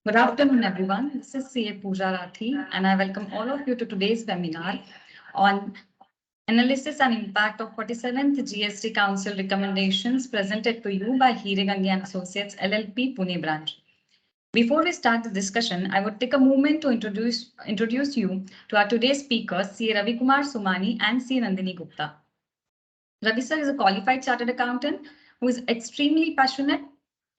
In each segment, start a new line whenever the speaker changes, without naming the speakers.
Good afternoon, everyone. This is CA Pooja Rathi, and I welcome all of you to today's webinar on analysis and impact of 47th GST Council recommendations presented to you by Hiregangi and Associates LLP Pune branch. Before we start the discussion, I would take a moment to introduce you to our today's speakers, CA Ravi Kumar Somani and CA Nandini Gupta. Ravi sir is a qualified chartered accountant who is extremely passionate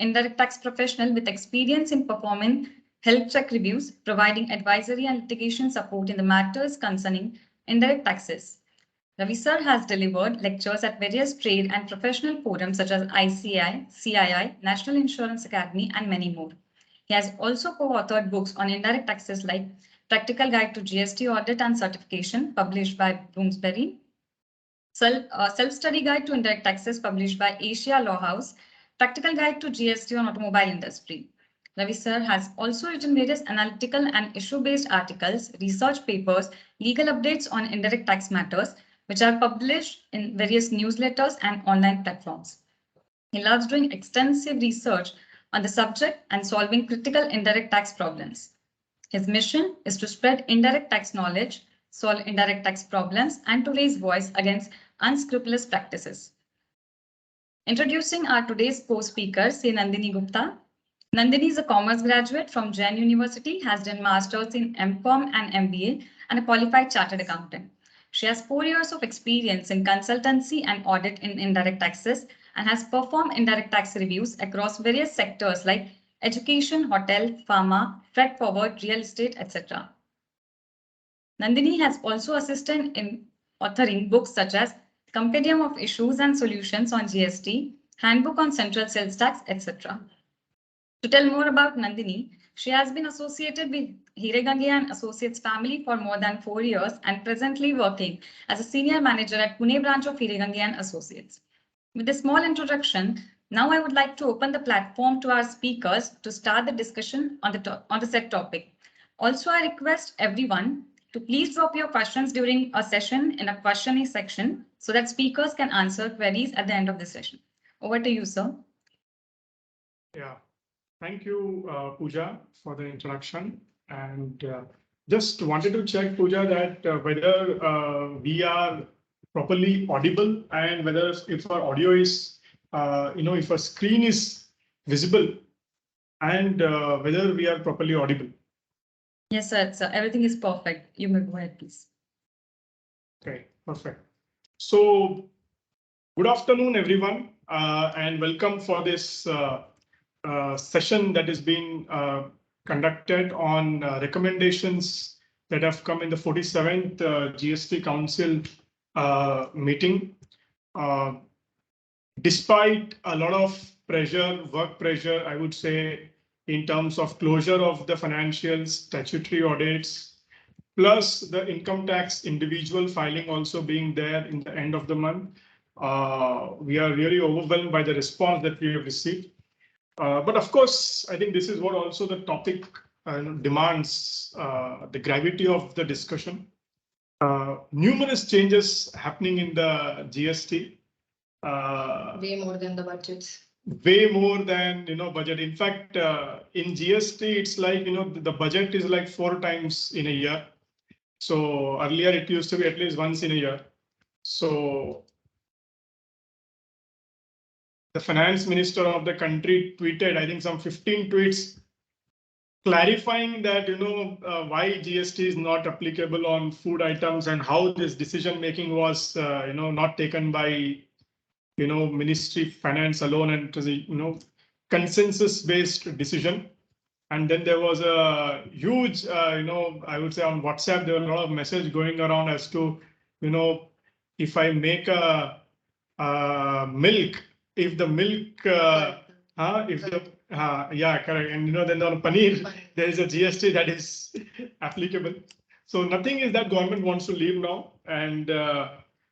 indirect tax professional with experience in performing health check reviews, providing advisory and litigation support in the matters concerning indirect taxes. Ravi sir has delivered lectures at various trade and professional forums such as ICI, CII, National Insurance Academy, and many more. He has also co-authored books on indirect taxes like Practical Guide to GST Audit and Certification, published by Bloomsbury, Self-Study Guide to Indirect Taxes, published by Asia Law House, Practical Guide to GST on Automobile Industry. Ravi sir has also written various analytical and issue-based articles, research papers, legal updates on indirect tax matters, which are published in various newsletters and online platforms. He loves doing extensive research on the subject and solving critical indirect tax problems. His mission is to spread indirect tax knowledge, solve indirect tax problems, and to raise voice against unscrupulous practices. Introducing our today's co-speaker, C. Nandini Gupta. Nandini is a commerce graduate from Jain University, has done masters in MCOM and MBA, and a qualified chartered accountant. She has 4 years of experience in consultancy and audit in indirect taxes and has performed indirect tax reviews across various sectors like education, hotel, pharma, freight forward, real estate, etc. Nandini has also assisted in authoring books such as Compendium of Issues and Solutions on GST, Handbook on Central Sales Tax, etc. To tell more about Nandini, she has been associated with Hiregangi and Associates family for more than 4 years and presently working as a senior manager at Pune branch of Hiregangi and Associates. With a small introduction, now I would like to open the platform to our speakers to start the discussion on the said topic. Also, I request everyone to please drop your questions during a session in a questioning section so that speakers can answer queries at the end of the session. Over to you, sir.
Yeah, thank you, Pooja, for the introduction. And just wanted to check, Pooja, that whether we are properly audible and whether if our audio is, if our screen is visible and whether we are properly audible.
Yes, sir. So everything is perfect. You may go ahead, please.
Okay, perfect. So good afternoon, everyone, and welcome for this session that is being conducted on recommendations that have come in the 47th GST Council meeting. Despite a lot of pressure, work pressure, I would say, in terms of closure of the financial statutory audits, plus the income tax individual filing also being there in the end of the month, we are really overwhelmed by the response that we have received. But of course, I think this is what also the topic demands, the gravity of the discussion. Numerous changes happening in the GST.
Way more than the budgets.
Way more than budget. In fact, in GST, it's like the budget is like 4 times in a year. So earlier it used to be at least once in a year. So the finance minister of the country tweeted, I think, some 15 tweets clarifying that why GST is not applicable on food items and how this decision making was not taken by Ministry of Finance alone, and it was a consensus based decision. And then there was a huge I would say on WhatsApp there were a lot of message going around as to if I make a milk, if the milk yeah, correct. And then on paneer there is a GST that is applicable. So nothing is that government wants to leave now. And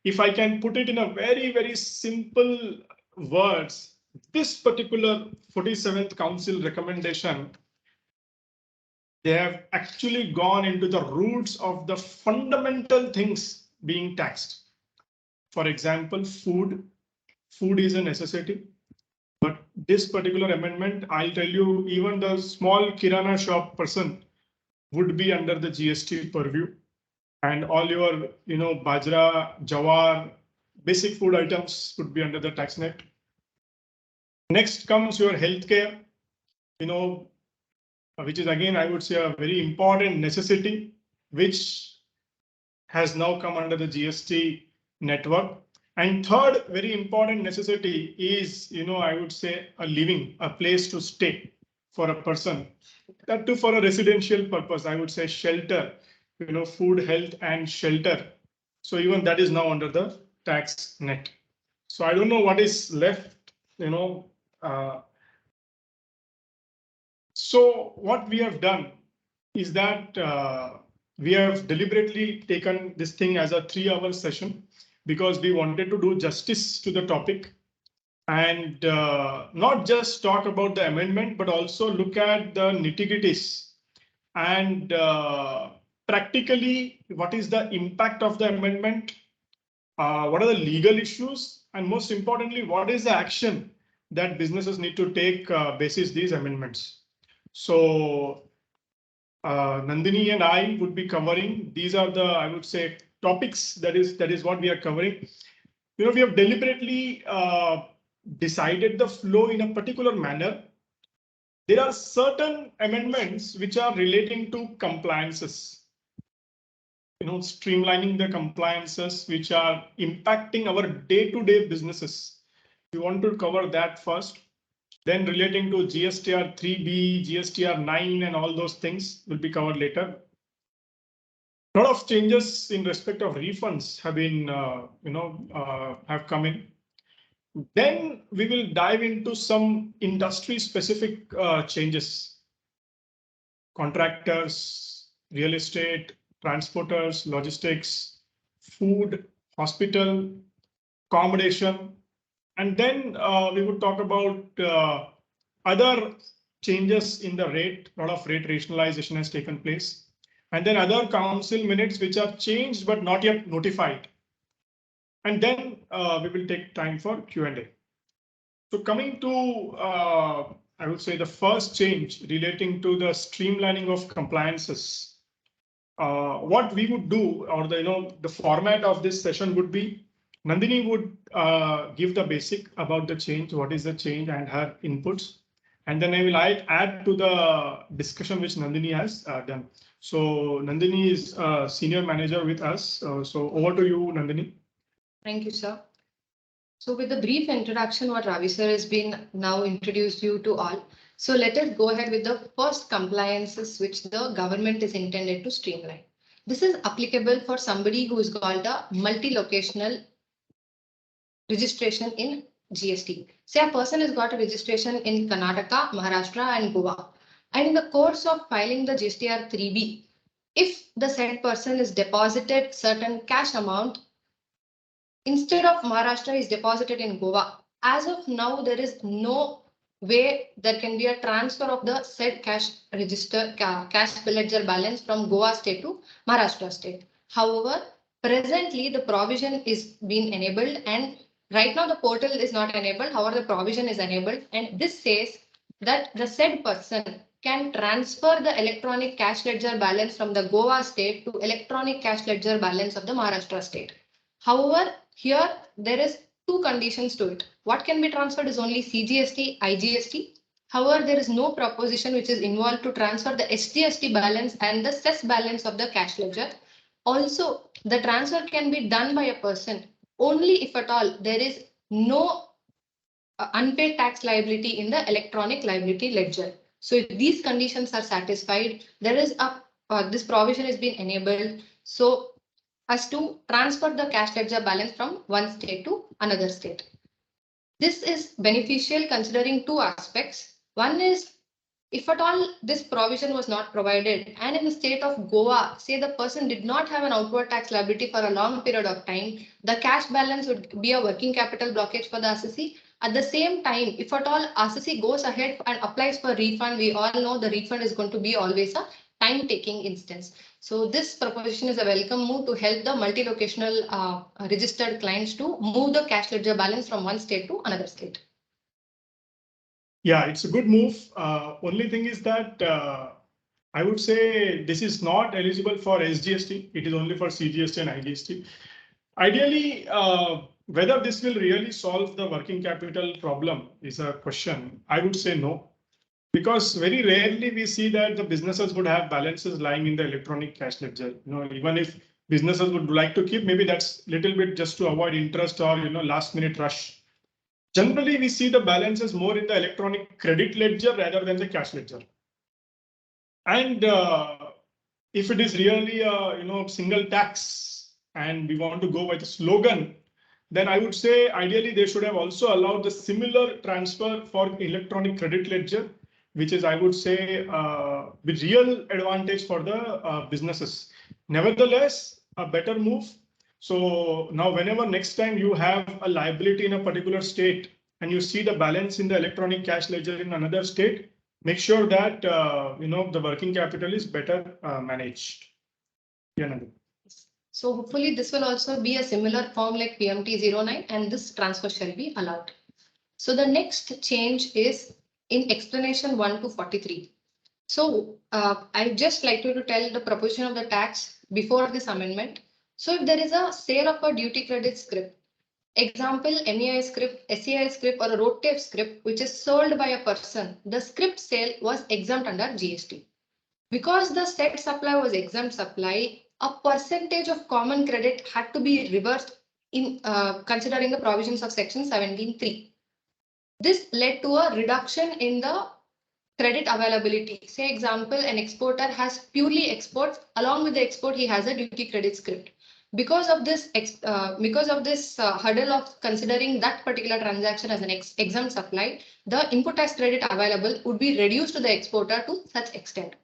if I can put it in a very, very simple words, this particular 47th Council recommendation, they have actually gone into the roots of the fundamental things being taxed. For example, food. Food is a necessity. But this particular amendment, I'll tell you, even the small kirana shop person would be under the GST purview, and all your, bajra, jawar, basic food items would be under the tax net. Next comes your healthcare, which is again, I would say, a very important necessity, which has now come under the GST network. And third, very important necessity is, I would say, a place to stay for a person. That too for a residential purpose, I would say shelter, food, health, and shelter. So even that is now under the tax net. So I don't know what is left, so what we have done is that we have deliberately taken this thing as a 3-hour session because we wanted to do justice to the topic and not just talk about the amendment, but also look at the nitty-gritties and practically what is the impact of the amendment, what are the legal issues, and most importantly, what is the action that businesses need to take basis these amendments. So Nandini and I would be covering. These are the, I would say, topics. That is what we are covering. We have deliberately decided the flow in a particular manner. There are certain amendments which are relating to compliances. Streamlining the compliances which are impacting our day-to-day businesses. We want to cover that first. Then relating to GSTR 3B, GSTR 9 and all those things will be covered later. A lot of changes in respect of refunds have been, have come in. Then we will dive into some industry specific changes. Contractors, real estate, transporters, logistics, food, hospital, accommodation. And then we would talk about other changes in the rate. A lot of rate rationalization has taken place. And then other council minutes which are changed but not yet notified. And then we will take time for Q&A. So coming to, I would say, the first change relating to the streamlining of compliances. What we would do, or the format of this session would be, Nandini would give the basic about the change, what is the change and her inputs. And then I will add to the discussion which Nandini has done. So Nandini is a senior manager with us. So over to you, Nandini.
Thank you, sir. So with the brief introduction, what Ravi sir has been now introduced you to all. So let us go ahead with the first compliances which the government is intended to streamline. This is applicable for somebody who is called a multi-locational registration in GST. Say a person has got a registration in Karnataka, Maharashtra and Goa. And in the course of filing the GSTR 3B, if the said person is deposited certain cash amount, instead of Maharashtra is deposited in Goa, as of now, there is no way there can be a transfer of the said cash register, cash ledger balance from Goa state to Maharashtra state. However, presently the provision is being enabled and right now the portal is not enabled. However, the provision is enabled and this says that the said person can transfer the electronic cash ledger balance from the Goa state to electronic cash ledger balance of the Maharashtra state. However, here there is two conditions to it. What can be transferred is only CGST, IGST. However, there is no proposition which is involved to transfer the SGST balance and the cess balance of the cash ledger. Also, the transfer can be done by a person only if at all there is no unpaid tax liability in the electronic liability ledger. So if these conditions are satisfied, there is this provision is being enabled. So as to transfer the cash ledger balance from one state to another state. This is beneficial considering two aspects. One is if at all this provision was not provided and in the state of Goa, say the person did not have an outward tax liability for a long period of time, the cash balance would be a working capital blockage for the assessee. At the same time, if at all assessee goes ahead and applies for refund, we all know the refund is going to be always a time-taking instance. So this proposition is a welcome move to help the multi-locational registered clients to move the cash ledger balance from one state to another state.
Yeah, it's a good move. Only thing is that I would say this is not eligible for SGST. It is only for CGST and IGST. Ideally, whether this will really solve the working capital problem is a question. I would say no, because very rarely we see that the businesses would have balances lying in the electronic cash ledger. Even if businesses would like to keep, maybe that's little bit just to avoid interest or last minute rush. Generally, we see the balances more in the electronic credit ledger rather than the cash ledger. And if it is really a single tax and we want to go by the slogan, then I would say ideally they should have also allowed the similar transfer for electronic credit ledger, which is, I would say, the real advantage for the businesses. Nevertheless, a better move. So now whenever next time you have a liability in a particular state and you see the balance in the electronic cash ledger in another state, make sure that the working capital is better managed. Yeah, Nandini.
So hopefully this will also be a similar form like PMT09 and this transfer shall be allowed. So the next change is in explanation 1 to 43. So I just like to tell the proposition of the tax before this amendment. So if there is a sale of a duty credit scrip, example MEI scrip, SEI scrip or a road tape scrip which is sold by a person, the scrip sale was exempt under GST. Because the said supply was exempt supply, a percentage of common credit had to be reversed in considering the provisions of section 17(3). This led to a reduction in the credit availability. Say example, an exporter has purely exports. Along with the export, he has a duty credit script. Because of this hurdle of considering that particular transaction as an exempt supply, the input tax credit available would be reduced to the exporter to such extent.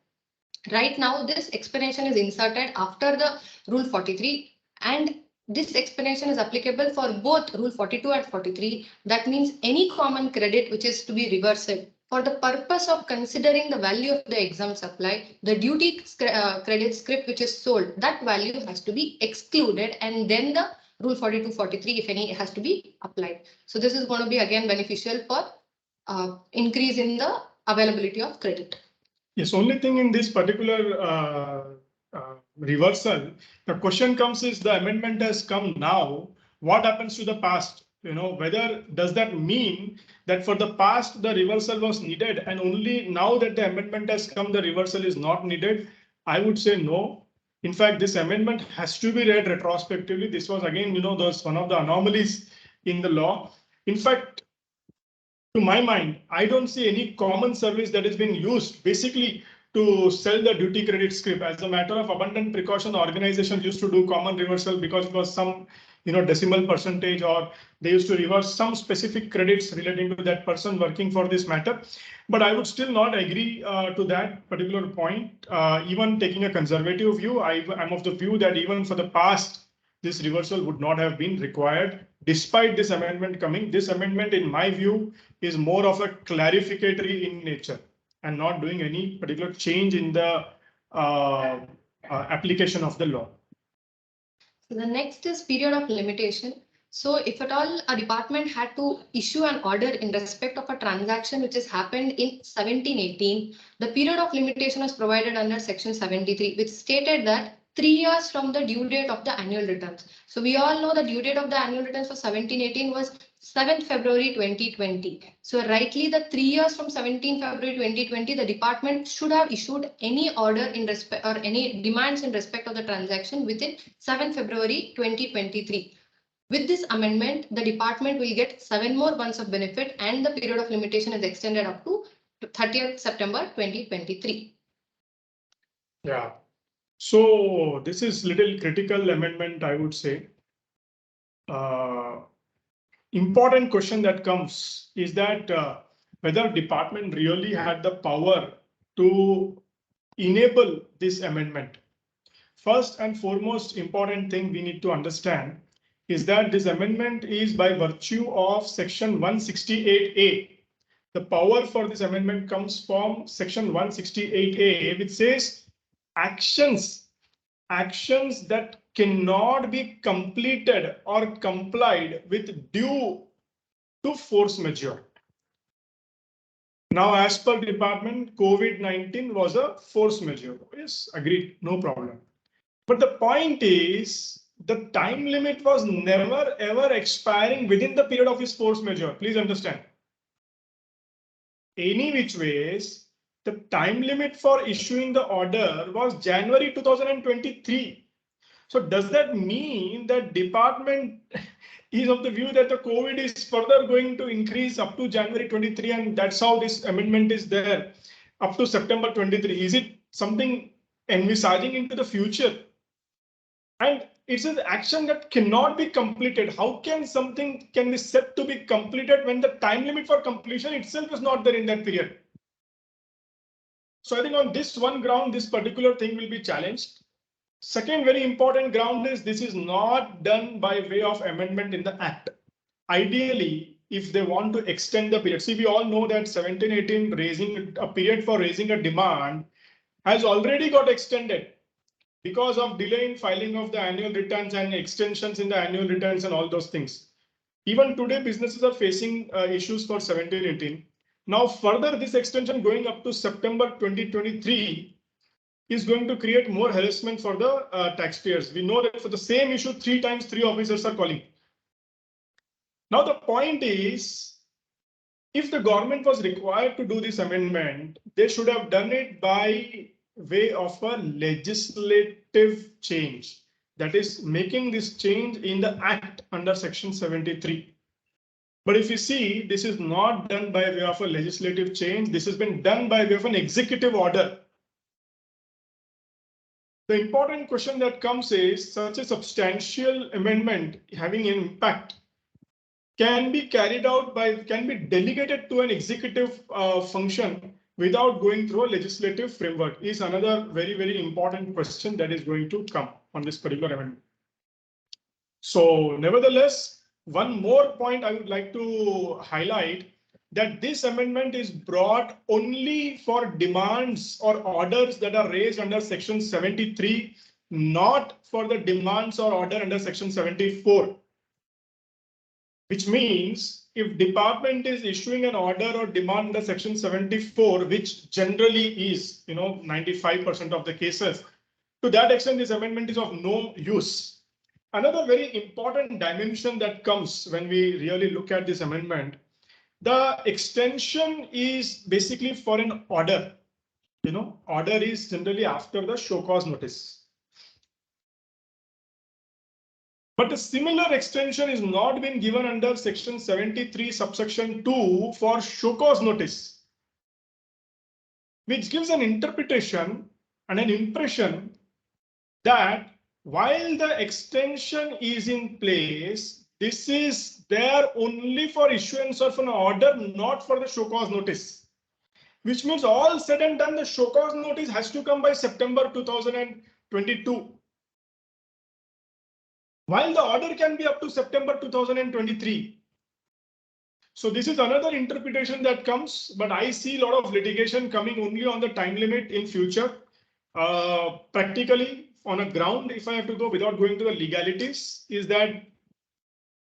Right now, this explanation is inserted after the Rule 43, and this explanation is applicable for both Rule 42 and 43. That means any common credit which is to be reversed for the purpose of considering the value of the exempt supply, the duty credit scrip which is sold, that value has to be excluded, and then the Rule 42, 43, if any, has to be applied. So this is going to be again beneficial for increase in the availability of credit.
Yes, only thing in this particular reversal, the question comes is the amendment has come now. What happens to the past? Whether does that mean that for the past the reversal was needed and only now that the amendment has come, the reversal is not needed? I would say no. In fact, this amendment has to be read retrospectively. This was again, there's one of the anomalies in the law. In fact, to my mind, I don't see any common service that is being used basically to sell the duty credit scrip. As a matter of abundant precaution, organizations used to do common reversal because it was some decimal percentage, or they used to reverse some specific credits relating to that person working for this matter. But I would still not agree to that particular point. Even taking a conservative view, I'm of the view that even for the past, this reversal would not have been required. Despite this amendment coming, this amendment, in my view, is more of a clarificatory in nature and not doing any particular change in the application of the law.
So the next is period of limitation. So if at all a department had to issue an order in respect of a transaction which has happened in 1718, the period of limitation was provided under section 73, which stated that 3 years from the due date of the annual returns. So we all know the due date of the annual returns for 1718 was 7th February 2020. So rightly the 3 years from 17 February 2020, the department should have issued any order in respect or any demands in respect of the transaction within 7th February 2023. With this amendment, the department will get 7 more months of benefit and the period of limitation is extended up to 30th September 2023.
Yeah. So this is little critical amendment, I would say. Important question that comes is that whether department really had the power to enable this amendment. First and foremost important thing we need to understand is that this amendment is by virtue of section 168A. The power for this amendment comes from section 168A, which says actions that cannot be completed or complied with due to force majeure. Now, as per department, COVID-19 was a force majeure. Yes, agreed, no problem. But the point is, the time limit was never ever expiring within the period of his force majeure. Please understand. Any which ways, the time limit for issuing the order was January 2023. So does that mean that department is of the view that the COVID is further going to increase up to January 23, and that's how this amendment is there up to September 23? Is it something envisaging into the future? And it's an action that cannot be completed. How can something can be said to be completed when the time limit for completion itself is not there in that period? So I think on this one ground, this particular thing will be challenged. Second very important ground is this is not done by way of amendment in the Act. Ideally, if they want to extend the period, see, we all know that 1718 raising a period for raising a demand has already got extended because of delay in filing of the annual returns and extensions in the annual returns and all those things. Even today, businesses are facing issues for 1718. Now, further, this extension going up to September 2023 is going to create more harassment for the taxpayers. We know that for the same issue, 3 times 3 officers are calling. Now, the point is, if the government was required to do this amendment, they should have done it by way of a legislative change. That is making this change in the Act under Section 73. But if you see, this is not done by way of a legislative change. This has been done by way of an executive order. The important question that comes is, such a substantial amendment having an impact can be carried out can be delegated to an executive function without going through a legislative framework, is another very, very important question that is going to come on this particular amendment. So nevertheless, one more point I would like to highlight, that this amendment is brought only for demands or orders that are raised under Section 73, not for the demands or order under Section 74. Which means if department is issuing an order or demand under Section 74, which generally is, 95% of the cases, to that extent, this amendment is of no use. Another very important dimension that comes when we really look at this amendment, the extension is basically for an order. Order is generally after the show cause notice. But a similar extension is not been given under Section 73, subsection 2 for show cause notice, which gives an interpretation and an impression that while the extension is in place, this is there only for issuance of an order, not for the show cause notice. Which means all said and done, the show cause notice has to come by September 2022. While the order can be up to September 2023. So this is another interpretation that comes, but I see a lot of litigation coming only on the time limit in future. Practically, on a ground, if I have to go without going to the legalities, is that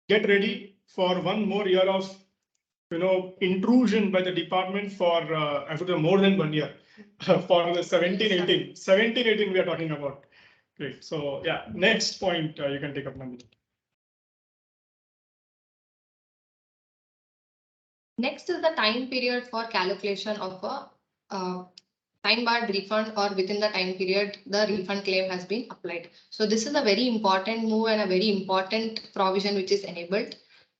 get ready for one more year of intrusion by the department for more than 1 year for the 1718 we are talking about. Great. So yeah, next point you can take up, Nandini.
Next is the time period for calculation of a time barred refund, or within the time period the refund claim has been applied. So this is a very important move and a very important provision which is enabled.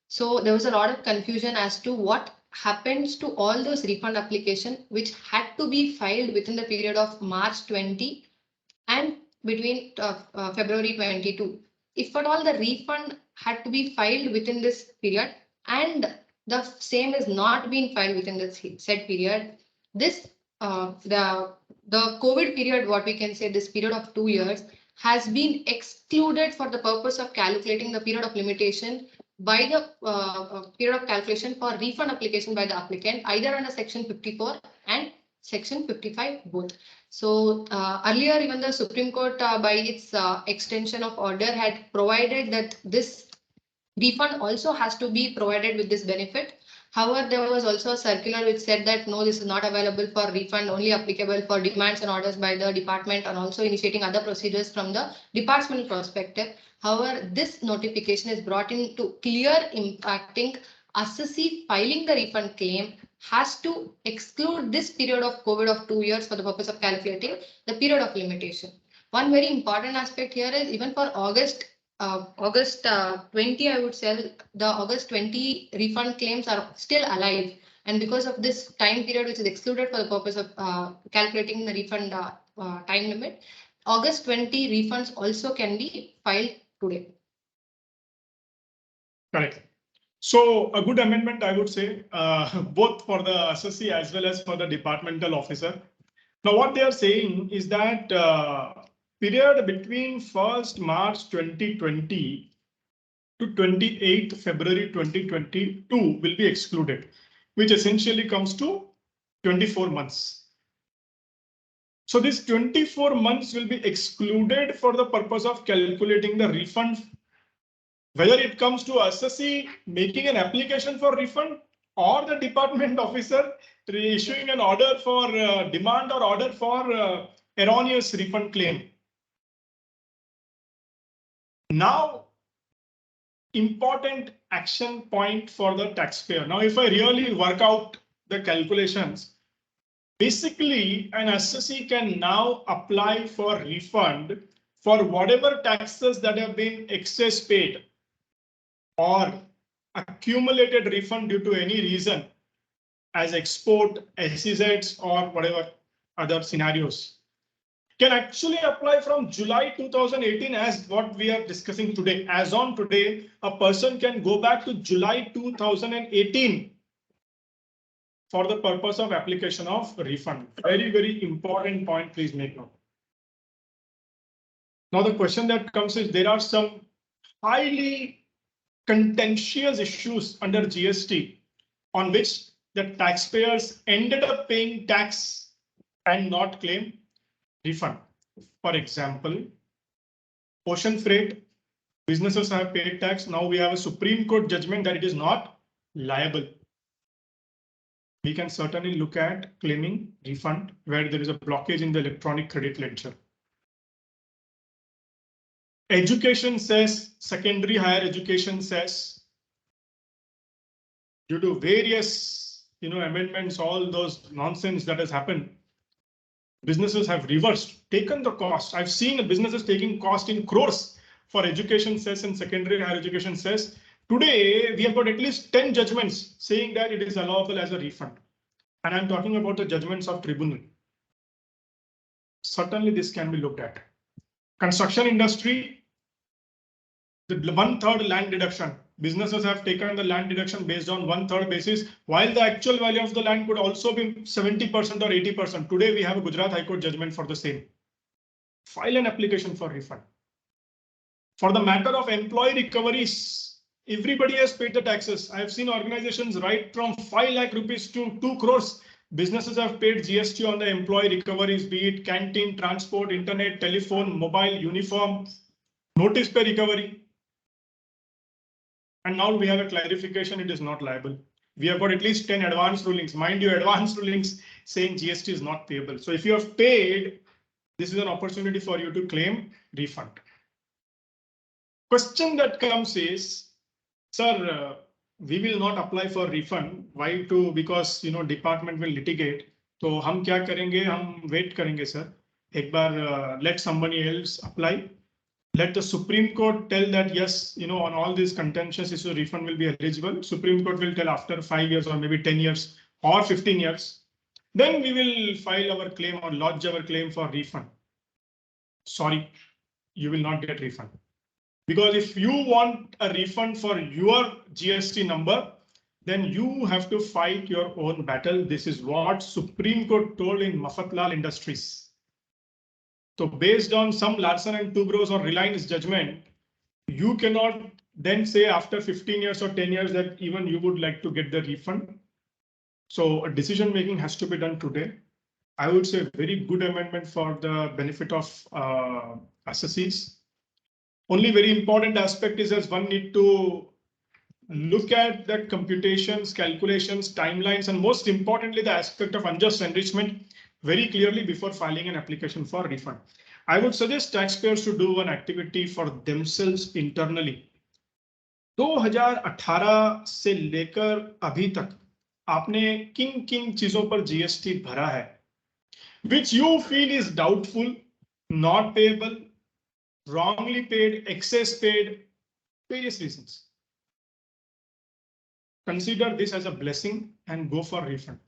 So there was a lot of confusion as to what happens to all those refund applications which had to be filed within the period of March 20 and between February 22. If at all the refund had to be filed within this period and the same is not being filed within the said period, this the COVID period, what we can say, this period of 2 years has been excluded for the purpose of calculating the period of limitation by the period of calculation for refund application by the applicant, either under Section 54 and Section 55 both. So earlier, even the Supreme Court by its extension of order had provided that this refund also has to be provided with this benefit. However, there was also a circular which said that no, this is not available for refund, only applicable for demands and orders by the department, and also initiating other procedures from the departmental perspective. However, this notification is brought into clear impacting assessee filing the refund claim has to exclude this period of COVID of 2 years for the purpose of calculating the period of limitation. One very important aspect here is even for August 20, I would say the August 20 refund claims are still alive. And because of this time period, which is excluded for the purpose of calculating the refund time limit, August 20 refunds also can be filed today.
Correct. So a good amendment, I would say, both for the assessee as well as for the departmental officer. Now, what they are saying is that period between 1st March 2020 to 28th February 2022 will be excluded, which essentially comes to 24 months. So this 24 months will be excluded for the purpose of calculating the refund, whether it comes to assessee making an application for refund or the department officer issuing an order for demand or order for erroneous refund claim. Now, important action point for the taxpayer. Now, if I really work out the calculations, basically an assessee can now apply for refund for whatever taxes that have been excess paid or accumulated refund due to any reason as export, SEZs or whatever other scenarios. Can actually apply from July 2018 as what we are discussing today. As on today, a person can go back to July 2018 for the purpose of application of refund. Very, very important point, please make note. Now the question that comes is there are some highly contentious issues under GST on which the taxpayers ended up paying tax and not claim refund. For example, ocean freight, businesses have paid tax. Now we have a Supreme Court judgment that it is not liable. We can certainly look at claiming refund where there is a blockage in the electronic credit ledger. Education says, secondary higher education says, due to various amendments, all those nonsense that has happened, businesses have reversed, taken the cost. I've seen businesses taking cost in crores for education cess and secondary higher education cess. Today, we have got at least 10 judgments saying that it is allowable as a refund. And I'm talking about the judgments of tribunal. Certainly, this can be looked at. Construction industry, the 1/3 land deduction. Businesses have taken the land deduction based on 1/3 basis, while the actual value of the land could also be 70% or 80%. Today, we have a Gujarat High Court judgment for the same. File an application for refund. For the matter of employee recoveries, everybody has paid the taxes. I have seen organizations right from 5 lakh rupees to 2 crores. Businesses have paid GST on the employee recoveries, be it canteen, transport, internet, telephone, mobile, uniform, notice pay recovery. And now we have a clarification, it is not liable. We have got at least 10 advanced rulings. Mind you, advanced rulings saying GST is not payable. So if you have paid, this is an opportunity for you to claim refund. Question that comes is, sir, we will not apply for refund. Why? Because department will litigate. So हम क्या करेंगे? हम wait करेंगे, sir. एक बार let somebody else apply. Let the Supreme Court tell that yes, on all these contentious issues, refund will be eligible. Supreme Court will tell after 5 years or maybe 10 years or 15 years. Then we will file our claim or lodge our claim for refund. Sorry, you will not get refund. Because if you want a refund for your GST number, then you have to fight your own battle. This is what Supreme Court told in Mafatlal Industries. So based on some Larsen and Toubro's or Reliance judgment, you cannot then say after 15 years or 10 years that even you would like to get the refund. So a decision making has to be done today. I would say very good amendment for the benefit of assessees. Only very important aspect is as one need to look at the computations, calculations, timelines, and most importantly, the aspect of unjust enrichment very clearly before filing an application for refund. I would suggest taxpayers to do one activity for themselves internally. 2018 से लेकर अभी तक आपने किन किन चीजों पर GST भरा है, which you feel is doubtful, not payable, wrongly paid, excess paid, various reasons. Consider this as a blessing and go for refund.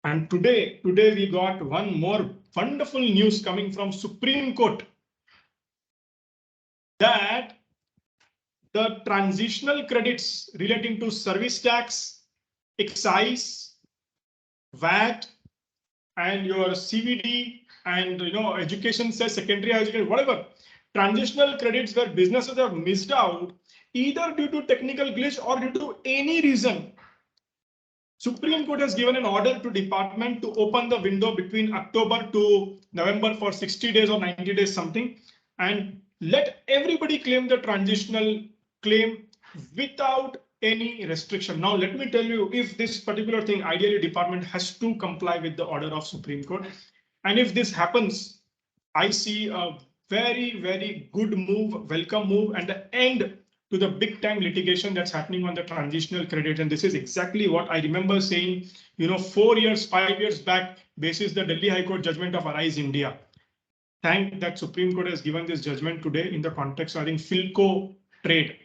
And today we got one more wonderful news coming from Supreme Court that the transitional credits relating to service tax, excise, VAT, and your CVD and education says secondary education, whatever transitional credits where businesses have missed out either due to technical glitch or due to any reason. Supreme Court has given an order to department to open the window between October to November for 60 days or 90 days something, and let everybody claim the transitional claim without any restriction. Now, let me tell you, if this particular thing, ideally department has to comply with the order of Supreme Court. And if this happens, I see a very, very good move, welcome move, and the end to the big time litigation that's happening on the transitional credit. And this is exactly what I remember saying, 4 years, 5 years back, basis the Delhi High Court judgment of Arise India. Thank that Supreme Court has given this judgment today in the context of, I think, Philco trade.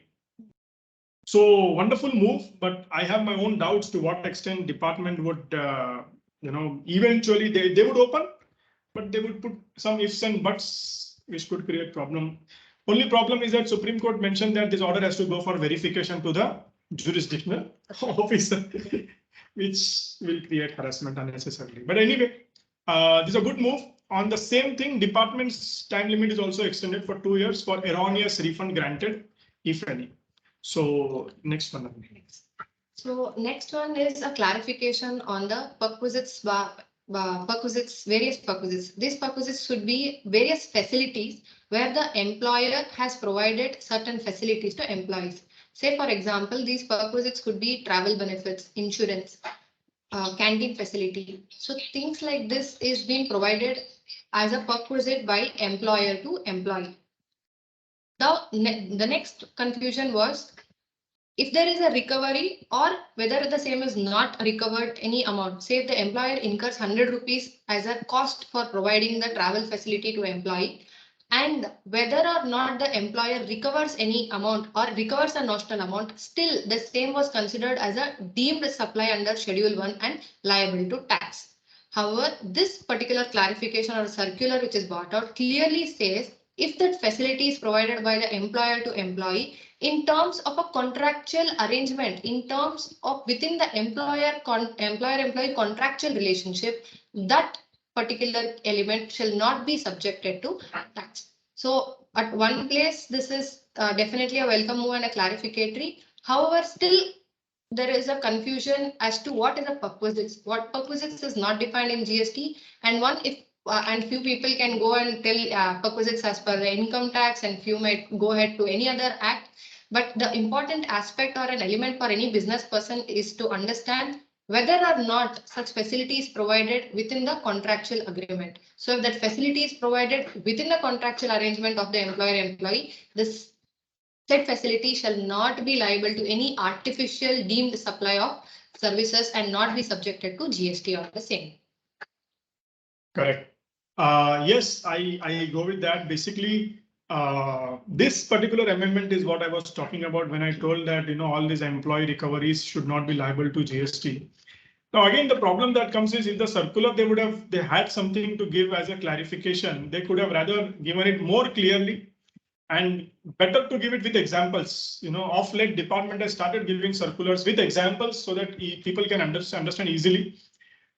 So wonderful move, but I have my own doubts to what extent department would, eventually they would open, but they would put some ifs and buts, which could create problem. Only problem is that Supreme Court mentioned that this order has to go for verification to the jurisdictional officer, which will create harassment unnecessarily. But anyway, this is a good move. On the same thing, department's time limit is also extended for 2 years for erroneous refund granted, if any. So next one.
So next one is a clarification on the perquisites, various perquisites. These perquisites should be various facilities where the employer has provided certain facilities to employees. Say, for example, these perquisites could be travel benefits, insurance, canteen facility. So things like this is being provided as a perquisite by employer to employee. Now, the next confusion was if there is a recovery or whether the same is not recovered any amount. Say if the employer incurs 100 rupees as a cost for providing the travel facility to employee, and whether or not the employer recovers any amount or recovers a notional amount, still the same was considered as a deemed supply under Schedule 1 and liable to tax. However, this particular clarification or circular which is brought out clearly says if that facility is provided by the employer to employee in terms of a contractual arrangement, in terms of within the employer-employee contractual relationship, that particular element shall not be subjected to tax. So at one place, this is definitely a welcome move and a clarificatory. However, still there is a confusion as to what is a perquisites. What perquisites is not defined in GST, and few people can go and tell perquisites as per the income tax, and few might go ahead to any other act. But the important aspect or an element for any business person is to understand whether or not such facility is provided within the contractual agreement. So if that facility is provided within the contractual arrangement of the employer-employee, this said facility shall not be liable to any artificial deemed supply of services and not be subjected to GST or the same.
Correct. Yes, I go with that. Basically, this particular amendment is what I was talking about when I told that, all these employee recoveries should not be liable to GST. Now, again, the problem that comes is in the circular, they had something to give as a clarification. They could have rather given it more clearly and better to give it with examples. Of late department has started giving circulars with examples so that people can understand easily.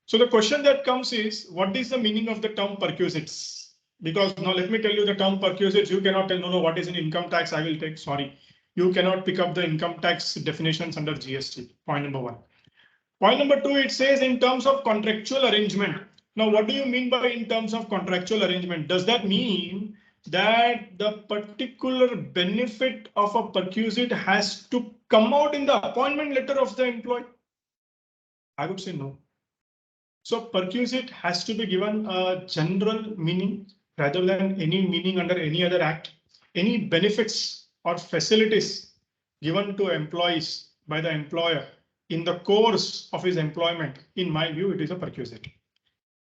So the question that comes is, what is the meaning of the term perquisites? Because now let me tell you the term perquisites, you cannot tell, no, what is an income tax? I will take, sorry. You cannot pick up the income tax definitions under GST, point number 1. Point number 2, it says in terms of contractual arrangement. Now, what do you mean by in terms of contractual arrangement? Does that mean that the particular benefit of a perquisite has to come out in the appointment letter of the employee? I would say no. So perquisite has to be given a general meaning rather than any meaning under any other act. Any benefits or facilities given to employees by the employer in the course of his employment, in my view, it is a perquisite.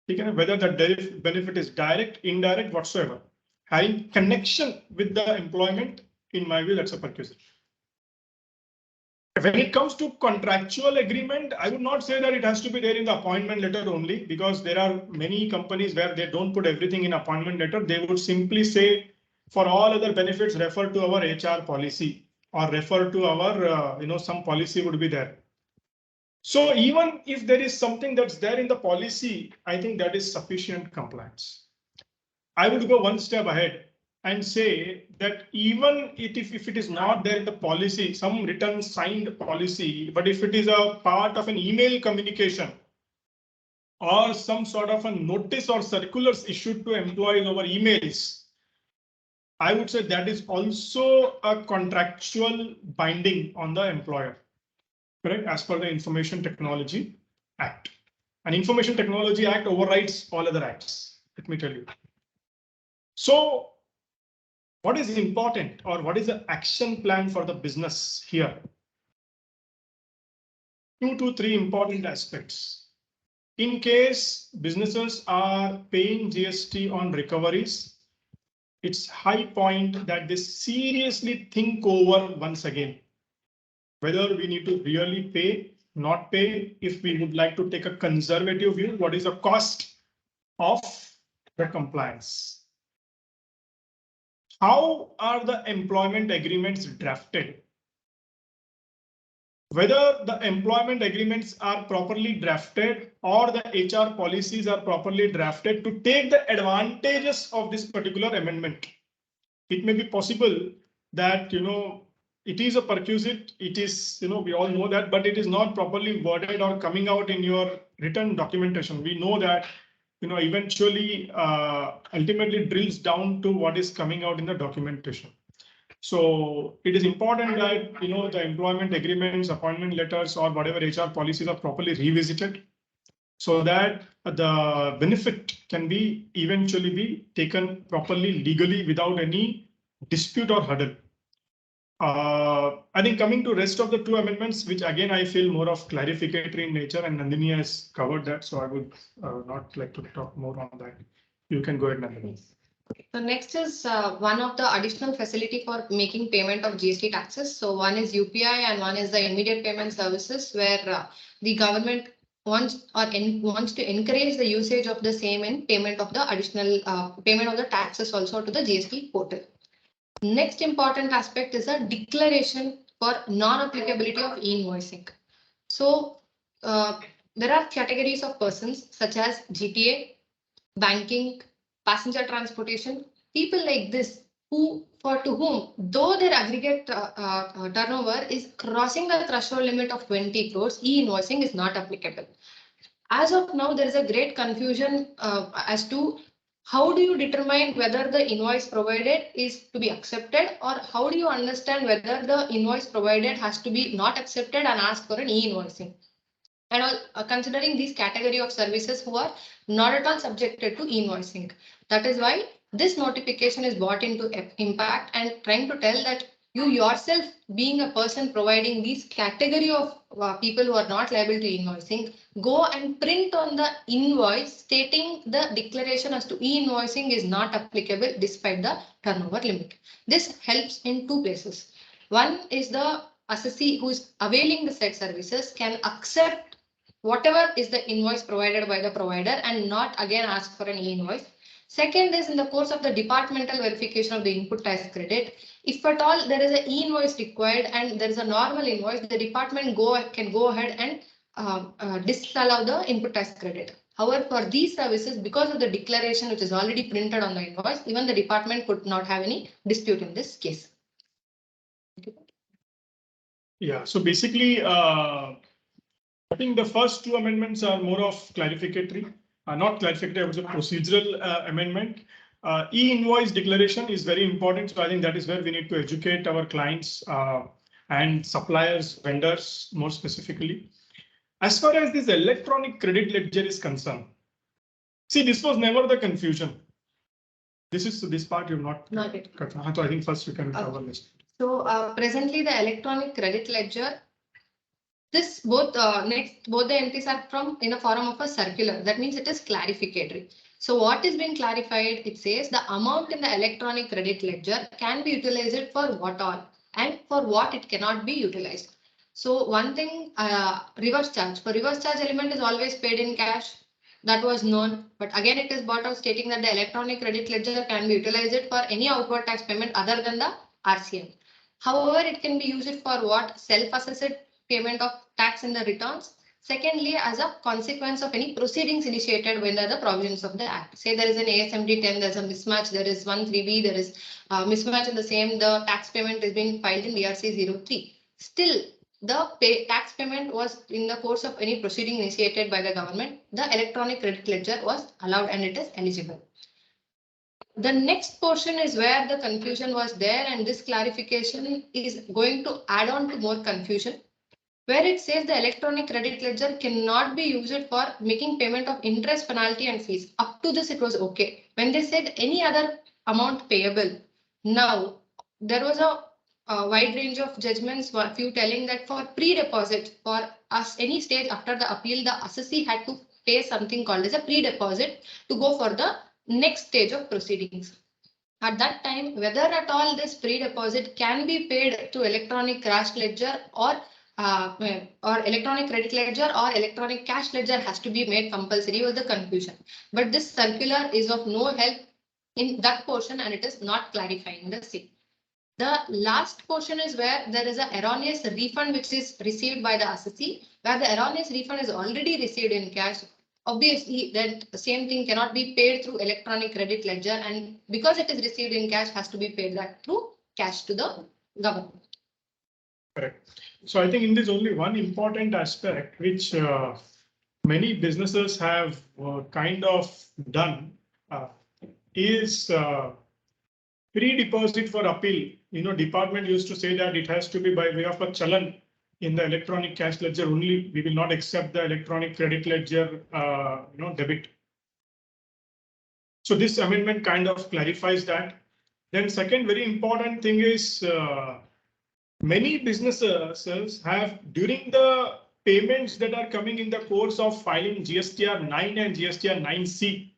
Whether the benefit is direct, indirect, whatsoever, having connection with the employment, in my view, that's a perquisite. When it comes to contractual agreement, I would not say that it has to be there in the appointment letter only, because there are many companies where they don't put everything in appointment letter. They would simply say, for all other benefits, refer to our HR policy or refer to our, some policy would be there. So even if there is something that's there in the policy, I think that is sufficient compliance. I would go one step ahead and say that even if it is not there in the policy, some written signed policy, but if it is a part of an email communication or some sort of a notice or circulars issued to employees over emails, I would say that is also a contractual binding on the employer, correct? As per the Information Technology Act. An Information Technology Act overrides all other acts, let me tell you. So what is important, or what is the action plan for the business here? 2 to 3 important aspects. In case businesses are paying GST on recoveries, it's high point that they seriously think over once again whether we need to really pay, not pay. If we would like to take a conservative view, what is the cost of the compliance? How are the employment agreements drafted? Whether the employment agreements are properly drafted or the HR policies are properly drafted to take the advantages of this particular amendment. It may be possible that, it is a perquisite, it is, we all know that, but it is not properly worded or coming out in your written documentation. We know that, eventually, ultimately drills down to what is coming out in the documentation. So it is important that, the employment agreements, appointment letters, or whatever HR policies are properly revisited so that the benefit can be eventually be taken properly legally without any dispute or hurdle. I think coming to rest of the 2 amendments, which again I feel more of clarificatory in nature, and Nandini has covered that, so I would not like to talk more on that. You can go ahead, Nandini.
So next is one of the additional facility for making payment of GST taxes. So one is UPI and one is the immediate payment services, where the government wants to encourage the usage of the same in payment of the additional payment of the taxes also to the GST portal. Next important aspect is a declaration for non-applicability of e-invoicing. So there are categories of persons such as GTA, banking, passenger transportation, people like this to whom, though their aggregate turnover is crossing the threshold limit of 20 crores, e-invoicing is not applicable. As of now, there is a great confusion as to how do you determine whether the invoice provided is to be accepted, or how do you understand whether the invoice provided has to be not accepted and ask for an e-invoicing. And considering these category of services who are not at all subjected to e-invoicing. That is why this notification is brought into impact and trying to tell that you yourself, being a person providing these category of people who are not liable to e-invoicing, go and print on the invoice stating the declaration as to e-invoicing is not applicable despite the turnover limit. This helps in 2 places. One is the assessee who is availing the said services can accept whatever is the invoice provided by the provider and not again ask for an e-invoice. Second is in the course of the departmental verification of the input tax credit, if at all there is an e-invoice required and there is a normal invoice, the department can go ahead and disallow the input tax credit. However, for these services, because of the declaration which is already printed on the invoice, even the department could not have any dispute in this case.
Yeah, so basically, I think the first 2 amendments are more of clarificatory, not clarificatory, I would say procedural amendment. E-invoice declaration is very important. So I think that is where we need to educate our clients and suppliers, vendors, more specifically. As far as this electronic credit ledger is concerned, see, this was never the confusion. This part you've not
yet.
So I think first you can cover this.
So presently the electronic credit ledger, this both the entities are from in a form of a circular. That means it is clarificatory. So what is being clarified? It says the amount in the electronic credit ledger can be utilized for what all and for what it cannot be utilized. So one thing, reverse charge. For reverse charge element is always paid in cash. That was known, but again it is brought out stating that the electronic credit ledger can be utilized for any outward tax payment other than the RCM. However, it can be used for what? Self-assessed payment of tax in the returns. Secondly, as a consequence of any proceedings initiated under the provisions of the Act. Say there is an ASMD 10, there is a mismatch, there is 13B, there is a mismatch in the same, the tax payment is being filed in DRC 03. Still, the tax payment was in the course of any proceeding initiated by the government, the electronic credit ledger was allowed and it is eligible. The next portion is where the confusion was there, and this clarification is going to add on to more confusion, where it says the electronic credit ledger cannot be used for making payment of interest, penalty and fees. Up to this, it was okay. When they said any other amount payable, now there was a wide range of judgments, a few telling that for pre-deposit, for us any stage after the appeal, the assessee had to pay something called as a pre-deposit to go for the next stage of proceedings. At that time, whether at all this pre-deposit can be paid to electronic cash ledger or electronic credit ledger or electronic cash ledger has to be made compulsory was the confusion. But this circular is of no help in that portion and it is not clarifying the same. The last portion is where there is an erroneous refund which is received by the assessee, where the erroneous refund is already received in cash. Obviously, that same thing cannot be paid through electronic credit ledger, and because it is received in cash, has to be paid back through cash to the government.
Correct. So I think in this only one important aspect which many businesses have kind of done is pre-deposit for appeal. You know, department used to say that it has to be by way of a challan in the electronic cash ledger only. We will not accept the electronic credit ledger, debit. So this amendment kind of clarifies that. Then second very important thing is many businesses have during the payments that are coming in the course of filing GSTR 9 and GSTR 9C,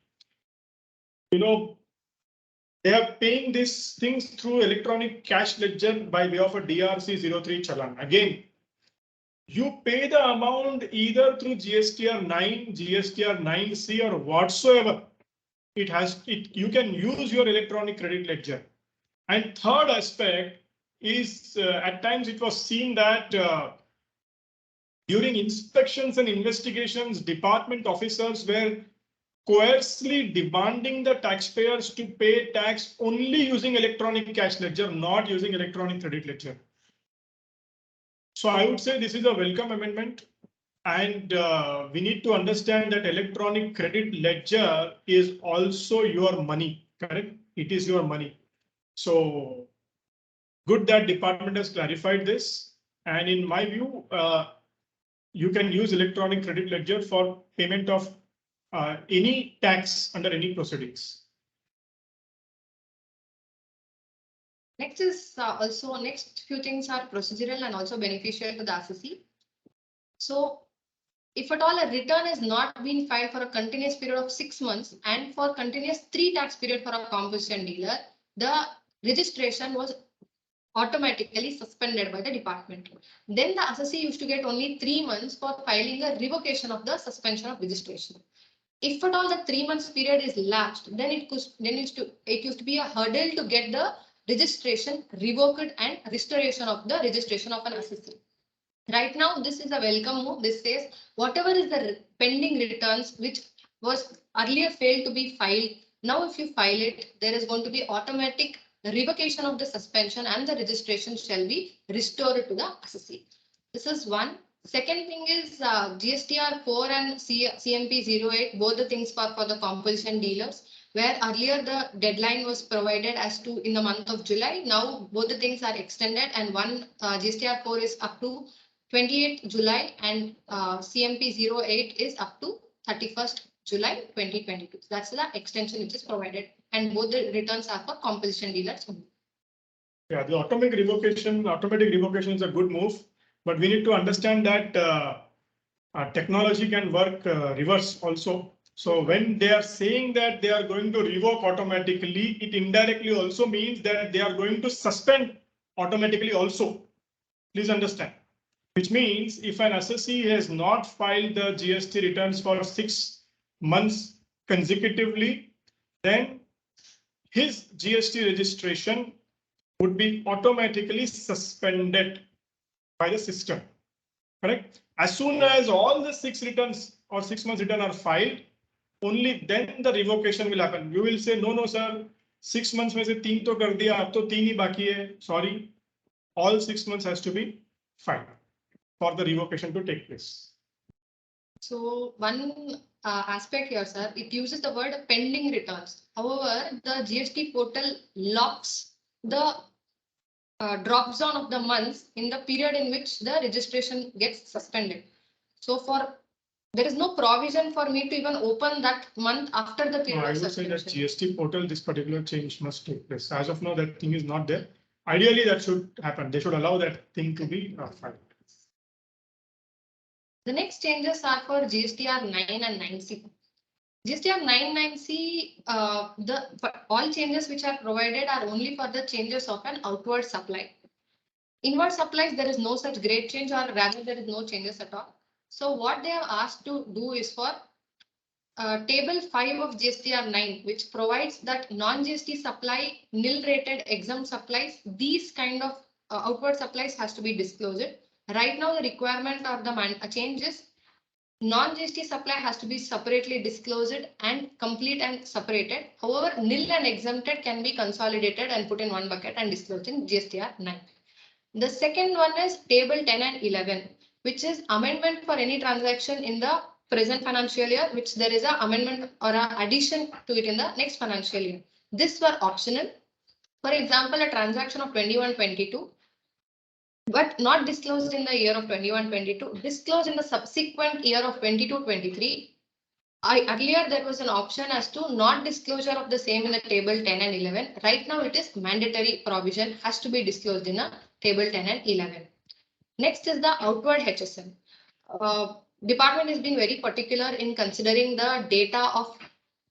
they are paying these things through electronic cash ledger by way of a DRC 03 challan. Again, you pay the amount either through GSTR 9, GSTR 9C or whatsoever. You can use your electronic credit ledger. And third aspect is at times it was seen that during inspections and investigations, department officers were coercively demanding the taxpayers to pay tax only using electronic cash ledger, not using electronic credit ledger. So I would say this is a welcome amendment, and we need to understand that electronic credit ledger is also your money, correct? It is your money. So good that department has clarified this. And in my view, you can use electronic credit ledger for payment of any tax under any proceedings.
Next is next few things are procedural and also beneficial to the assessee. So if at all a return is not been filed for a continuous period of 6 months and for continuous 3 tax period for a composition dealer, the registration was automatically suspended by the department. Then the assessee used to get only 3 months for filing a revocation of the suspension of registration. If at all the 3 months period is lapsed, then it used to be a hurdle to get the registration revoked and restoration of the registration of an assessee. Right now, this is a welcome move. This says whatever is the pending returns which was earlier failed to be filed, now if you file it, there is going to be automatic revocation of the suspension and the registration shall be restored to the assessee. This is one. Second thing is GSTR 4 and CMP 08, both the things for the composition dealers. where earlier the deadline was provided as to in the month of July. Now both the things are extended, and one GSTR 4 is up to 28th July and CMP 08 is up to 31st July 2022. That's the extension which is provided, and both the returns are for composition dealers only.
Yeah, the automatic revocation is a good move, but we need to understand that technology can work reverse also. So when they are saying that they are going to revoke automatically, it indirectly also means that they are going to suspend automatically also. Please understand. Which means if an assessee has not filed the GST returns for 6 months consecutively, then his GST registration would be automatically suspended by the system. Correct? As soon as all the 6 returns or 6 months return are filed, only then the revocation will happen. You will say, no, sir, 6 months में से 3 तो कर दिया, अब तो 3 ही बाकी है. Sorry, all 6 months has to be filed for the revocation to take place.
So one aspect here, sir, it uses the word pending returns. However, the GST portal locks the drop zone of the months in the period in which the registration gets suspended. So there is no provision for me to even open that month after the period of suspension.
I would say that GST portal, this particular change must take place. As of now, that thing is not there. Ideally, that should happen. They should allow that thing to be filed.
The next changes are for GSTR 9 and 9C. GSTR 9 9C, all changes which are provided are only for the changes of an outward supply. Inward supplies, there is no such great change, or rather there is no changes at all. So what they have asked to do is for table 5 of GSTR 9, which provides that non-GST supply, nil rated exempt supplies, these kind of outward supplies has to be disclosed. Right now, the requirement of the change is non-GST supply has to be separately disclosed and complete and separated. However, nil and exempted can be consolidated and put in one bucket and disclosed in GSTR 9. The second one is table 10 and 11, which is amendment for any transaction in the present financial year, which there is an amendment or an addition to it in the next financial year. This were optional. For example, a transaction of 21-22, but not disclosed in the year of 21-22, disclosed in the subsequent year of 22-23. Earlier, there was an option as to not disclosure of the same in the table 10 and 11. Right now, it is mandatory provision has to be disclosed in a table 10 and 11. Next is the outward HSN. Department is being very particular in considering the data of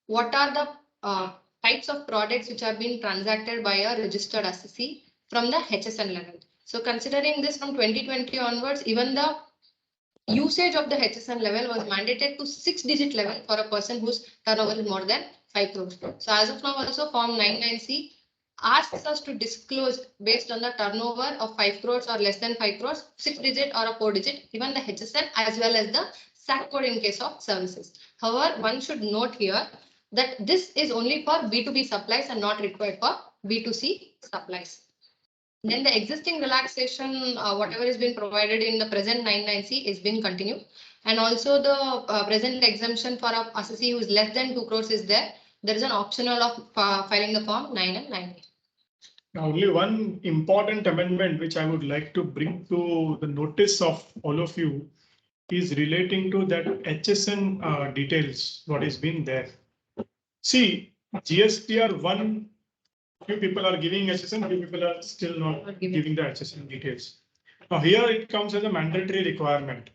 what are the types of products which are being transacted by a registered assessee from the HSN level. So considering this from 2020 onwards, even the usage of the HSN level was mandated to 6-digit level for a person whose turnover is more than 5 crores. So as of now, also Form 99C asks us to disclose based on the turnover of 5 crores or less than 5 crores, 6-digit or a 4-digit, even the HSN as well as the SAC code in case of services. However, one should note here that this is only for B2B supplies and not required for B2C supplies. Then the existing relaxation, whatever has been provided in the present 99C is being continued. And also the present exemption for a assessee who is less than 2 crores is there. There is an optional of filing the form 9 and 9A.
Now, only one important amendment which I would like to bring to the notice of all of you is relating to that HSN details, what has been there. See, GSTR 1, few people are giving HSN, few people are still not giving the HSN details. Now here it comes as a mandatory requirement.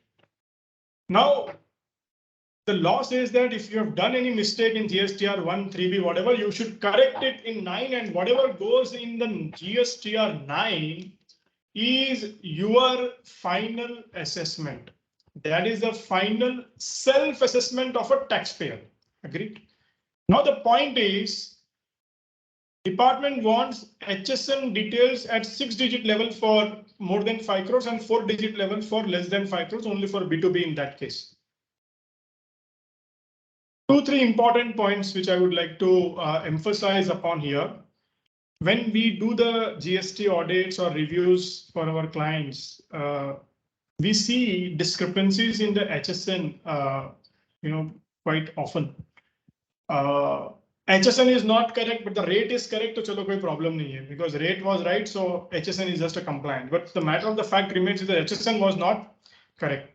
Now, the law says that if you have done any mistake in GSTR 1, 3B, whatever, you should correct it in 9, and whatever goes in the GSTR 9 is your final assessment. That is the final self-assessment of a taxpayer. Agreed? Now the point is, department wants HSN details at 6-digit level for more than 5 crores and 4-digit level for less than 5 crores, only for B2B in that case. 2-3 important points which I would like to emphasize upon here. When we do the GST audits or reviews for our clients, we see discrepancies in the HSN, quite often. HSN is not correct, but the rate is correct, तो चलो कोई problem नहीं है, because rate was right, so HSN is just a compliant. But the matter of the fact remains that HSN was not correct.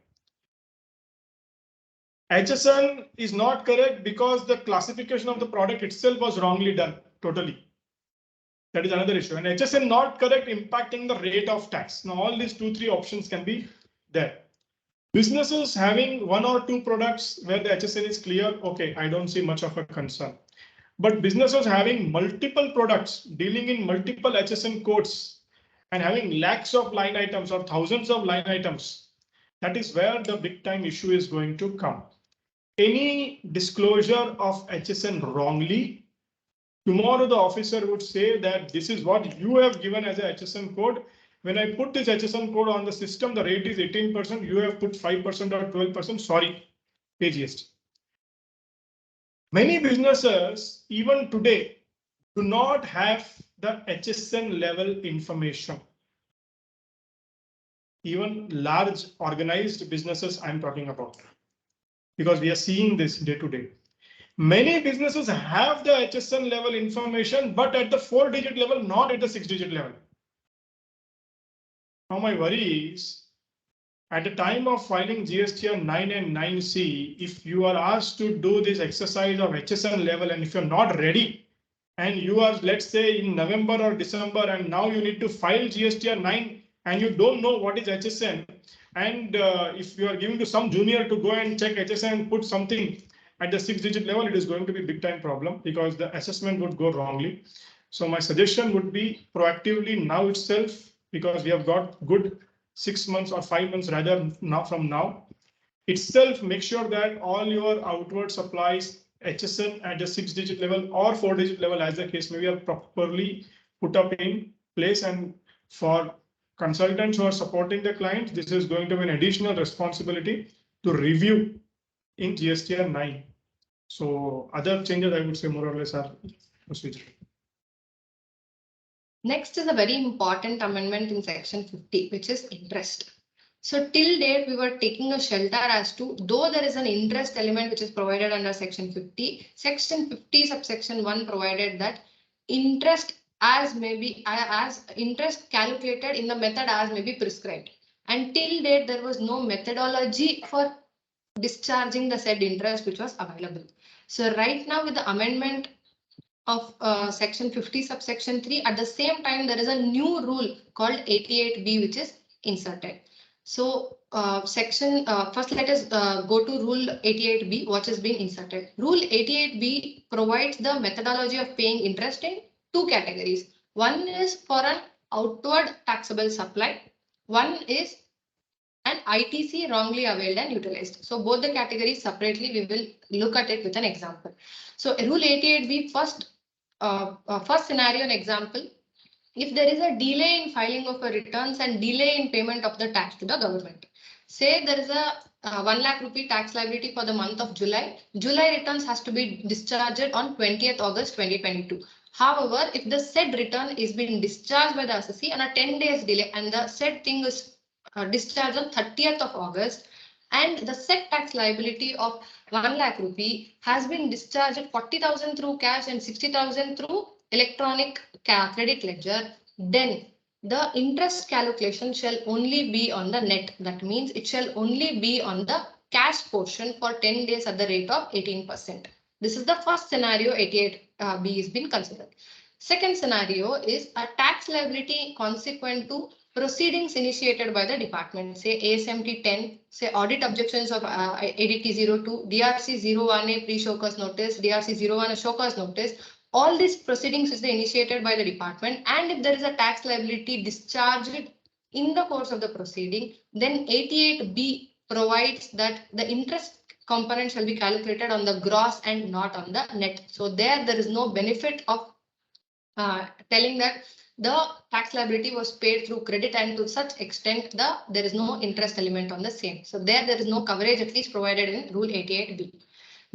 HSN is not correct because the classification of the product itself was wrongly done totally. That is another issue. And HSN not correct, impacting the rate of tax. Now all these 2-3 options can be there. Businesses having 1 or 2 products where the HSN is clear, okay, I don't see much of a concern. But businesses having multiple products, dealing in multiple HSN codes, and having lakhs of line items or thousands of line items, that is where the big time issue is going to come. Any disclosure of HSN wrongly, tomorrow the officer would say that this is what you have given as a HSN code. When I put this HSN code on the system, the rate is 18%. You have put 5% or 12%. Sorry, pay GST. Many businesses, even today, do not have the HSN level information. Even large organized businesses I'm talking about, because we are seeing this day to day. Many businesses have the HSN level information, but at the 4-digit level, not at the 6-digit level. Now my worry is, at the time of filing GST 9 and 9C, if you are asked to do this exercise of HSN level, and if you're not ready, and you are, let's say, in November or December, and now you need to file GST 9, and you don't know what is HSN, and if you are giving to some junior to go and check HSN and put something at the 6-digit level, it is going to be a big time problem because the assessment would go wrongly. So my suggestion would be proactively now itself, because we have got good 6 months or 5 months rather now from now itself, make sure that all your outward supplies HSN at the 6-digit level or 4-digit level, as the case may be, are properly put up in place. And for consultants who are supporting the clients, this is going to be an additional responsibility to review in GST 9. So other changes, I would say, more or less are procedural.
Next is a very important amendment in section 50, which is interest. So till date, we were taking a shelter as to, though there is an interest element which is provided under section 50, section 50 subsection 1 provided that interest as may be as interest calculated in the method as may be prescribed. And till date, there was no methodology for discharging the said interest which was available. So right now, with the amendment of section 50 subsection 3, at the same time there is a new rule called 88B which is inserted. So first let us go to rule 88B, what has been inserted. Rule 88B provides the methodology of paying interest in 2 categories. One is for an outward taxable supply, one is an ITC wrongly availed and utilized. So both the categories separately we will look at it with an example. So rule 88B first scenario and example, if there is a delay in filing of a returns and delay in payment of the tax to the government. Say there is a 1 lakh rupee tax liability for the month of July. July returns has to be discharged on 20th August 2022. However, if the said return is being discharged by the assessee on a 10 days delay and the said thing is discharged on 30th of August, and the said tax liability of 1 lakh rupee has been discharged at 40,000 through cash and 60,000 through electronic credit ledger, then the interest calculation shall only be on the net. That means it shall only be on the cash portion for 10 days at the rate of 18%. This is the first scenario 88B is been considered. Second scenario is a tax liability consequent to proceedings initiated by the department, say ASMT 10, say audit objections of ADT 02, DRC 01A pre-show cause notice, DRC 01 a show cause notice. All these proceedings is initiated by the department, and if there is a tax liability discharged in the course of the proceeding, then 88B provides that the interest component shall be calculated on the gross and not on the net. So there is no benefit of telling that the tax liability was paid through credit, and to such extent there is no interest element on the same. So there is no coverage at least provided in rule 88B.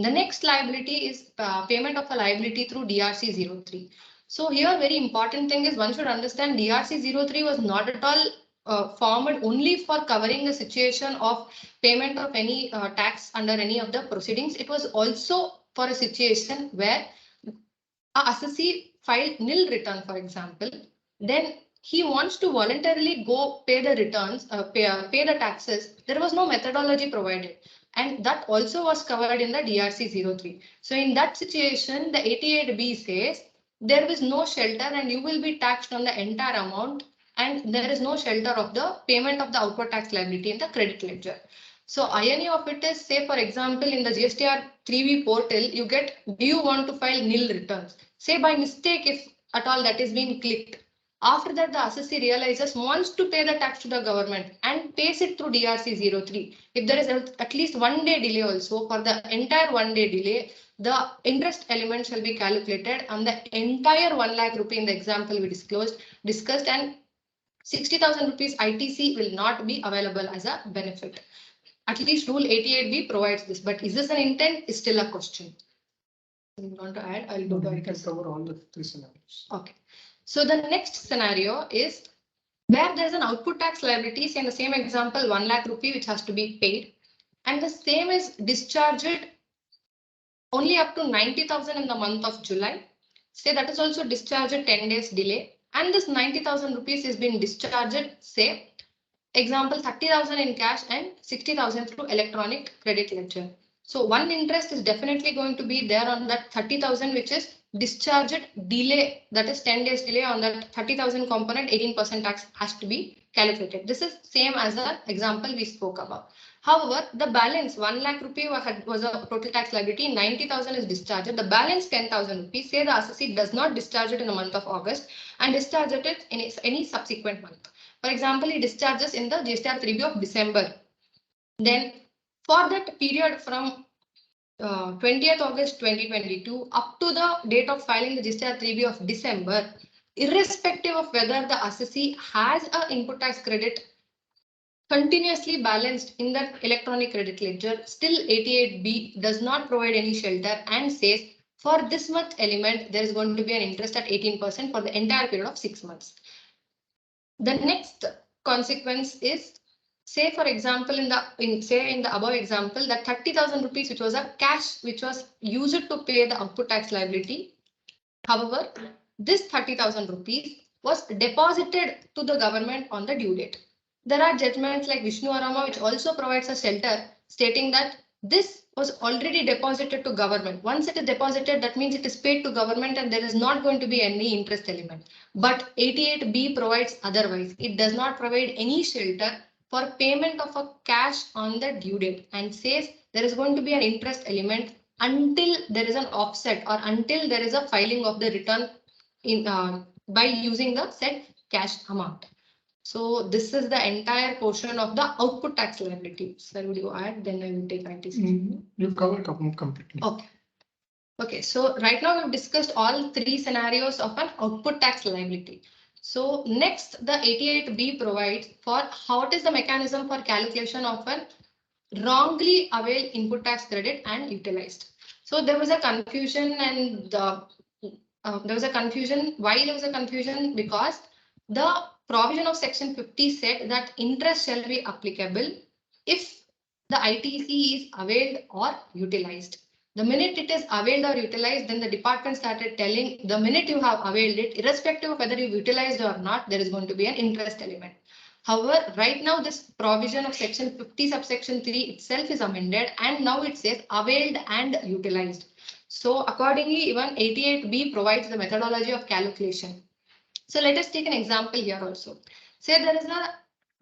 The next liability is payment of a liability through DRC 03. So here very important thing is one should understand DRC 03 was not at all formed only for covering the situation of payment of any tax under any of the proceedings. It was also for a situation where a assessee filed nil return, for example, then he wants to voluntarily go pay the returns, pay the taxes. There was no methodology provided. And that also was covered in the DRC 03. So in that situation, the 88B says there is no shelter and you will be taxed on the entire amount, and there is no shelter of the payment of the outward tax liability in the credit ledger. So irony of it is, say for example, in the GSTR 3B portal, you get, do you want to file nil returns? Say by mistake, if at all that is being clicked. After that, the assessee realizes wants to pay the tax to the government and pays it through DRC 03. If there is at least 1 day delay also, for the entire 1 day delay, the interest element shall be calculated on the entire 1 lakh rupee in the example we discussed, and 60,000 rupees ITC will not be available as a benefit. At least rule 88B provides this, but is this an intent is still a question. You want to add? I'll go to
We can cover all the 3 scenarios.
Okay. So the next scenario is where there's an output tax liability, say in the same example, 1 lakh rupee, which has to be paid, and the same is discharged only up to 90,000 in the month of July. Say that is also discharged 10 days delay, and this 90,000 rupees is being discharged, say, example 30,000 in cash and 60,000 through electronic credit ledger. So one interest is definitely going to be there on that 30,000, which is discharged delay, that is 10 days delay on that 30,000 component, 18% tax has to be calculated. This is same as the example we spoke about. However, the balance 1 lakh rupee was a total tax liability, 90,000 is discharged. The balance 10,000 rupees, say the assessee does not discharge it in the month of August and discharges it in any subsequent month. For example, he discharges in the GSTR 3B of December. Then for that period from 20th August 2022 up to the date of filing the GSTR 3B of December, irrespective of whether the assessee has an input tax credit continuously balanced in that electronic credit ledger, still 88B does not provide any shelter and says for this much element, there is going to be an interest at 18% for the entire period of 6 months. The next consequence is, say for example, in the above example, that 30,000 rupees, which was a cash, which was used to pay the output tax liability. However, this 30,000 rupees was deposited to the government on the due date. There are judgments like Vishnu Arama, which also provides a shelter, stating that this was already deposited to government. Once it is deposited, that means it is paid to government and there is not going to be any interest element. But 88B provides otherwise. It does not provide any shelter for payment of a cash on the due date and says there is going to be an interest element until there is an offset or until there is a filing of the return in by using the said cash amount. So this is the entire portion of the output tax liability. Sir, would you add? Then I will take ITC.
You covered completely.
Okay. Okay, so right now we've discussed all 3 scenarios of an output tax liability. So next, the 88B provides for what is the mechanism for calculation of an wrongly availed input tax credit and utilized. So there was a confusion, and there was a confusion. Why there was a confusion? Because the provision of section 50 said that interest shall be applicable if the ITC is availed or utilized. The minute it is availed or utilized, then the department started telling the minute you have availed it, irrespective of whether you utilized or not, there is going to be an interest element. However, right now this provision of section 50 subsection 3 itself is amended and now it says availed and utilized. So accordingly, even 88B provides the methodology of calculation. So let us take an example here also. Say there is a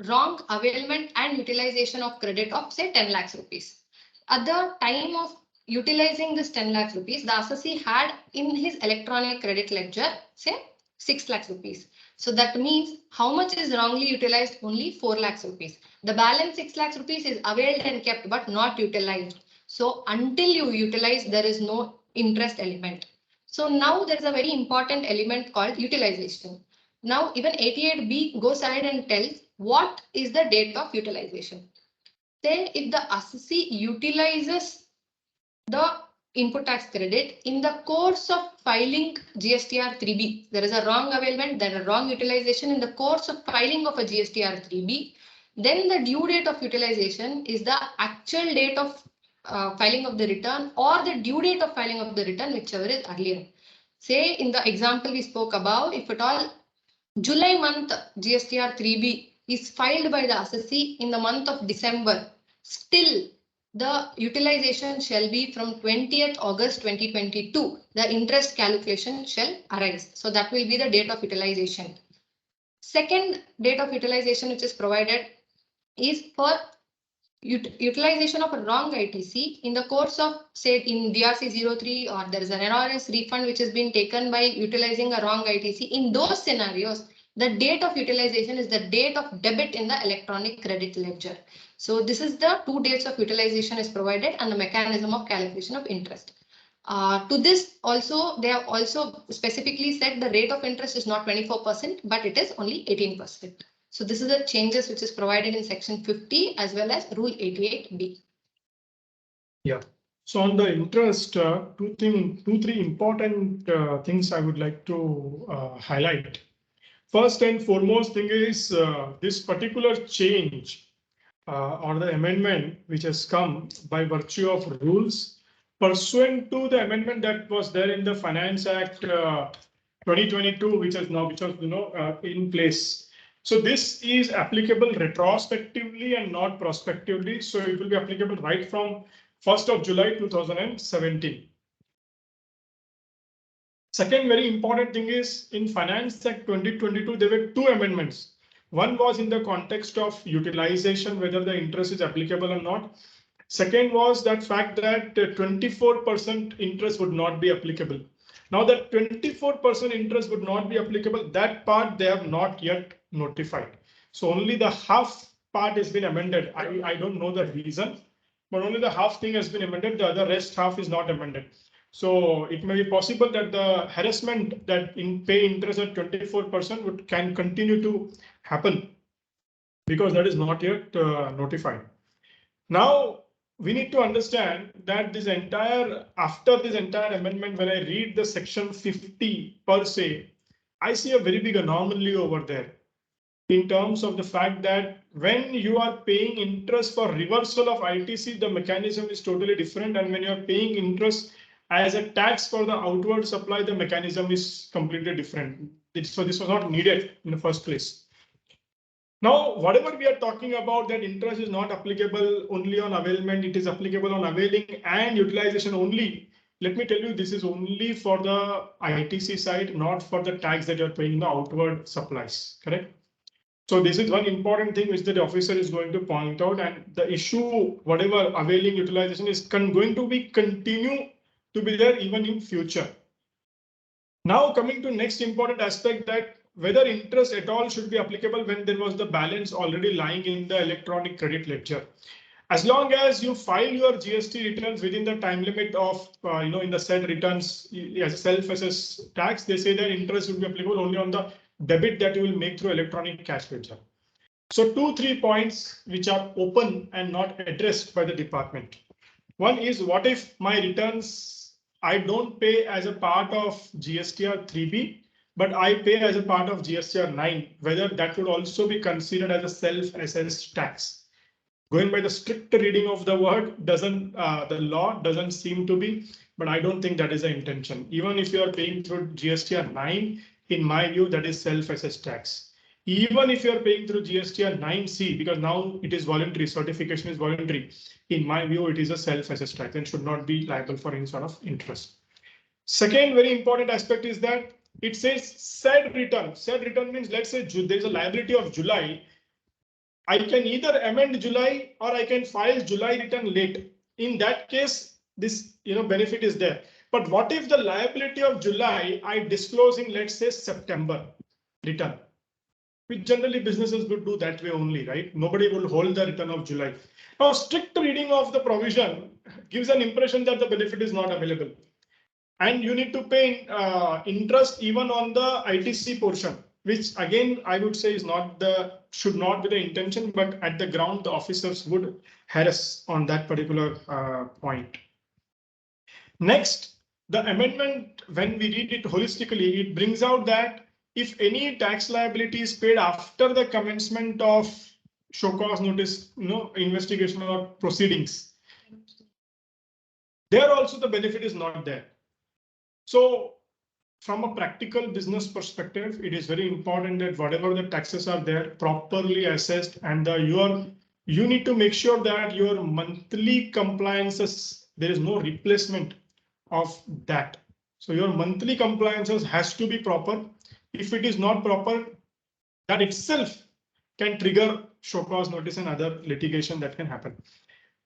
wrong availment and utilization of credit of say 10 lakhs rupees. At the time of utilizing this 10 lakhs rupees, the assessee had in his electronic credit ledger say 6 lakhs rupees. So that means how much is wrongly utilized? Only 4 lakhs rupees. The balance 6 lakhs rupees is availed and kept but not utilized. So until you utilize, there is no interest element. So now there is a very important element called utilization. Now even 88B goes ahead and tells what is the date of utilization. Then if the assessee utilizes the input tax credit in the course of filing GSTR 3B, there is a wrong availment, then a wrong utilization in the course of filing of a GSTR 3B, then the due date of utilization is the actual date of filing of the return or the due date of filing of the return, whichever is earlier. Say in the example we spoke about, if at all July month GSTR 3B is filed by the assessee in the month of December, still the utilization shall be from 20th August 2022. The interest calculation shall arise. So that will be the date of utilization. Second date of utilization which is provided is for utilization of a wrong ITC in the course of, say, in DRC 03, or there is an NRS refund which has been taken by utilizing a wrong ITC. In those scenarios, the date of utilization is the date of debit in the electronic credit ledger. So this is the 2 dates of utilization is provided and the mechanism of calculation of interest. To this also, they have also specifically said the rate of interest is not 24%, but it is only 18%. So this is the changes which is provided in section 50 as well as rule 88B.
Yeah. So on the interest, two, three important things I would like to highlight. First and foremost thing is this particular change or the amendment which has come by virtue of rules pursuant to the amendment that was there in the Finance Act 2022, which is now in place. So this is applicable retrospectively and not prospectively. So it will be applicable right from 1st of July 2017. Second very important thing is in Finance Act 2022, there were 2 amendments. One was in the context of utilization, whether the interest is applicable or not. Second was that fact that 24% interest would not be applicable. Now that 24% interest would not be applicable, that part they have not yet notified. So only the half part has been amended. I don't know the reason, but only the half thing has been amended. The other rest half is not amended. So it may be possible that the harassment that pay interest at 24% can continue to happen because that is not yet notified. Now we need to understand that after this entire amendment, when I read the section 50 per se, I see a very big anomaly over there in terms of the fact that when you are paying interest for reversal of ITC, the mechanism is totally different. And when you are paying interest as a tax for the outward supply, the mechanism is completely different. So this was not needed in the first place. Now, whatever we are talking about, that interest is not applicable only on availment, it is applicable on availing and utilization only. Let me tell you, this is only for the ITC side, not for the tax that you're paying in the outward supplies, correct? So this is one important thing which the officer is going to point out, and the issue, whatever availing utilization is going to be continue to be there even in future. Now coming to next important aspect, that whether interest at all should be applicable when there was the balance already lying in the electronic credit ledger. As long as you file your GST returns within the time limit of, in the said returns as a self-assessed tax, they say that interest will be applicable only on the debit that you will make through electronic cash ledger. So 2-3 points which are open and not addressed by the department. One is, what if my returns I don't pay as a part of GSTR 3B, but I pay as a part of GSTR 9, whether that would also be considered as a self-assessed tax. Going by the strict reading of the word, the law doesn't seem to be, but I don't think that is the intention. Even if you are paying through GSTR 9, in my view, that is self-assessed tax. Even if you are paying through GSTR 9C, because now it is voluntary, certification is voluntary. In my view, it is a self-assessed tax and should not be liable for any sort of interest. Second very important aspect is that it says said return. Said return means, let's say there is a liability of July. I can either amend July or I can file July return late. In that case, this benefit is there. But what if the liability of July I disclose in, let's say, September return? Which generally businesses would do that way only, right? Nobody will hold the return of July. Now, strict reading of the provision gives an impression that the benefit is not available. And you need to pay interest even on the ITC portion, which again, I would say should not be the intention, but at the ground, the officers would harass on that particular point. Next, the amendment, when we read it holistically, it brings out that if any tax liability is paid after the commencement of show cause notice, investigation or proceedings, there also the benefit is not there. So from a practical business perspective, it is very important that whatever the taxes are there properly assessed, and you need to make sure that your monthly compliances, there is no replacement of that. So your monthly compliances has to be proper. If it is not proper, that itself can trigger show cause notice and other litigation that can happen.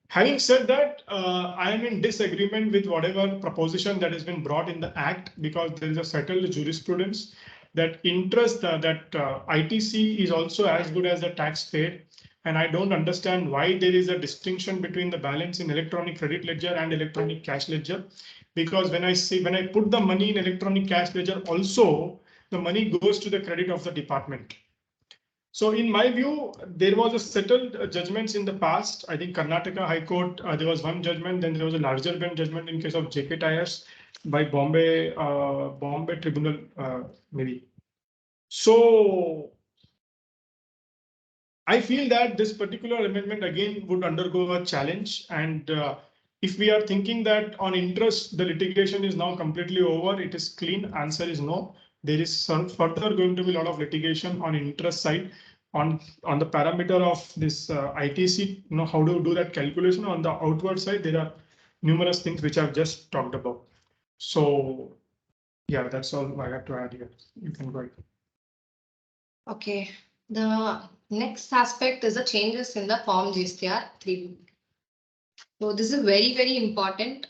Having said that, I am in disagreement with whatever proposition that has been brought in the act, because there is a settled jurisprudence that ITC is also as good as the tax paid. And I don't understand why there is a distinction between the balance in electronic credit ledger and electronic cash ledger. Because when I put the money in electronic cash ledger, also the money goes to the credit of the department. So in my view, there was a settled judgments in the past. I think Karnataka High Court, there was one judgment, then there was a larger bench judgment in case of JK Tires by Bombay Tribunal, maybe. So I feel that this particular amendment again would undergo a challenge. And if we are thinking that on interest, the litigation is now completely over, it is clean, answer is no. There is further going to be a lot of litigation on interest side, on the parameter of this ITC, how to do that calculation. On the outward side, there are numerous things which I've just talked about. So yeah, that's all I have to add here. You can go ahead.
Okay, the next aspect is the changes in the form GSTR 3B. So this is very, very important,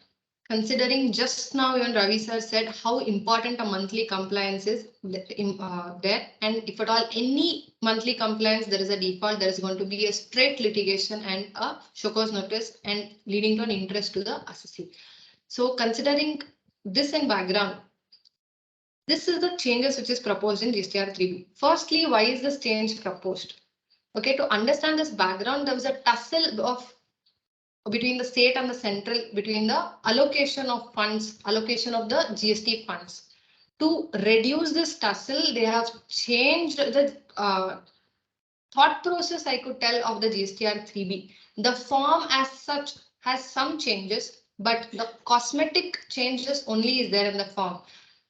considering just now even Ravi sir said how important a monthly compliance is there. And if at all any monthly compliance, there is a default, there is going to be a straight litigation and a show cause notice and leading to an interest to the assessee. So considering this in background, this is the changes which is proposed in GSTR 3B. Firstly, why is this change proposed? Okay, to understand this background, there was a tussle of between the state and the central, between the allocation of funds, allocation of the GST funds. To reduce this tussle, they have changed the thought process, I could tell, of the GSTR 3B. The form as such has some changes, but the cosmetic changes only is there in the form.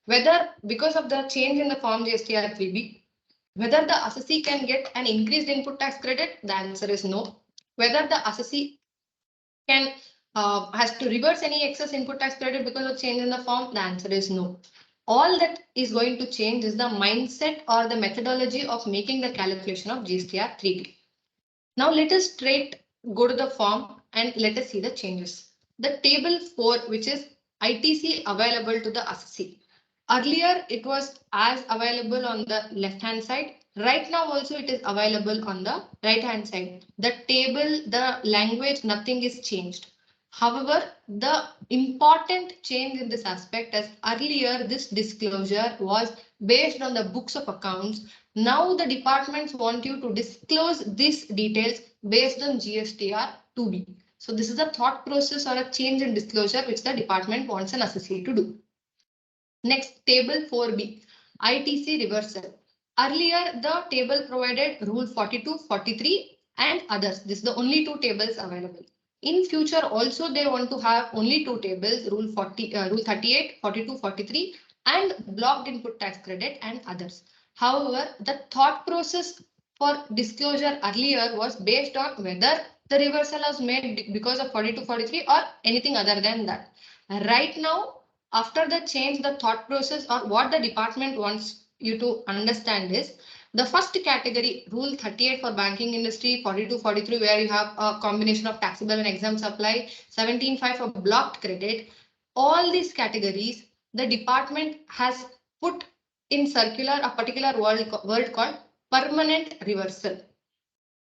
Whether because of the change in the form GSTR 3B, whether the assessee can get an increased input tax credit, the answer is no. Whether the assessee can has to reverse any excess input tax credit because of change in the form, the answer is no. All that is going to change is the mindset or the methodology of making the calculation of GSTR 3B. Now let us straight go to the form and let us see the changes. The table 4, which is ITC available to the assessee. Earlier, it was as available on the left hand side. Right now also it is available on the right hand side. The table, the language, nothing is changed. However, the important change in this aspect is earlier this disclosure was based on the books of accounts. Now the departments want you to disclose these details based on GSTR 2B. So this is a thought process or a change in disclosure which the department wants an assessee to do. Next, table 4B, ITC reversal. Earlier, the table provided rule 42, 43 and others. This is the only two tables available. In future, also they want to have only two tables, rule 38, 42, 43 and blocked input tax credit and others. However, the thought process for disclosure earlier was based on whether the reversal was made because of 42, 43 or anything other than that. Right now, after the change, the thought process or what the department wants you to understand is the first category, rule 38 for banking industry, 42, 43, where you have a combination of taxable and exempt supply, 17.5 for blocked credit. All these categories, the department has put in circular a particular word called permanent reversal.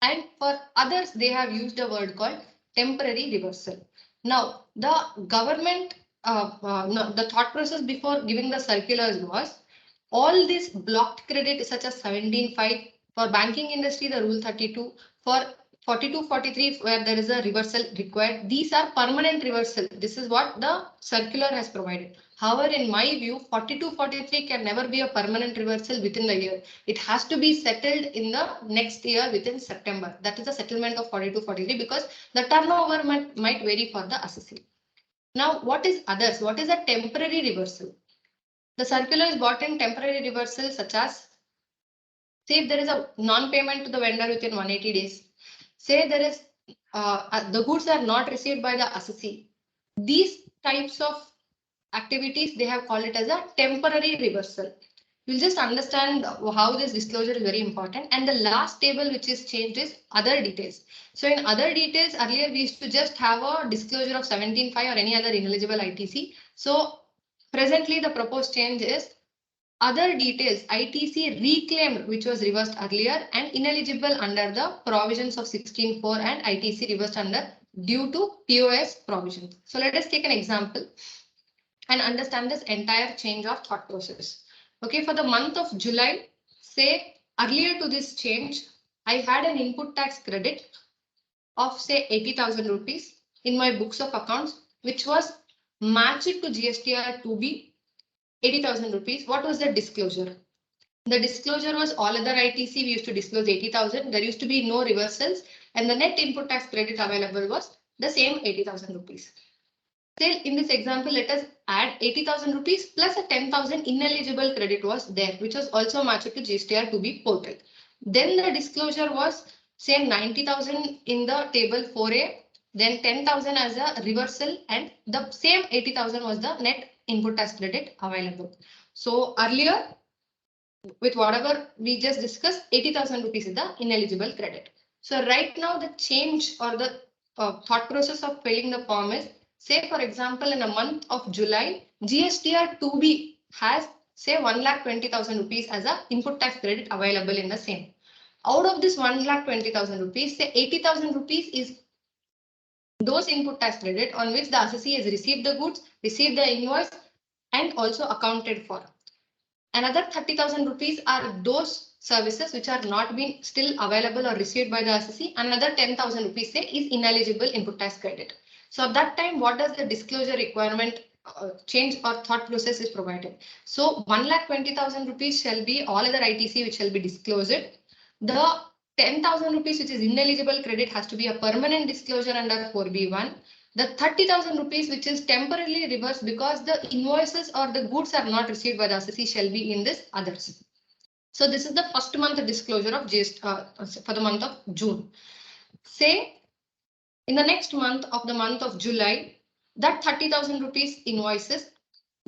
And for others, they have used a word called temporary reversal. Now, the government, no, the thought process before giving the circulars was all this blocked credit such as 17.5 for banking industry, the rule 32 for 42, 43 where there is a reversal required. These are permanent reversal. This is what the circular has provided. However, in my view, 42, 43 can never be a permanent reversal within the year. It has to be settled in the next year within September. That is the settlement of 42, 43 because the turnover might vary for the assessee. Now, what is others? What is a temporary reversal? The circular is brought in temporary reversal such as, say if there is a non-payment to the vendor within 180 days, say there is the goods are not received by the assessee. These types of activities, they have called it as a temporary reversal. You'll just understand how this disclosure is very important. And the last table which is changed is other details. So in other details, earlier we used to just have a disclosure of 17.5 or any other ineligible ITC. So presently the proposed change is other details, ITC reclaimed, which was reversed earlier, and ineligible under the provisions of 16.4 and ITC reversed under due to POS provisions. So let us take an example and understand this entire change of thought process. Okay, for the month of July, say earlier to this change, I had an input tax credit of say 80,000 rupees in my books of accounts, which was matched to GSTR to be 80,000 rupees. What was the disclosure? The disclosure was all other ITC, we used to disclose 80,000. There used to be no reversals, and the net input tax credit available was the same 80,000 rupees. Still, in this example, let us add 80,000 rupees plus a 10,000 ineligible credit was there, which was also matched to GSTR to be portal. Then the disclosure was say 90,000 in the table 4A, then 10,000 as a reversal, and the same 80,000 was the net input tax credit available. So earlier, with whatever we just discussed, 80,000 rupees is the ineligible credit. So right now the change or the thought process of filling the form is, say for example, in a month of July, GSTR 2B has say 1,20,000 rupees as a input tax credit available in the same. Out of this 1,20,000 rupees, say 80,000 rupees is those input tax credit on which the assessee has received the goods, received the invoice, and also accounted for. Another 30,000 rupees are those services which are not being still available or received by the assessee. Another 10,000 rupees say is ineligible input tax credit. So at that time, what does the disclosure requirement change or thought process is provided? So 1,20,000 rupees shall be all other ITC which shall be disclosed. The 10,000 rupees which is ineligible credit has to be a permanent disclosure under 4B1. The 30,000 rupees which is temporarily reversed because the invoices or the goods are not received by the assessee shall be in this others. So this is the first month disclosure of GST for the month of June. Say in the next month of July, that 30,000 rupees invoices,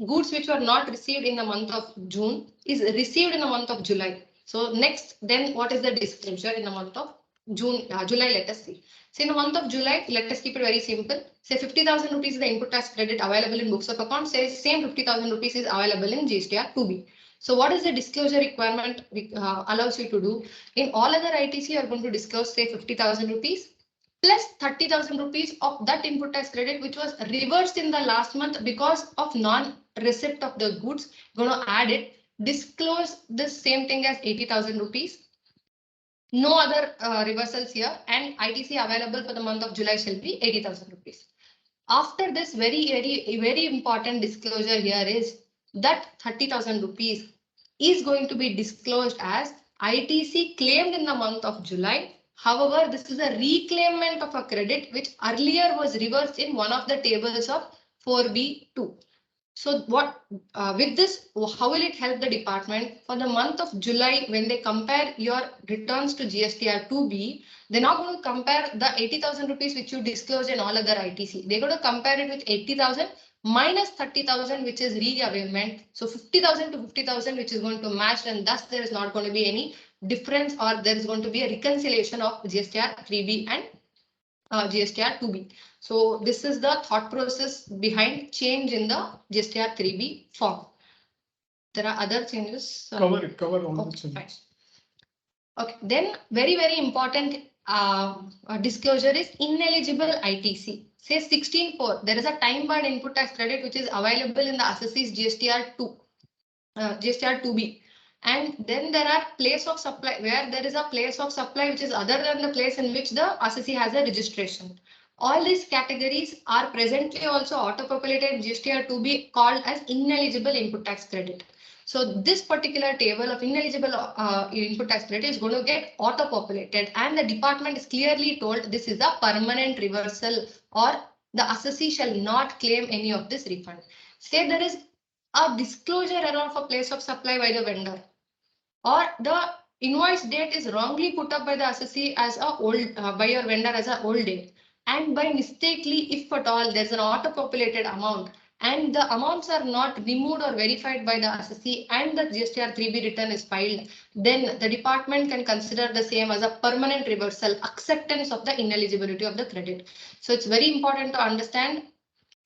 goods which were not received in the month of June is received in the month of July. So next, then what is the disclosure in the month of July, let us see. So in the month of July, let us keep it very simple. Say 50,000 rupees is the input tax credit available in books of accounts. Say same 50,000 rupees is available in GSTR 2B. So what is the disclosure requirement allows you to do? In all other ITC, you are going to disclose say 50,000 rupees plus 30,000 rupees of that input tax credit, which was reversed in the last month because of non-receipt of the goods. Going to add it, disclose the same thing as 80,000 rupees. No other reversals here, and ITC available for the month of July shall be 80,000 rupees. After this, very important disclosure here is that 30,000 rupees is going to be disclosed as ITC claimed in the month of July. However, this is a reclaimment of a credit which earlier was reversed in one of the tables of 4B2. So what with this, how will it help the department for the month of July when they compare your returns to GSTR 2B? They're not going to compare the 80,000 rupees which you disclosed in all other ITC. They're going to compare it with 80,000 minus 30,000 which is reavailment. So 50,000 to 50,000 which is going to match, and thus there is not going to be any difference, or there is going to be a reconciliation of GSTR 3B and GSTR 2B. So this is the thought process behind change in the GSTR 3B form. There are other changes.
Cover all the changes.
Fine. Okay, then very important disclosure is ineligible ITC. Say 16.4, there is a time barred input tax credit which is available in the assessee's GSTR 2B. And then there are place of supply, where there is a place of supply which is other than the place in which the assessee has a registration. All these categories are presently also auto-populated in GSTR 2B called as ineligible input tax credit. So this particular table of ineligible input tax credit is going to get auto-populated, and the department is clearly told this is a permanent reversal, or the assessee shall not claim any of this refund. Say there is a disclosure error of a place of supply by the vendor, or the invoice date is wrongly put up by the assessee as a old by your vendor as a old date, and by mistakenly, if at all, there's an auto-populated amount and the amounts are not removed or verified by the assessee and the GSTR 3B return is filed, then the department can consider the same as a permanent reversal, acceptance of the ineligibility of the credit. So it's very important to understand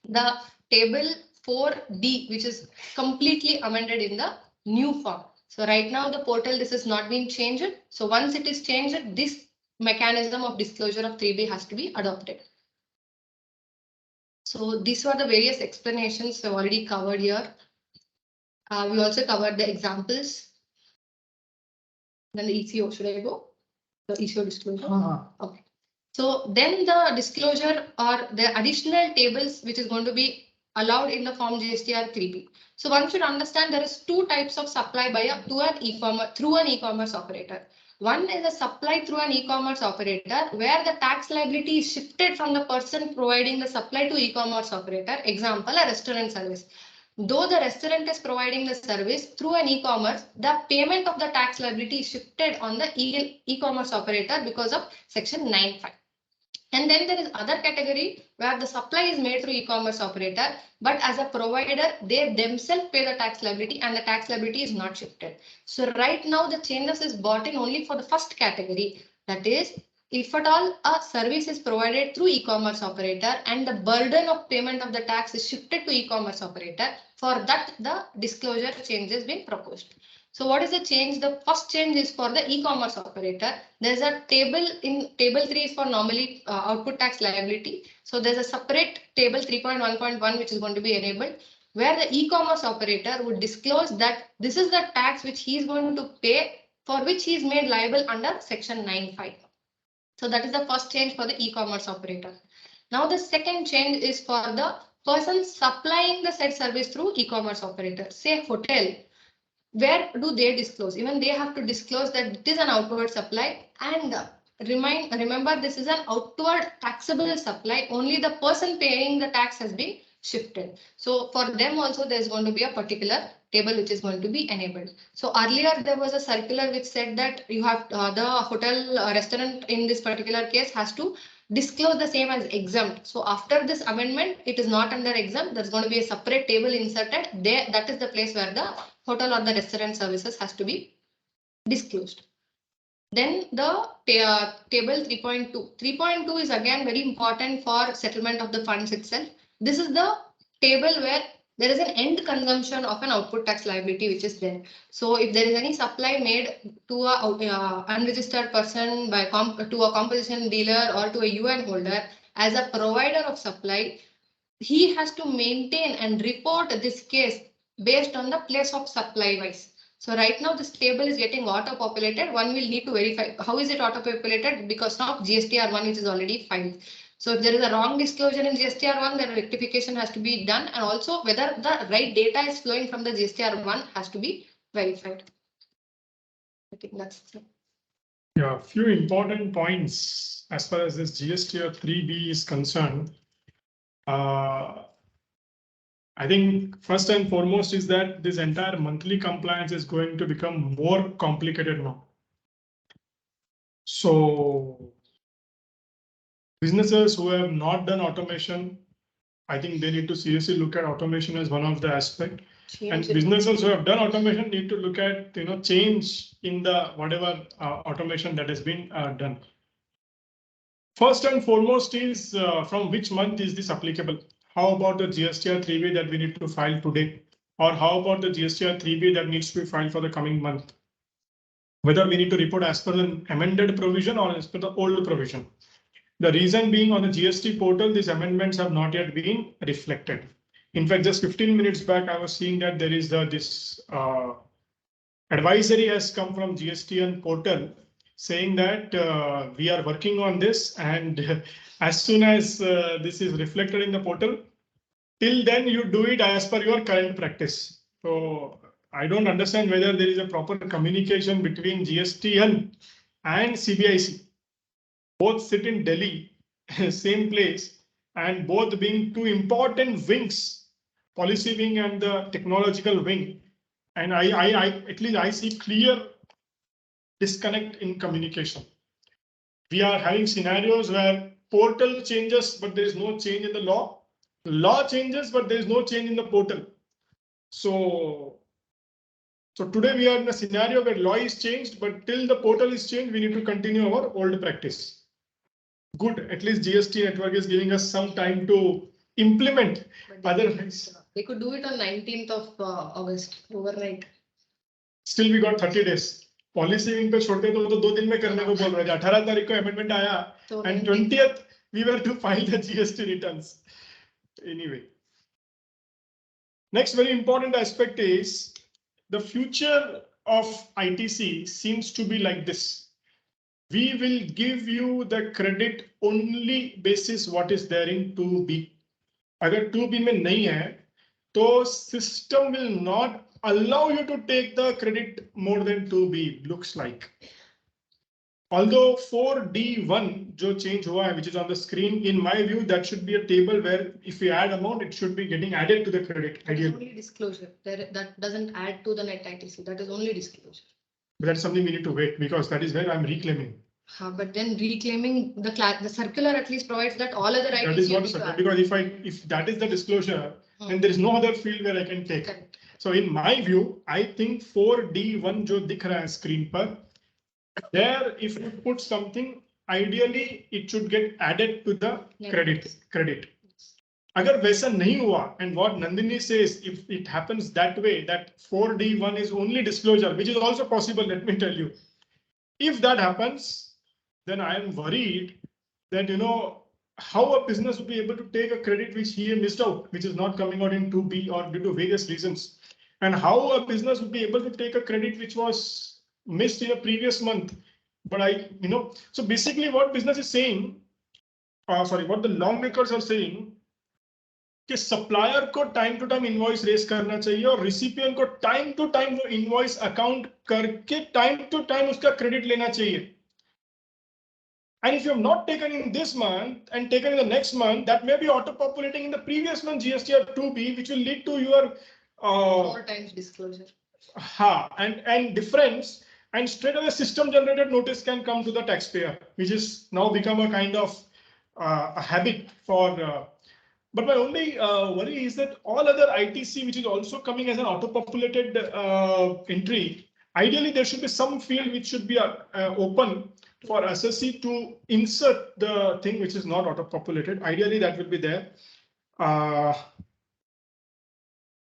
the table 4D, which is completely amended in the new form. So right now the portal, this has not been changed. So once it is changed, this mechanism of disclosure of 3B has to be adopted. So these were the various explanations we've already covered here. We also covered the examples. Then the ECO, should I go? The ECO disclosure. Okay. So then the disclosure or the additional tables which is going to be allowed in the form GSTR 3B. So one should understand there is two types of supply by through an e-commerce operator. One is a supply through an e-commerce operator where the tax liability is shifted from the person providing the supply to e-commerce operator. Example, a restaurant service. Though the restaurant is providing the service through an e-commerce, the payment of the tax liability is shifted on the e-commerce operator because of section 9(5). And then there is other category where the supply is made through e-commerce operator, but as a provider, they themselves pay the tax liability and the tax liability is not shifted. So right now the changes is brought in only for the first category. That is, if at all a service is provided through e-commerce operator and the burden of payment of the tax is shifted to e-commerce operator, for that the disclosure change has been proposed. So what is the change? The first change is for the e-commerce operator. There's a table in table 3 is for normally output tax liability. So there's a separate table 3.1.1 which is going to be enabled, where the e-commerce operator would disclose that this is the tax which he is going to pay for which he is made liable under section 9(5). So that is the first change for the e-commerce operator. Now the second change is for the person supplying the said service through e-commerce operator, say hotel. Where do they disclose? Even they have to disclose that it is an outward supply, and remember this is an outward taxable supply. Only the person paying the tax has been shifted. So for them also there is going to be a particular table which is going to be enabled. So earlier there was a circular which said that you have the hotel restaurant in this particular case has to disclose the same as exempt. So after this amendment, it is not under exempt. There's going to be a separate table inserted there. That is the place where the hotel or the restaurant services has to be disclosed. Then the table 3.2. 3.2 is again very important for settlement of the funds itself. This is the table where there is an end consumption of an output tax liability which is there. So if there is any supply made to a unregistered person by to a composition dealer or to a UN holder as a provider of supply, he has to maintain and report this case based on the place of supply wise. So right now this table is getting auto-populated. One will need to verify how is it auto-populated because of GSTR1 which is already filed. So if there is a wrong disclosure in GSTR1, then rectification has to be done, and also whether the right data is flowing from the GSTR1 has to be verified. I think that's it.
Yeah, a few important points as far as this GSTR 3B is concerned. I think first and foremost is that this entire monthly compliance is going to become more complicated now. So businesses who have not done automation, I think they need to seriously look at automation as one of the aspects. And businesses who have done automation need to look at change in the whatever automation that has been done. First and foremost is from which month is this applicable? How about the GSTR 3B that we need to file today? Or how about the GSTR 3B that needs to be filed for the coming month? Whether we need to report as per the amended provision or as per the old provision. The reason being on the GST portal, these amendments have not yet been reflected. In fact, just 15 minutes back, I was seeing that there is this advisory has come from GST and portal saying that we are working on this, and as soon as this is reflected in the portal, till then you do it as per your current practice. So I don't understand whether there is a proper communication between GSTN and CBIC. Both sit in Delhi, same place, and both being two important wings policy wing and the technological wing. And at least I see clear disconnect in communication. We are having scenarios where portal changes, but there is no change in the law. Law changes, but there is no change in the portal. So today we are in a scenario where law is changed, but till the portal is changed, we need to continue our old practice. Good, at least GST network is giving us some time to implement. Otherwise,
they could do it on 19th of August overnight.
Still we got 30 days. Policy wing पे छोड़ते तो 2 दिन में करने को बोल रहे थे. 18 तारीख को amendment आया and 20th we were to file the GST returns. Anyway, next very important aspect is the future of ITC seems to be like this. We will give you the credit only basis what is there in 2B. अगर 2B में नहीं है, तो system will not allow you to take the credit more than 2B, looks like. Although 4D1 जो change हुआ है, which is on the screen, in my view, that should be a table where if we add amount, it should be getting added to the credit.
Only disclosure. That doesn't add to the net ITC. That is only disclosure.
But that's something we need to wait because that is where I'm reclaiming.
But then reclaiming the circular at least provides that all other ITC.
That is what circular, because if that is the disclosure, then there is no other field where I can take.
Correct.
So in my view, I think 4D1 जो दिख रहा है screen पर, there if you put something, ideally it should get added to the credit. अगर वैसा नहीं हुआ, and what Nandini says, if it happens that way, that 4D1 is only disclosure, which is also possible, let me tell you. If that happens, then I am worried that, how a business will be able to take a credit which he missed out, which is not coming out in 2B or due to various reasons. And how a business will be able to take a credit which was missed in a previous month. But so basically what business is saying, what the lawmakers are saying, कि supplier को time to time invoice raise करना चाहिए और recipient को time to time वो invoice account करके time to time उसका credit लेना चाहिए. And if you have not taken in this month and taken in the next month, that may be auto-populating in the previous month GST or 2B, which will lead to your
4 times disclosure.
And difference, and straight away system-generated notice can come to the taxpayer, which is now become a kind of a habit for. But my only worry is that all other ITC, which is also coming as an auto-populated entry, ideally there should be some field which should be open for assessee to insert the thing which is not auto-populated. Ideally that will be there.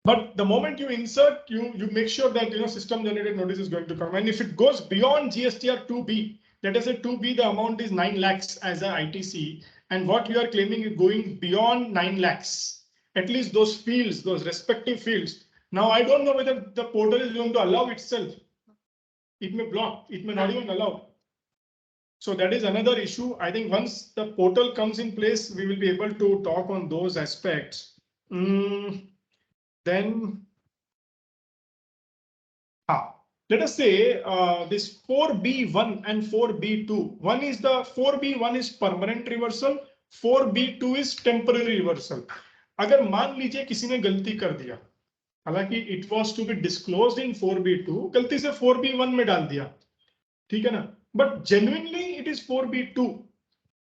But the moment you insert, you make sure that system-generated notice is going to come. And if it goes beyond GSTR 2B, let us say 2B, the amount is 9 lakhs as a ITC. And what you are claiming is going beyond 9 lakhs, at least those fields, those respective fields. Now, I don't know whether the portal is going to allow itself. It may block, it may not even allow. So that is another issue. I think once the portal comes in place, we will be able to talk on those aspects. Then, let us say this 4B1 and 4B2. One is the 4B1 is permanent reversal, 4B2 is temporary reversal. अगर मान लीजिए किसी ने गलती कर दिया, हालांकि it was to be disclosed in 4B2, गलती से 4B1 में डाल दिया, ठीक है ना? But genuinely it is 4B2.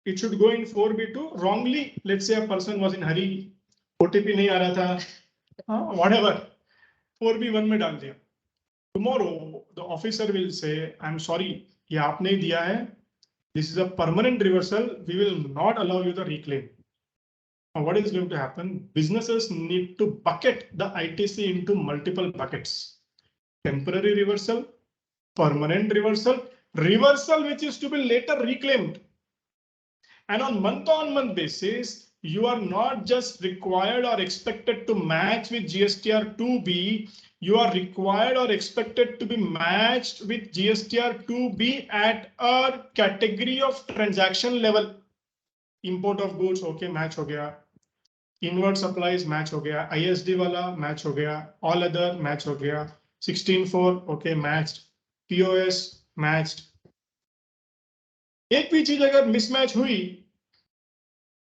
It should go in 4B2. Wrongly, let's say a person was in hurry, OTP नहीं आ रहा था, whatever, 4B1 में डाल दिया. Tomorrow, the officer will say, I'm sorry, ये आपने दिया है. This is a permanent reversal. We will not allow you the reclaim. Now, what is going to happen? Businesses need to bucket the ITC into multiple buckets. Temporary reversal, permanent reversal, reversal which is to be later reclaimed. And on month-on-month basis, you are not just required or expected to match with GSTR 2B, you are required or expected to be matched with GSTR 2B at a category of transaction level. Import of goods, okay, match ho gaya. Inward supplies, match ho gaya. ISD wala, match ho gaya. All other, match ho gaya. 16.4, okay, matched. POS, matched. एक भी चीज अगर mismatch हुई,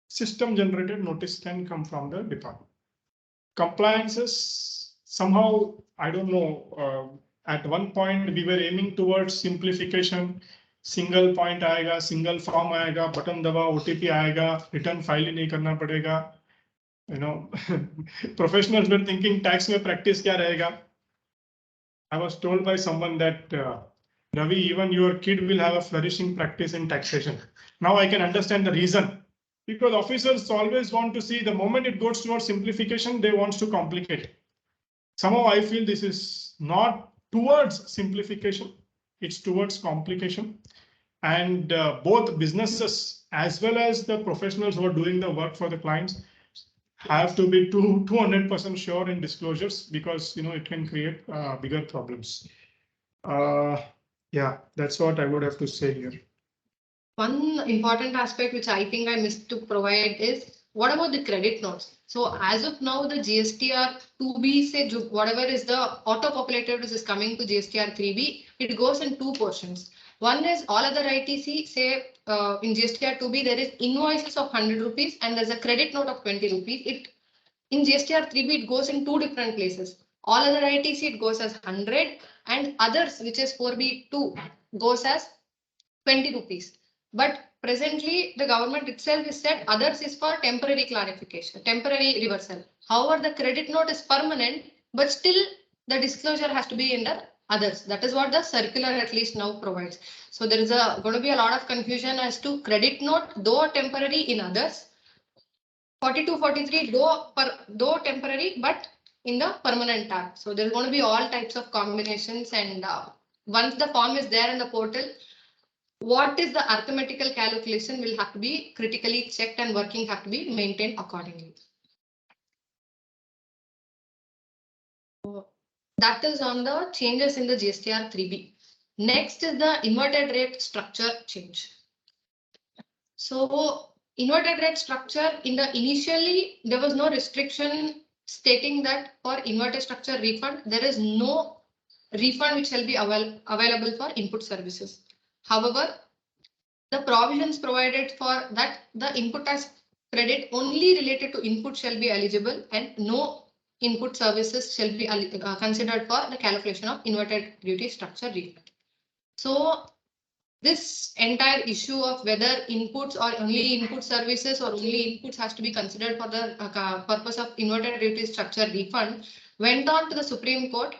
system generated notice can come from the department. compliances, somehow, I don't know, at one point we were aiming towards simplification. Single point आएगा, single form आएगा, button दबा, OTP आएगा, return file ही नहीं करना पड़ेगा. You know, professionals were thinking tax में practice क्या रहेगा. I was told by someone that Ravi, even your kid will have a flourishing practice in taxation. Now I can understand the reason. Because officers always want to see the moment it goes towards simplification, they want to complicate. Somehow I feel this is not towards simplification, it's towards complication. And both businesses as well as the professionals who are doing the work for the clients have to be 200% sure in disclosures, because it can create bigger problems. Yeah, that's what I would have to say here.
One important aspect which I think I missed to provide is what about the credit notes? So as of now, the GSTR 2B, say whatever is the auto-populated which is coming to GSTR 3B, it goes in two portions. One is all other ITC, say in GSTR 2B, there is invoices of 100 rupees and there's a credit note of 20 rupees. In GSTR 3B, it goes in two different places. All other ITC, it goes as 100, and others, which is 4B2, goes as 20 rupees. But presently, the government itself is said others is for temporary clarification, temporary reversal. However, the credit note is permanent, but still the disclosure has to be in the others. That is what the circular at least now provides. So there is going to be a lot of confusion as to credit note, though temporary in others. 42, 43, though temporary, but in the permanent tab. So there's going to be all types of combinations, and once the form is there in the portal, what is the arithmetical calculation will have to be critically checked and working have to be maintained accordingly. So that is on the changes in the GSTR 3B. Next is the inverted rate structure change. So inverted rate structure, in the initially there was no restriction stating that for inverted structure refund there is no refund which shall be available for input services. However, the provisions provided for that the input tax credit only related to input shall be eligible and no input services shall be considered for the calculation of inverted duty structure refund. So this entire issue of whether inputs or only input services or only inputs has to be considered for the purpose of inverted duty structure refund went on to the Supreme Court,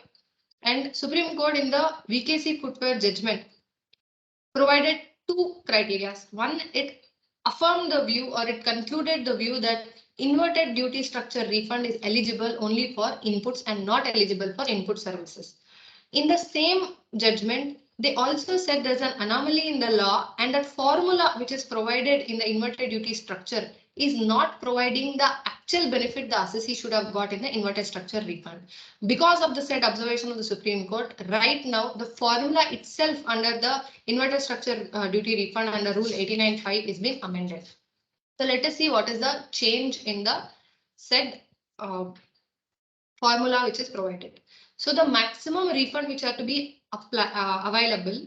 and Supreme Court in the VKC footwear judgment provided two criteria. One, it affirmed the view or it concluded the view that inverted duty structure refund is eligible only for inputs and not eligible for input services. In the same judgment, they also said there's an anomaly in the law and that formula which is provided in the inverted duty structure is not providing the actual benefit the assessee should have got in the inverted structure refund. Because of the said observation of the Supreme Court, right now the formula itself under the inverted structure duty refund under Rule 89.5 is being amended. So let us see what is the change in the said formula which is provided. So the maximum refund which are to be available,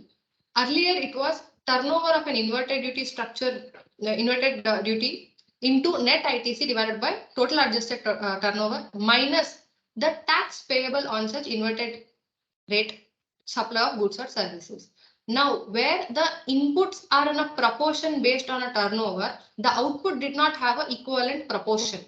earlier it was turnover of an inverted duty structure, inverted duty into net ITC divided by total adjusted turnover minus the tax payable on such inverted rate supply of goods or services. Now, where the inputs are in a proportion based on a turnover, the output did not have an equivalent proportion.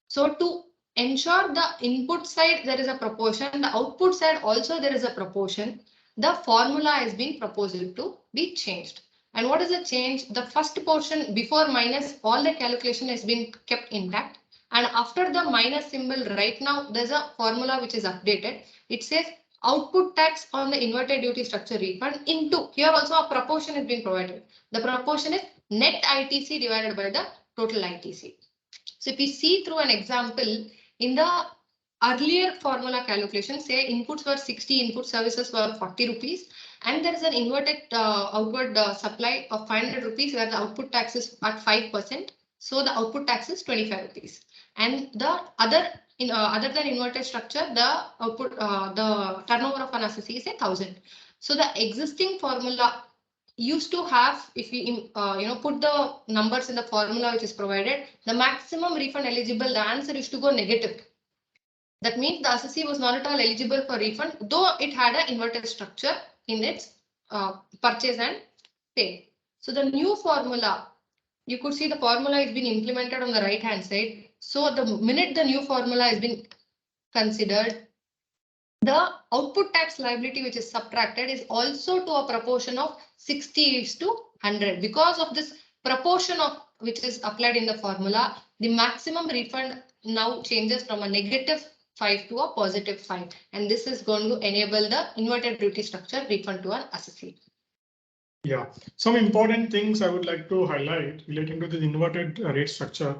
So to ensure the input side there is a proportion, the output side also there is a proportion, the formula is being proposed to be changed. And what is the change? The first portion before minus, all the calculation has been kept intact. And after the minus symbol right now, there's a formula which is updated. It says output tax on the inverted duty structure refund into, here also a proportion has been provided. The proportion is net ITC divided by the total ITC. So if we see through an example, in the earlier formula calculation, say inputs were 60, input services were 40 rupees, and there is an inverted outward supply of 500 rupees where the output tax is at 5%. So the output tax is 25 rupees. And the other, other than inverted structure, the output, the turnover of an assessee is 1,000. So the existing formula used to have, if we put the numbers in the formula which is provided, the maximum refund eligible, the answer is to go negative. That means the assessee was not at all eligible for refund, though it had an inverted structure in its purchase and pay. So the new formula, you could see the formula is being implemented on the right hand side. So the minute the new formula has been considered, the output tax liability which is subtracted is also to a proportion of 60:100. Because of this proportion of which is applied in the formula, the maximum refund now changes from a -5 to a +5. And this is going to enable the inverted duty structure refund to an assessee.
Yeah, some important things I would like to highlight relating to this inverted rate structure.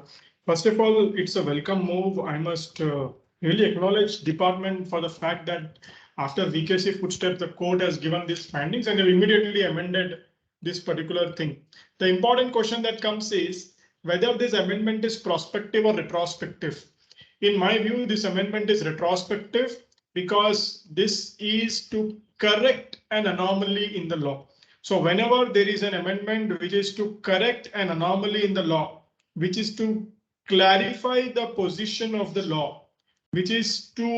First of all, it's a welcome move. I must really acknowledge department for the fact that after VKC footsteps, the court has given these findings and they immediately amended this particular thing. The important question that comes is whether this amendment is prospective or retrospective. In my view, this amendment is retrospective because this is to correct an anomaly in the law. So whenever there is an amendment which is to correct an anomaly in the law, which is to clarify the position of the law, which is to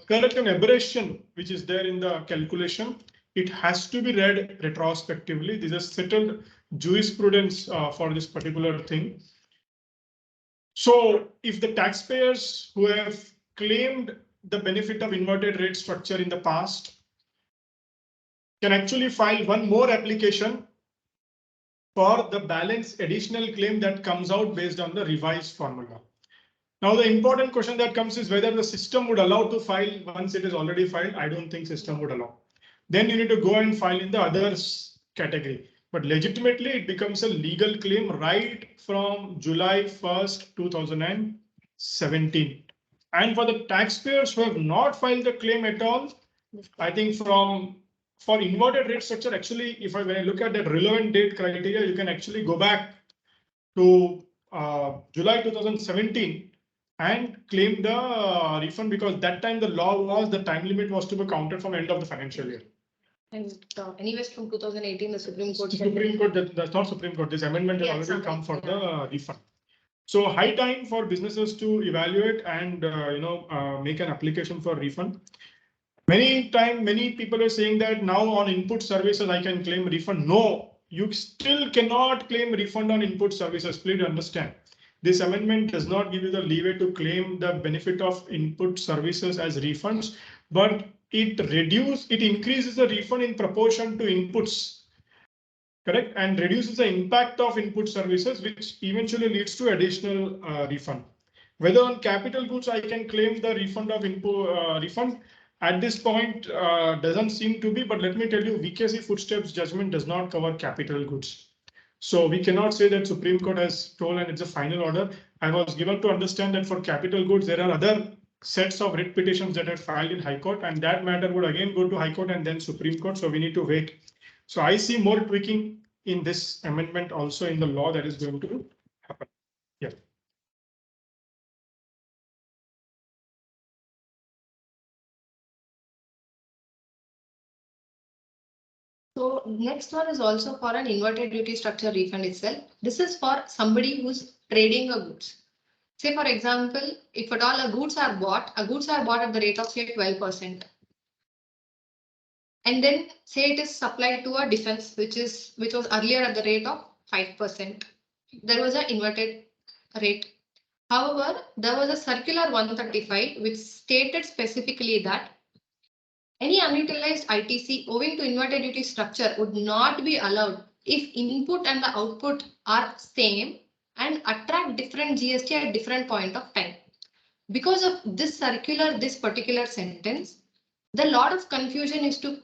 correct an aberration which is there in the calculation, it has to be read retrospectively. This is settled jurisprudence for this particular thing. So if the taxpayers who have claimed the benefit of inverted rate structure in the past can actually file one more application for the balance additional claim that comes out based on the revised formula. Now, the important question that comes is whether the system would allow to file once it is already filed. I don't think system would allow. Then you need to go and file in the others category. But legitimately, it becomes a legal claim right from July 1st, 2017. And for the taxpayers who have not filed the claim at all, I think for inverted rate structure, actually, when I look at that relevant date criteria, you can actually go back to July 2017 and claim the refund, because that time the law was the time limit was to be counted from end of the financial year.
And anyways, from 2018, the Supreme Court.
That's not Supreme Court. This amendment has already come for the refund. So high time for businesses to evaluate and make an application for refund. Many people are saying that now on input services I can claim refund. No, you still cannot claim refund on input services. Please understand. This amendment does not give you the leeway to claim the benefit of input services as refunds, but it increases the refund in proportion to inputs, correct? And reduces the impact of input services, which eventually leads to additional refund. Whether on capital goods I can claim the refund of input refund, at this point doesn't seem to be, but let me tell you, VKC footsteps judgment does not cover capital goods. So we cannot say that Supreme Court has told and it's a final order. I was given to understand that for capital goods, there are other sets of writ petitions that are filed in High Court, and that matter would again go to High Court and then Supreme Court. So we need to wait. So I see more tweaking in this amendment also in the law that is going to happen. Yeah.
So next one is also for an inverted duty structure refund itself. This is for somebody who's trading a goods. Say, for example, if at all goods are bought at the rate of say 12%. And then say it is supplied to a defense, which was earlier at the rate of 5%. There was an inverted rate. However, there was a circular 135 which stated specifically that any unutilized ITC owing to inverted duty structure would not be allowed if input and the output are same and attract different GST at different point of time. Because of this circular, this particular sentence, the lot of confusion is to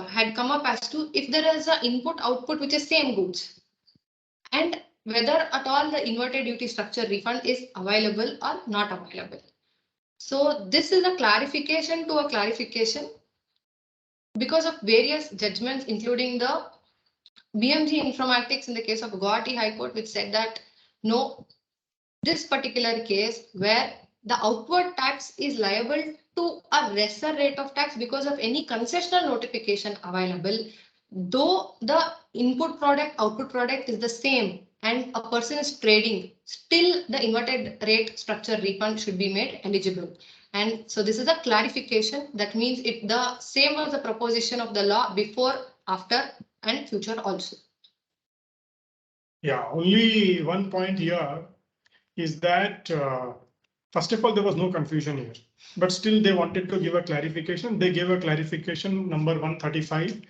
had come up as to if there is an input output which is same goods and whether at all the inverted duty structure refund is available or not available. So this is a clarification to a clarification because of various judgments, including the BMG Informatics in the case of Guwahati High Court, which said that no, this particular case where the outward tax is liable to a lesser rate of tax because of any concessional notification available, though the input product, output product is the same and a person is trading, still the inverted rate structure refund should be made eligible. And so this is a clarification. That means it the same as the proposition of the law before, after, and future also.
Yeah, only one point here is that, first of all, there was no confusion here, but still they wanted to give a clarification. They gave a clarification number 135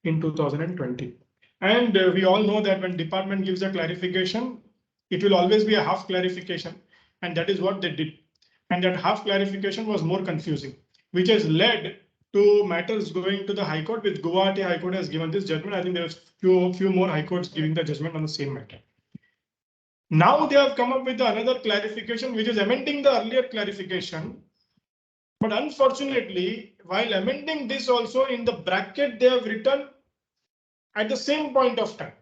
in 2020. And we all know that when department gives a clarification, it will always be a half clarification. And that is what they did. And that half clarification was more confusing, which has led to matters going to the High Court, with Guwahati High Court has given this judgment. I think there's few more High Courts giving the judgment on the same matter. Now they have come up with another clarification, which is amending the earlier clarification. But unfortunately, while amending this also, in the bracket, they have written at the same point of time,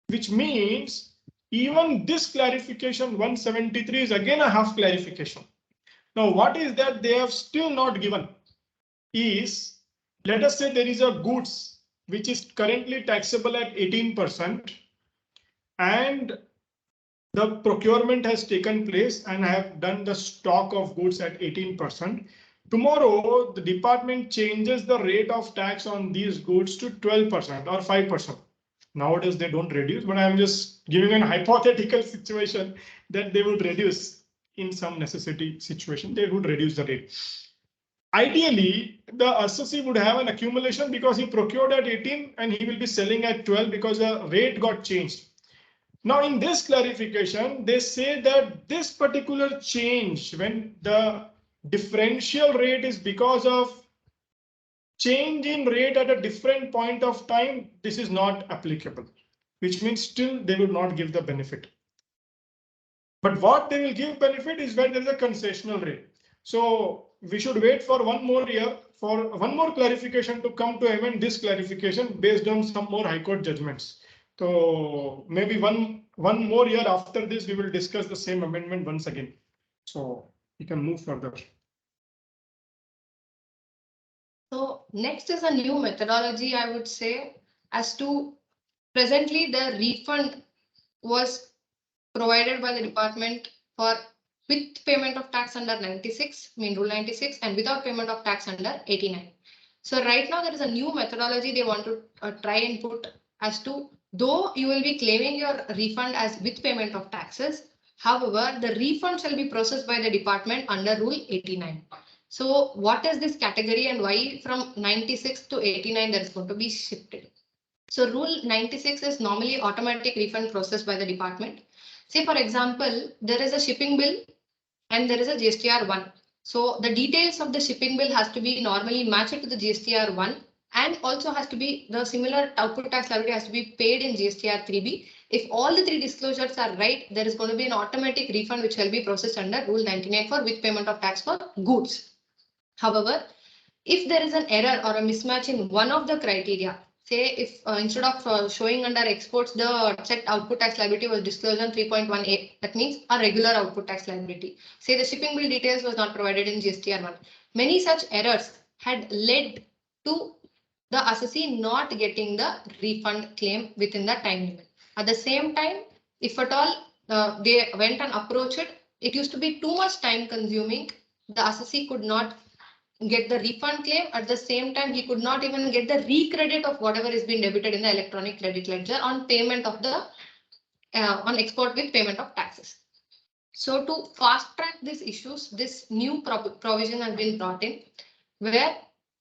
which means even this clarification 173 is again a half clarification. Now, what is that they have still not given is, let us say there is a goods which is currently taxable at 18%, and the procurement has taken place and have done the stock of goods at 18%. Tomorrow, the department changes the rate of tax on these goods to 12% or 5%. Nowadays, they don't reduce, but I'm just giving an hypothetical situation that they would reduce in some necessity situation. They would reduce the rate. Ideally, the assessee would have an accumulation because he procured at 18 and he will be selling at 12 because the rate got changed. Now, in this clarification, they say that this particular change, when the differential rate is because of change in rate at a different point of time, this is not applicable, which means still they will not give the benefit. But what they will give benefit is when there is a concessional rate. So we should wait for one more year for one more clarification to come to amend this clarification based on some more High Court judgments. So maybe one more year after this, we will discuss the same amendment once again. So we can move further.
So next is a new methodology, I would say, as to presently the refund was provided by the department for with payment of tax under 96, Rule 96, and without payment of tax under 89. So right now there is a new methodology they want to try and put, as to, though you will be claiming your refund as with payment of taxes, however, the refund shall be processed by the department under Rule 89. So what is this category and why from 96 to 89 there is going to be shifted? So Rule 96 is normally automatic refund processed by the department. Say, for example, there is a shipping bill and there is a GSTR 1. So the details of the shipping bill has to be normally matched to the GSTR 1, and also has to be the similar output tax liability has to be paid in GSTR 3B. If all the three disclosures are right, there is going to be an automatic refund which will be processed under Rule 99 for with payment of tax for goods. However, if there is an error or a mismatch in one of the criteria, say if instead of showing under exports, the set output tax liability was disclosed on 3.18, that means a regular output tax liability. Say the shipping bill details was not provided in GSTR 1. Many such errors had led to the assessee not getting the refund claim within the time limit. At the same time, if at all they went and approached it, it used to be too much time consuming. The assessee could not get the refund claim. At the same time, he could not even get the recredit of whatever is being debited in the electronic credit ledger on payment of the on export with payment of taxes. So to fast track these issues, this new provision has been brought in, where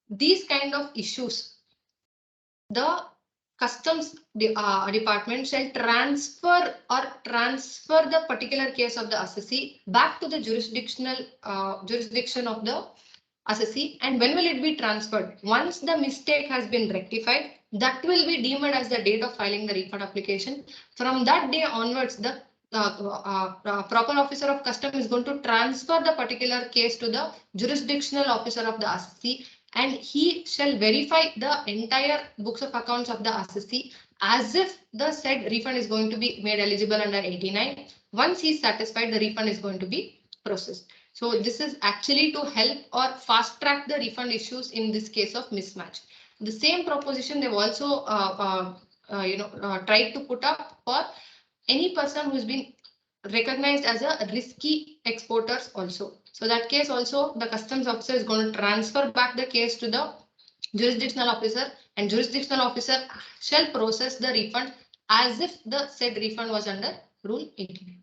these kind of issues, the customs department shall transfer the particular case of the assessee back to the jurisdiction of the assessee. And when will it be transferred? Once the mistake has been rectified, that will be deemed as the date of filing the refund application. From that day onwards, the proper officer of custom is going to transfer the particular case to the jurisdictional officer of the assessee, and he shall verify the entire books of accounts of the assessee as if the said refund is going to be made eligible under 89. Once he is satisfied, the refund is going to be processed. So this is actually to help or fast track the refund issues in this case of mismatch. The same proposition they've also tried to put up for any person who's been recognized as a risky exporters also. So that case also the customs officer is going to transfer back the case to the jurisdictional officer, and jurisdictional officer shall process the refund as if the said refund was under Rule 18.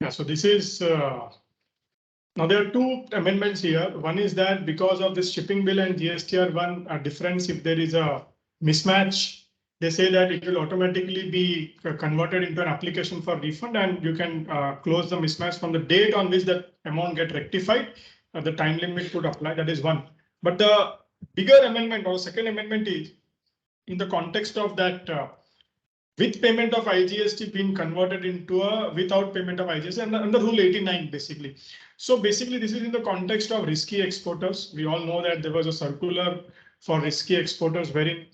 Yeah, so this is now there are two amendments here. One is that because of this shipping bill and GSTR one difference, if there is a mismatch, they say that it will automatically be converted into an application for refund, and you can close the mismatch from the date on which that amount get rectified. The time limit could apply. That is one. But the bigger amendment or second amendment is in the context of that with payment of IGST being converted into a without payment of IGST and under Rule 89 basically. So basically this is in the context of risky exporters. We all know that there was a circular for risky exporters wherein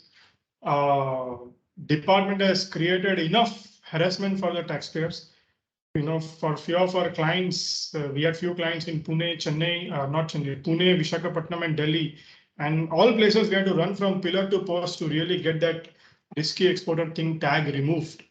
department has created enough harassment for the taxpayers. You know, for few of our clients, we had few clients in Pune, Chennai, not Chennai, Pune, Visakhapatnam and Delhi, and all places we had to run from pillar to post to really get that risky exporter thing tag removed.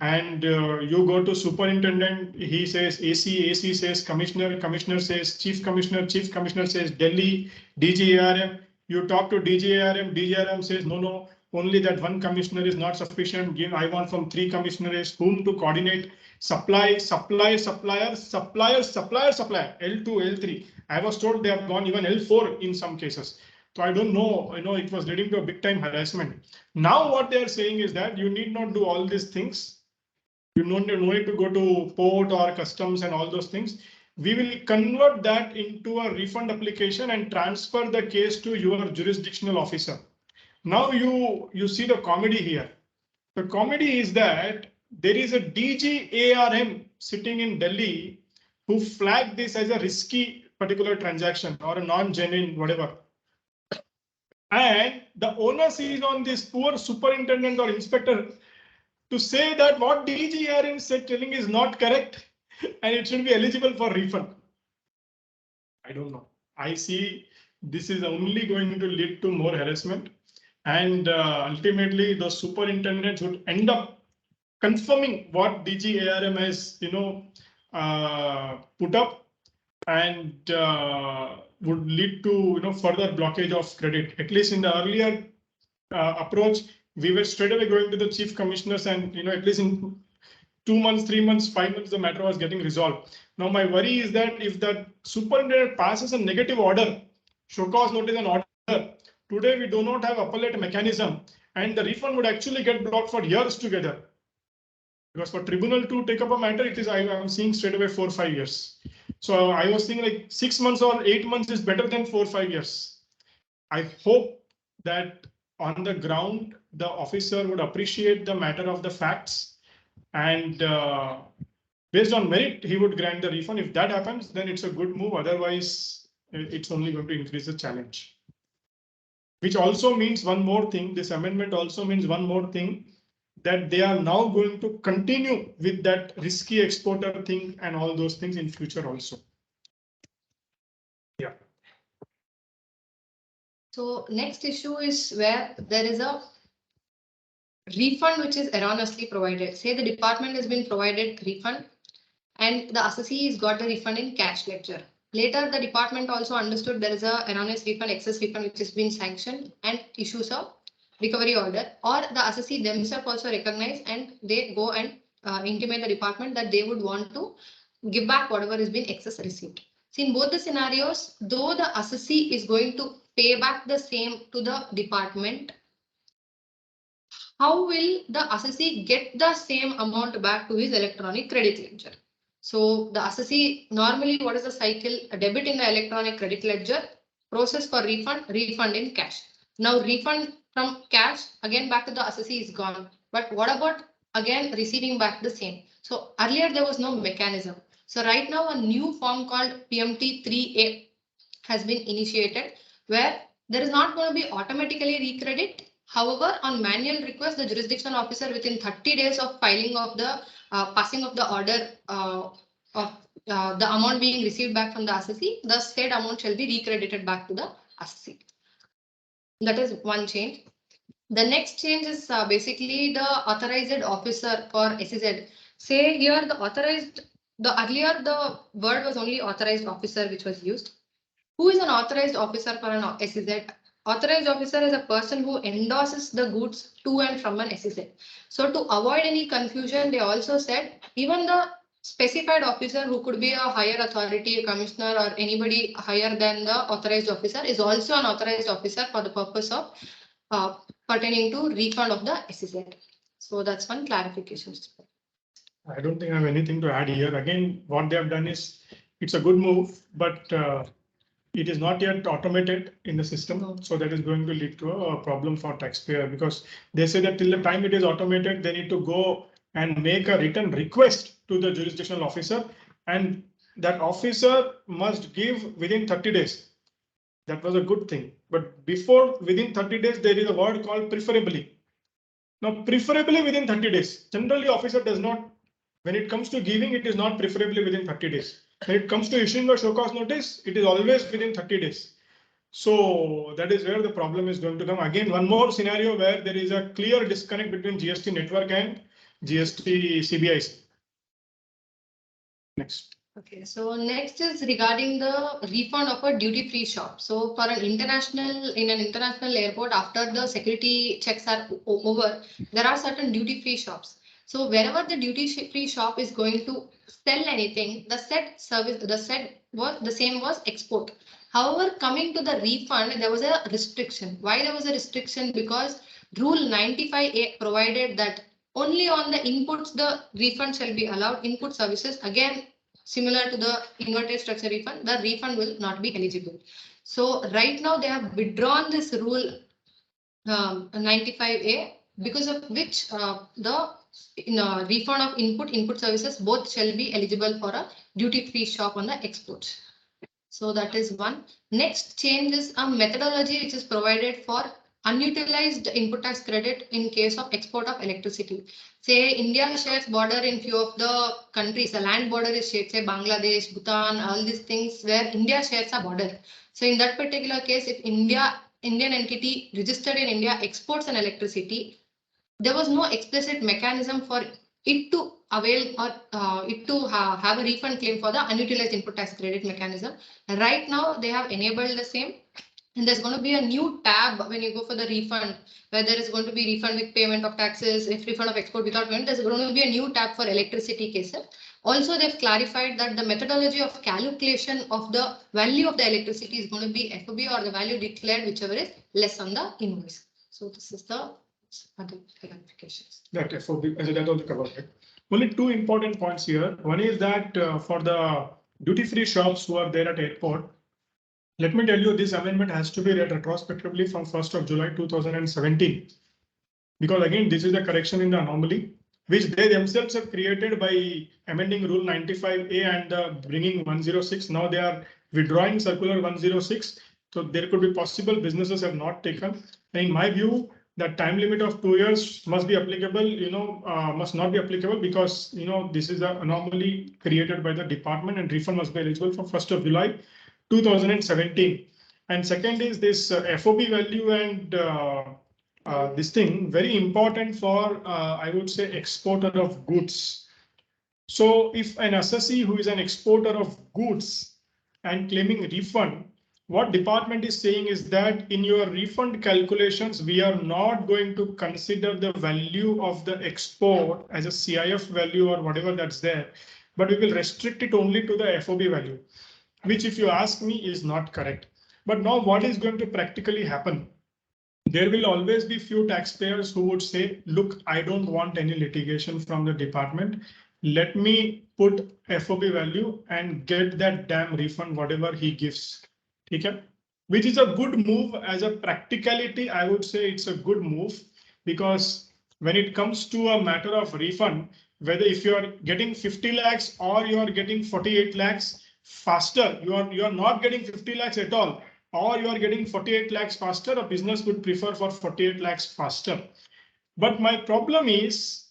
And you go to superintendent, he says AC, AC says commissioner, commissioner says chief commissioner says Delhi, DGARM. You talk to DGARM, DGARM says no, only that one commissioner is not sufficient. Give, I want from 3 commissioners whom to coordinate. Supplier, supplier, L2, L3. I was told they have gone even L4 in some cases. So I don't know, it was leading to a big time harassment. Now what they are saying is that you need not do all these things. You don't need to go to port or customs and all those things. We will convert that into a refund application and transfer the case to your jurisdictional officer. Now you see the comedy here. The comedy is that there is a DGARM sitting in Delhi who flagged this as a risky particular transaction or a non-genuine whatever. And the onus is on this poor superintendent or inspector to say that what DGARM is telling is not correct and it should be eligible for refund. I don't know. I see this is only going to lead to more harassment. And ultimately, the superintendents would end up confirming what DGARM has, put up, and would lead to further blockage of credit. At least in the earlier approach, we were straight away going to the chief commissioners, and at least in 2 months, 3 months, 5 months, the matter was getting resolved. Now my worry is that if the superintendent passes a negative order, show cause notice and order, today we do not have appellate mechanism, and the refund would actually get blocked for years together. Because for tribunal to take up a matter, it is I'm seeing straight away 4 or 5 years. So I was thinking like 6 months or 8 months is better than 4 or 5 years. I hope that on the ground, the officer would appreciate the matter of the facts, and based on merit, he would grant the refund. If that happens, then it's a good move. Otherwise, it's only going to increase the challenge. Which also means one more thing. This amendment also means one more thing, that they are now going to continue with that risky exporter thing and all those things in future also. Yeah.
So next issue is where there is a refund which is erroneously provided. Say the department has been provided refund and the assessee has got the refund in cash ledger. Later, the department also understood there is a erroneous refund, excess refund which has been sanctioned and issues a recovery order, or the assessee themselves also recognize and they go and intimate the department that they would want to give back whatever has been excess received. See, in both the scenarios, though the assessee is going to pay back the same to the department, how will the assessee get the same amount back to his electronic credit ledger? So the assessee, normally what is the cycle? A debit in the electronic credit ledger, process for refund, refund in cash. Now refund from cash, again back to the assessee is gone. But what about again receiving back the same? So earlier there was no mechanism. So right now a new form called PMT 3A has been initiated where there is not going to be automatically recredit. However, on manual request, the jurisdictional officer within 30 days of filing of the passing of the order of the amount being received back from the assessee, the said amount shall be recredited back to the assessee. That is one change. The next change is basically the authorized officer for SEZ. Say here earlier the word was only authorized officer which was used. Who is an authorized officer for an SEZ? Authorized officer is a person who endorses the goods to and from an SEZ. So to avoid any confusion, they also said even the specified officer who could be a higher authority, a commissioner or anybody higher than the authorized officer is also an authorized officer for the purpose of pertaining to refund of the SEZ. So that's one clarification.
I don't think I have anything to add here. Again, what they have done is it's a good move, but it is not yet automated in the system.
No.
So that is going to lead to a problem for taxpayer, because they say that till the time it is automated, they need to go and make a written request to the jurisdictional officer, and that officer must give within 30 days. That was a good thing. But before within 30 days, there is a word called preferably. Now, preferably within 30 days. Generally, officer does not, when it comes to giving, it is not preferably within 30 days. When it comes to issuing a show cause notice, it is always within 30 days. So that is where the problem is going to come. Again, one more scenario where there is a clear disconnect between GST network and GST CBIC. Next.
Okay, so next is regarding the refund of a duty-free shop. So for in an international airport, after the security checks are over, there are certain duty-free shops. So wherever the duty-free shop is going to sell anything, the said service, the same was export. However, coming to the refund, there was a restriction. Why there was a restriction? Because Rule 95A provided that only on the inputs the refund shall be allowed. Input services, again, similar to the inverted structure refund, the refund will not be eligible. So right now they have withdrawn this rule 95A, because of which the refund of input services both shall be eligible for a duty-free shop on the exports. So that is one. Next change is a methodology which is provided for unutilized input tax credit in case of export of electricity. Say India shares border in few of the countries, the land border is shared, say Bangladesh, Bhutan, all these things where India shares a border. So in that particular case, if Indian entity registered in India exports an electricity, there was no explicit mechanism for it to avail or have a refund claim for the unutilized input tax credit mechanism. Right now, they have enabled the same. And there's going to be a new tab when you go for the refund, where there is going to be refund with payment of taxes, if refund of export without payment, there's going to be a new tab for electricity cases. Also, they've clarified that the methodology of calculation of the value of the electricity is going to be FOB or the value declared, whichever is less on the invoice. So this is the other clarifications.
That FOB, that also covered. Right? Only two important points here. One is that for the duty-free shops who are there at airport, let me tell you, this amendment has to be read retrospectively from 1st of July 2017. Because again, this is a correction in the anomaly, which they themselves have created by amending Rule 95A and bringing 106. Now they are withdrawing Circular 106. So there could be possible businesses have not taken. And in my view, that time limit of 2 years must be applicable, must not be applicable, because, this is an anomaly created by the department, and refund must be eligible from 1st of July 2017. And second is this FOB value and this thing, very important for, I would say, exporter of goods. So if an assessee who is an exporter of goods and claiming refund, what department is saying is that in your refund calculations, we are not going to consider the value of the export as a CIF value or whatever that's there, but we will restrict it only to the FOB value, which, if you ask me, is not correct. But now what is going to practically happen? There will always be few taxpayers who would say, look, I don't want any litigation from the department. Let me put FOB value and get that damn refund, whatever he gives. Okay? Which is a good move as a practicality. I would say it's a good move, because when it comes to a matter of refund, whether if you are getting 50 lakhs or you are getting 48 lakhs faster, you are not getting 50 lakhs at all, or you are getting 48 lakhs faster, a business would prefer for 48 lakhs faster. But my problem is,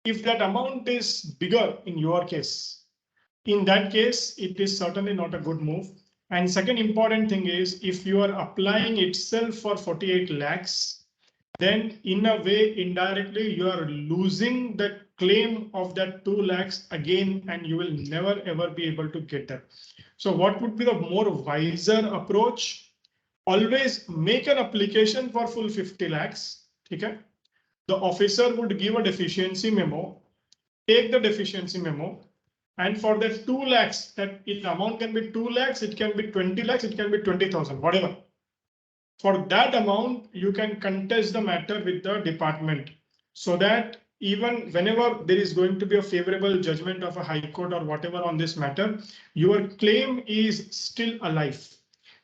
if that amount is bigger in your case, in that case, it is certainly not a good move. And second important thing is, if you are applying itself for 48 lakhs, then in a way, indirectly, you are losing the claim of that 2 lakhs again, and you will never ever be able to get that. So what would be the more wiser approach? Always make an application for full 50 lakhs. Okay? The officer would give a deficiency memo, take the deficiency memo, and for that 2 lakhs, that amount can be 2 lakhs, it can be 20 lakhs, it can be 20,000, whatever. For that amount, you can contest the matter with the department, so that even whenever there is going to be a favorable judgment of a high court or whatever on this matter, your claim is still alive.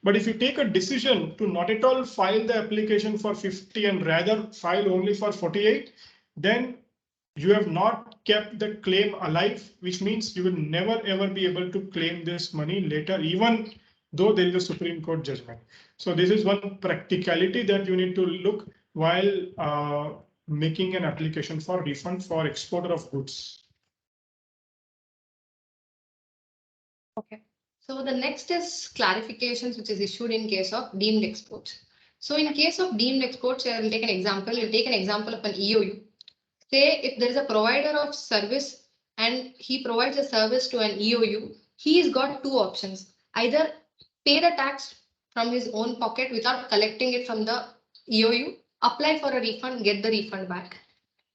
But if you take a decision to not at all file the application for 50 and rather file only for 48, then you have not kept the claim alive, which means you will never ever be able to claim this money later, even though there is a Supreme Court judgment. So this is one practicality that you need to look while making an application for refund for exporter of goods.
Okay. So the next is clarifications which is issued in case of deemed exports. So in case of deemed exports, I will take an example. We'll take an example of an EOU. Say if there is a provider of service and he provides a service to an EOU, he's got two options. Either pay the tax from his own pocket without collecting it from the EOU, apply for a refund, get the refund back.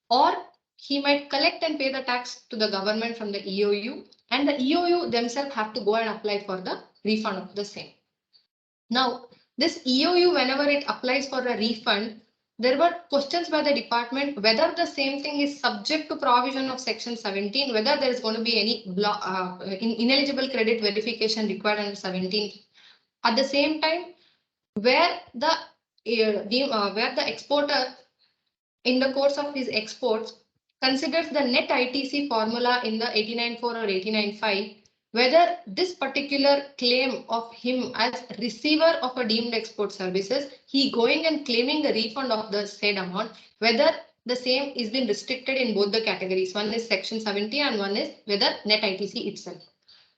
Or he might collect and pay the tax to the government from the EOU, and the EOU themselves have to go and apply for the refund of the same. Now, this EOU, whenever it applies for a refund, there were questions by the department whether the same thing is subject to provision of section 17, whether there is going to be any ineligible credit verification required under 17. At the same time, where the exporter in the course of his exports considers the net ITC formula in the 89.4 or 89.5, whether this particular claim of him as receiver of a deemed export services, he going and claiming the refund of the said amount, whether the same is been restricted in both the categories. One is section 70 and one is whether net ITC itself.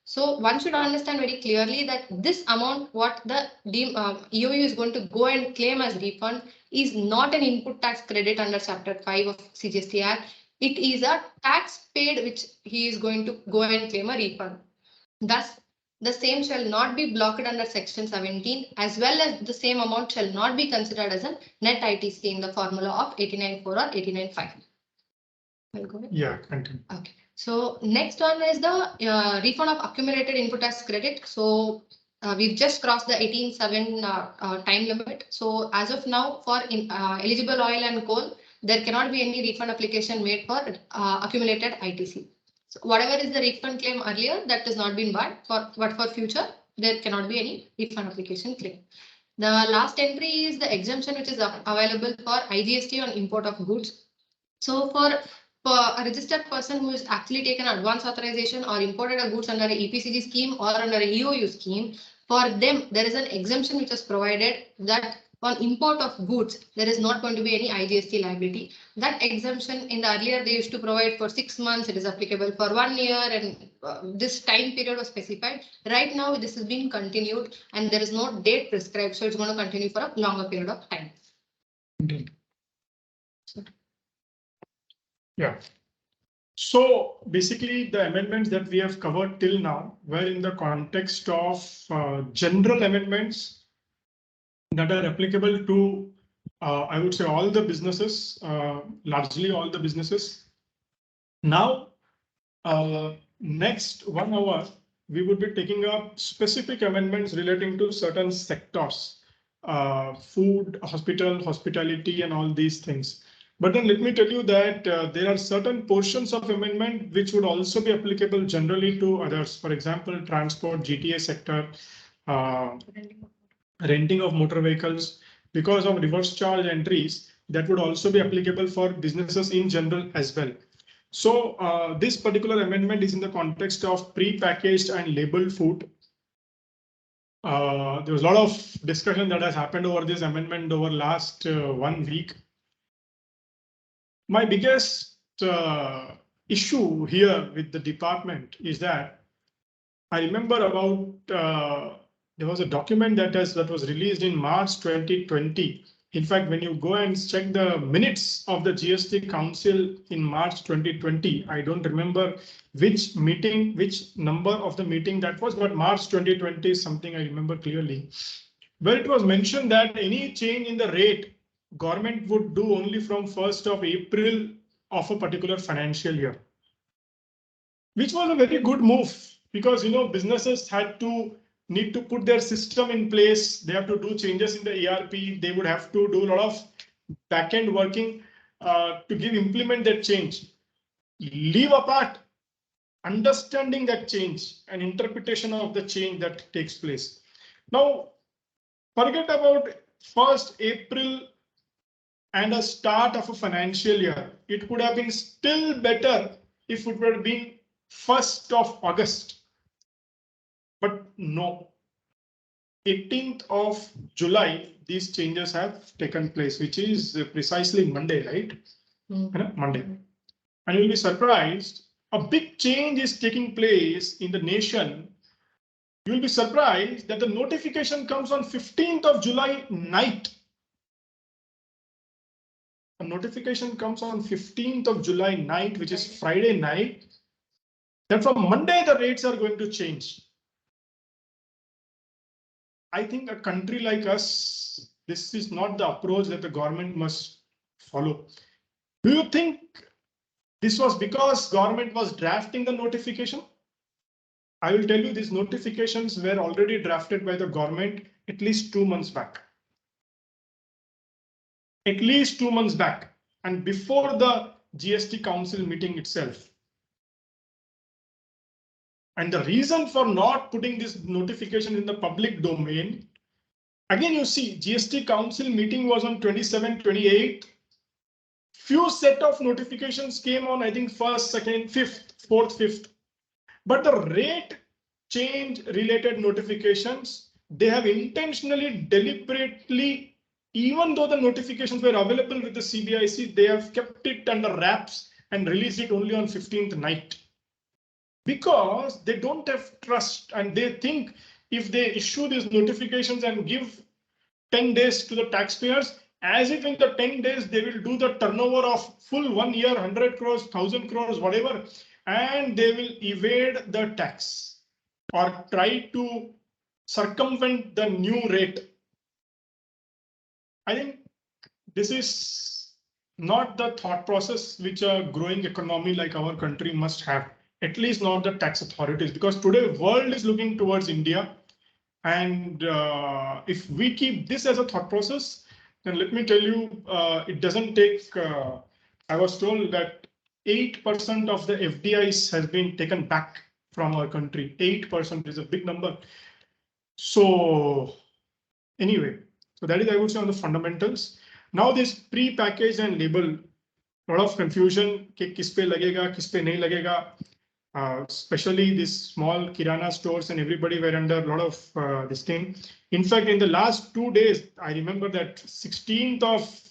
So one should understand very clearly that this amount, what the EOU is going to go and claim as refund, is not an input tax credit under Chapter 5 of CGST Act. It is a tax paid which he is going to go and claim a refund. Thus, the same shall not be blocked under Section 17, as well as the same amount shall not be considered as a net ITC in the formula of 89.4 or 89.5. I'll go ahead.
Yeah, continue.
Okay. So next one is the refund of accumulated input tax credit. So we've just crossed the 18.7 time limit. So as of now, for eligible oil and coal, there cannot be any refund application made for accumulated ITC. So whatever is the refund claim earlier, that has not been barred, but for future, there cannot be any refund application claim. The last entry is the exemption which is available for IGST on import of goods. So for a registered person who has actually taken advance authorization or imported a goods under a EPCG scheme or under a EOU scheme, for them, there is an exemption which is provided that on import of goods, there is not going to be any IGST liability. That exemption in the earlier, they used to provide for 6 months, it is applicable for 1 year, and this time period was specified. Right now, this is being continued and there is no date prescribed, so it's going to continue for a longer period of time.
Yeah. So basically, the amendments that we have covered till now were in the context of general amendments that are applicable to, I would say, all the businesses, largely all the businesses. Now, next 1 hour, we would be taking up specific amendments relating to certain sectors, food, hospital, hospitality, and all these things. But then let me tell you that there are certain portions of amendment which would also be applicable generally to others. For example, transport, GTA sector, renting of motor vehicles, because of reverse charge entries that would also be applicable for businesses in general as well. So this particular amendment is in the context of pre-packaged and labeled food. There was a lot of discussion that has happened over this amendment over last 1 week. My biggest issue here with the department is that I remember about there was a document that was released in March 2020 In fact, when you go and check the minutes of the GST Council in March 2020, I don't remember which meeting, which number of the meeting that was, but March 2020 is something I remember clearly, where it was mentioned that any change in the rate government would do only from 1st of April of a particular financial year, which was a very good move because, businesses need to put their system in place. They have to do changes in the ERP. They would have to do a lot of back-end working to implement that change. Leave apart understanding that change and interpretation of the change that takes place. Now, forget about 1st April and a start of a financial year. It could have been still better if it would have been 1st of August. But no, 18th of July, these changes have taken place, which is precisely Monday, right? Monday. And you'll be surprised, a big change is taking place in the nation. You'll be surprised that the notification comes on 15th of July night. A notification comes on 15th of July night, which is Friday night, that from Monday the rates are going to change. I think a country like us, this is not the approach that the government must follow. Do you think this was because government was drafting the notification? I will tell you, these notifications were already drafted by the government at least 2 months back. At least 2 months back, and before the GST Council meeting itself. And the reason for not putting this notification in the public domain, again, you see, GST Council meeting was on 27, 28. Few set of notifications came on, I think, 1st, 2nd, 5th, 4th, 5th. But the rate change related notifications, they have intentionally, deliberately, even though the notifications were available with the CBIC, they have kept it under wraps and released it only on 15th night. Because they don't have trust and they think if they issue these notifications and give 10 days to the taxpayers, as if in the 10 days they will do the turnover of full 1 year, 100 crores, 1000 crores, whatever, and they will evade the tax or try to circumvent the new rate. I think this is not the thought process which a growing economy like our country must have. At least not the tax authorities, because today world is looking towards India. And if we keep this as a thought process, then let me tell you, it doesn't take, I was told that 8% of the FDIs has been taken back from our country. 8% is a big number. So anyway, so that is, I would say, on the fundamentals. Now this pre-packaged and label, a lot of confusion, कि किस पे लगेगा, किस पे नहीं लगेगा. Especially these small kirana stores and everybody were under a lot of this thing. In fact, in the last 2 days, I remember that 16th of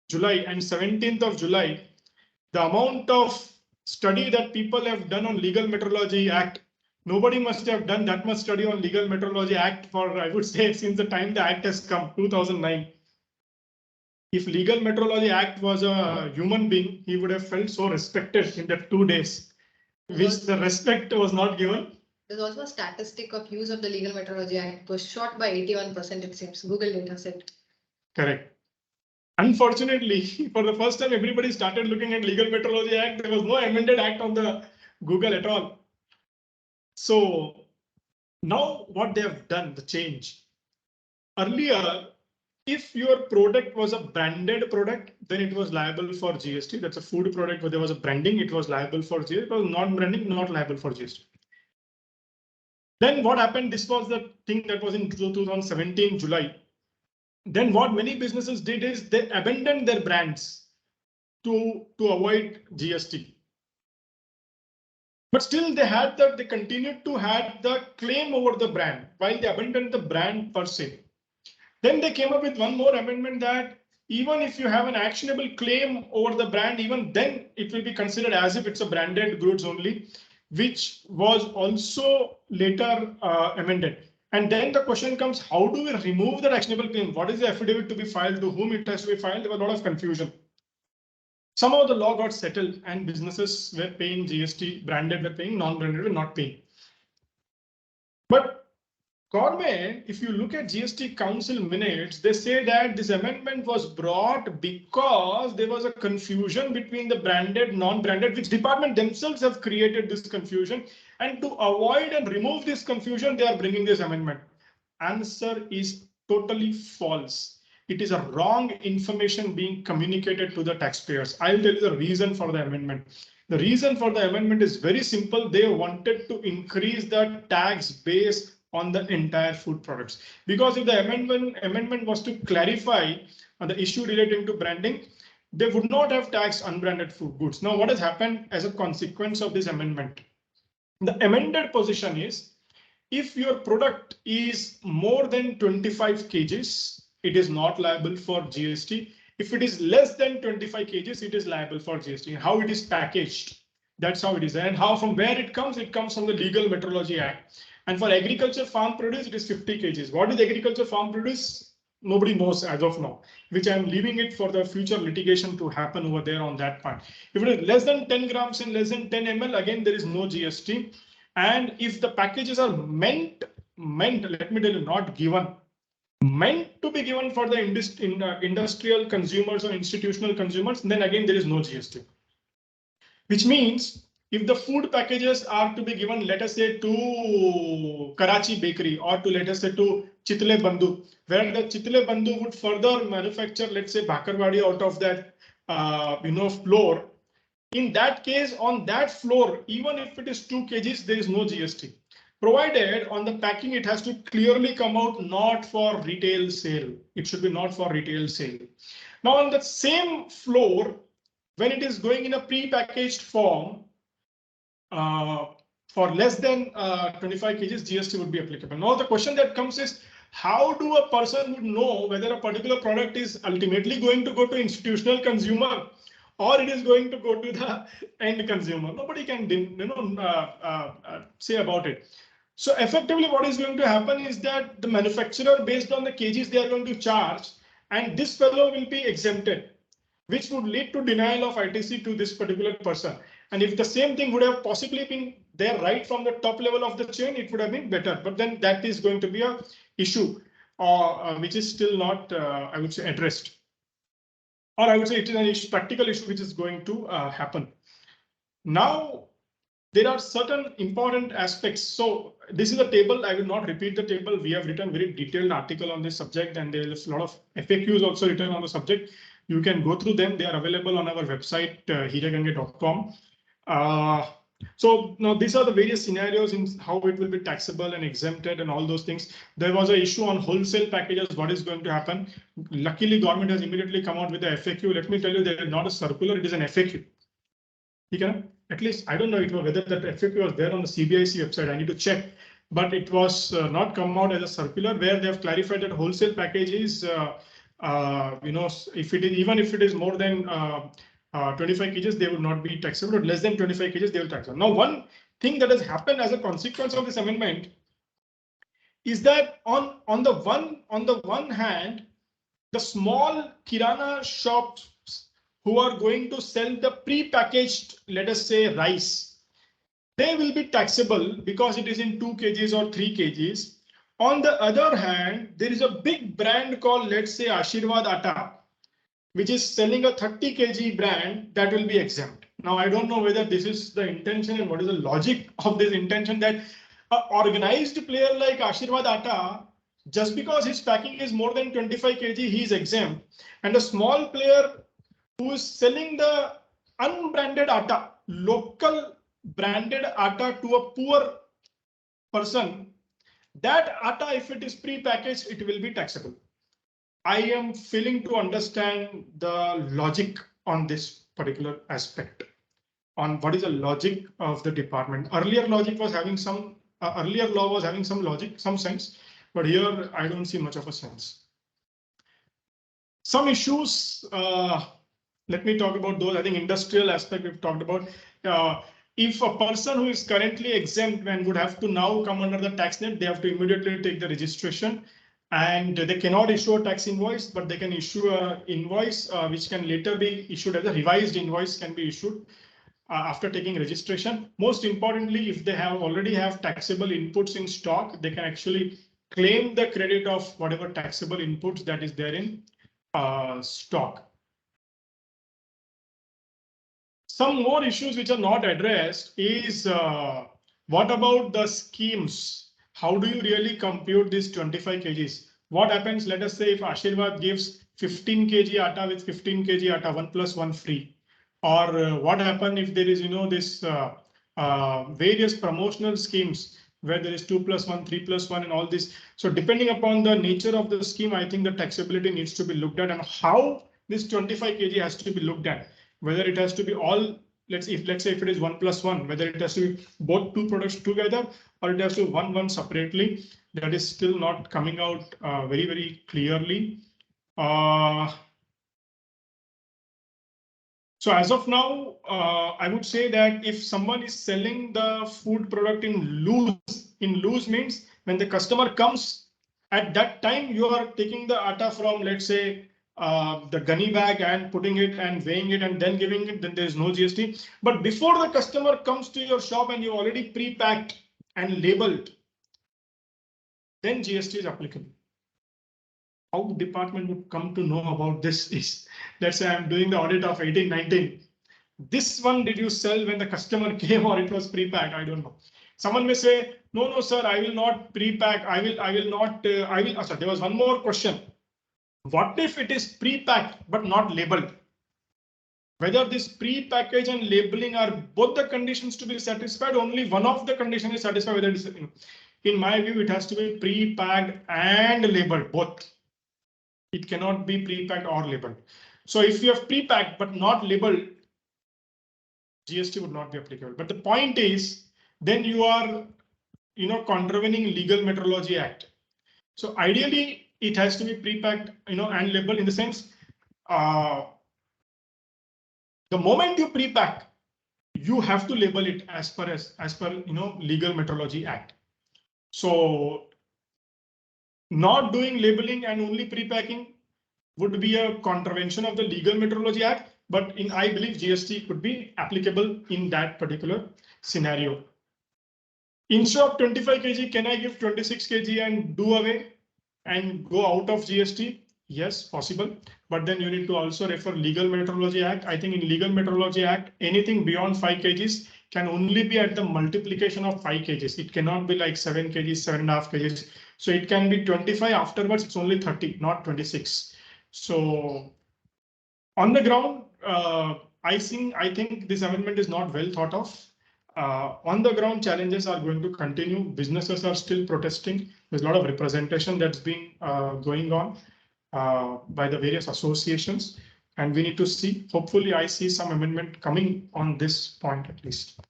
July and 17th of July, the amount of study that people have done on Legal Metrology Act, nobody must have done that much study on Legal Metrology Act for, I would say, since the time the Act has come, 2009. If Legal Metrology Act was a human being, he would have felt so respected in that 2 days. Which the respect was not given.
There's also a statistic of use of the Legal Metrology Act. It was shot by 81%, it seems. Google data set.
Correct. Unfortunately, for the first time, everybody started looking at Legal Metrology Act. There was no amended act on the Google at all. So now what they have done, the change. Earlier, if your product was a branded product, then it was liable for GST. That's a food product where there was a branding, it was liable for GST. It was non-branding, not liable for GST. Then what happened? This was the thing that was in 2017 July. Then what many businesses did is they abandoned their brands to avoid GST. But still they continued to have the claim over the brand while they abandoned the brand per se. Then they came up with one more amendment that even if you have an actionable claim over the brand, even then it will be considered as if it's a branded goods only, which was also later amended. And then the question comes, how do we remove that actionable claim? What is the affidavit to be filed? To whom it has to be filed? There was a lot of confusion. Somehow the law got settled and businesses were paying GST, branded were paying, non-branded were not paying. But government, if you look at GST Council minutes, they say that this amendment was brought because there was a confusion between the branded, non-branded, which department themselves have created this confusion. And to avoid and remove this confusion, they are bringing this amendment. Answer is totally false. It is a wrong information being communicated to the taxpayers. I will tell you the reason for the amendment. The reason for the amendment is very simple. They wanted to increase the tax base on the entire food products. Because if the amendment was to clarify the issue relating to branding, they would not have taxed unbranded food goods. Now, what has happened as a consequence of this amendment? The amended position is, if your product is more than 25 kgs, it is not liable for GST. If it is less than 25 kgs, it is liable for GST. How it is packaged, that's how it is. And how, from where it comes from the Legal Metrology Act. And for agriculture farm produce, it is 50 kgs. What is agriculture farm produce? Nobody knows as of now, which I'm leaving it for the future litigation to happen over there on that part. If it is less than 10 grams and less than 10 ml, again, there is no GST. And if the packages are meant, let me tell you, not given, meant to be given for the industrial consumers or institutional consumers, then again, there is no GST. Which means if the food packages are to be given, let us say to Karachi Bakery or to, let us say, to Chitle Bandhu, where the Chitle Bandhu would further manufacture, let's say, Bhakarwadi out of that, flour. In that case, on that floor, even if it is 2 kgs, there is no GST. Provided on the packing, it has to clearly come out not for retail sale. It should be not for retail sale. Now, on the same floor, when it is going in a pre-packaged form, for less than 25 kgs, GST would be applicable. Now, the question that comes is, how do a person would know whether a particular product is ultimately going to go to institutional consumer or it is going to go to the end consumer? Nobody can say about it. So effectively, what is going to happen is that the manufacturer, based on the kgs they are going to charge, and this fellow will be exempted, which would lead to denial of ITC to this particular person. And if the same thing would have possibly been there right from the top level of the chain, it would have been better. But then that is going to be an issue which is still not, I would say, addressed. Or I would say it is an issue, practical issue which is going to happen. Now, there are certain important aspects. So this is a table. I will not repeat the table. We have written very detailed article on this subject, and there is a lot of FAQs also written on the subject. You can go through them. They are available on our website, hiregange.com. So now these are the various scenarios in how it will be taxable and exempted and all those things. There was an issue on wholesale packages. What is going to happen? Luckily, government has immediately come out with the FAQ. Let me tell you, there is not a circular. It is an FAQ. At least I don't know whether that FAQ was there on the CBIC website. I need to check, but it was not come out as a circular where they have clarified that wholesale package is, if it is, even if it is more than 25 kgs, they would not be taxable. But less than 25 kgs, they will tax. Now, one thing that has happened as a consequence of this amendment is that on the one hand, the small kirana shops who are going to sell the pre-packaged, let us say, rice, they will be taxable because it is in 2 kgs or 3 kgs. On the other hand, there is a big brand called, let's say, Ashirwad Atta, which is selling a 30 kg brand that will be exempt. Now, I don't know whether this is the intention and what is the logic of this intention, that an organized player like Ashirwad Atta, just because his packing is more than 25 kg, he is exempt. And a small player who is selling the unbranded atta, local branded atta to a poor person, that atta, if it is pre-packaged, it will be taxable. I am failing to understand the logic on this particular aspect, on what is the logic of the department. Earlier logic was having some, earlier law was having some logic, some sense, but here I don't see much of a sense. Some issues, let me talk about those. I think industrial aspect we've talked about. if a person who is currently exempt and would have to now come under the tax net, they have to immediately take the registration, and they cannot issue a tax invoice, but they can issue a invoice which can later be issued as a revised invoice can be issued after taking registration. Most importantly, if they have already have taxable inputs in stock, they can actually claim the credit of whatever taxable inputs that is there in stock. Some more issues which are not addressed is what about the schemes? How do you really compute these 25 kgs? What happens? Let us say if Ashirvad gives 15 kg atta with 15 kg atta, 1 plus 1 free. Or what happen if there is, this various promotional schemes where there is 2 plus 1, 3 plus 1 and all this. So depending upon the nature of the scheme, I think the taxability needs to be looked at, and how this 25 kg has to be looked at. Whether it has to be all, let's say if it is 1 plus 1, whether it has to be both two products together or it has to be one separately, that is still not coming out very, very clearly. So as of now, I would say that if someone is selling the food product in loose means when the customer comes at that time, you are taking the atta from, let's say, the gunny bag and putting it and weighing it and then giving it, then there is no GST. But before the customer comes to your shop and you already pre-packed and labeled, then GST is applicable. How the department would come to know about this is, let's say I'm doing the audit of 1819. This one did you sell when the customer came or it was pre-packed? I don't know. Someone may say, no, sir, I will not pre-pack. So there was one more question. What if it is pre-packed but not labeled? Whether this pre-package and labeling are both the conditions to be satisfied, only one of the conditions is satisfied. Whether it is, in my view, it has to be pre-packed and labeled, both. It cannot be pre-packed or labeled. So if you have pre-packed but not labeled, GST would not be applicable. But the point is, then you are, contravening Legal Metrology Act. So ideally, it has to be pre-packed, and labeled in the sense, the moment you pre-pack, you have to label it as per Legal Metrology Act. So not doing labeling and only pre-packing would be a contravention of the Legal Metrology Act, but I believe GST could be applicable in that particular scenario. Instead of 25 kg, can I give 26 kg and do away and go out of GST? Yes, possible. But then you need to also refer Legal Metrology Act. I think in Legal Metrology Act, anything beyond 5 kgs can only be at the multiplication of 5 kgs. It cannot be like 7 kgs, 7.5 kgs. So it can be 25. Afterwards, it's only 30, not 26. So on the ground, I think this amendment is not well thought of. On the ground, challenges are going to continue. Businesses are still protesting. There's a lot of representation that's been going on by the various associations, and we need to see. Hopefully, I see some amendment coming on this point at least.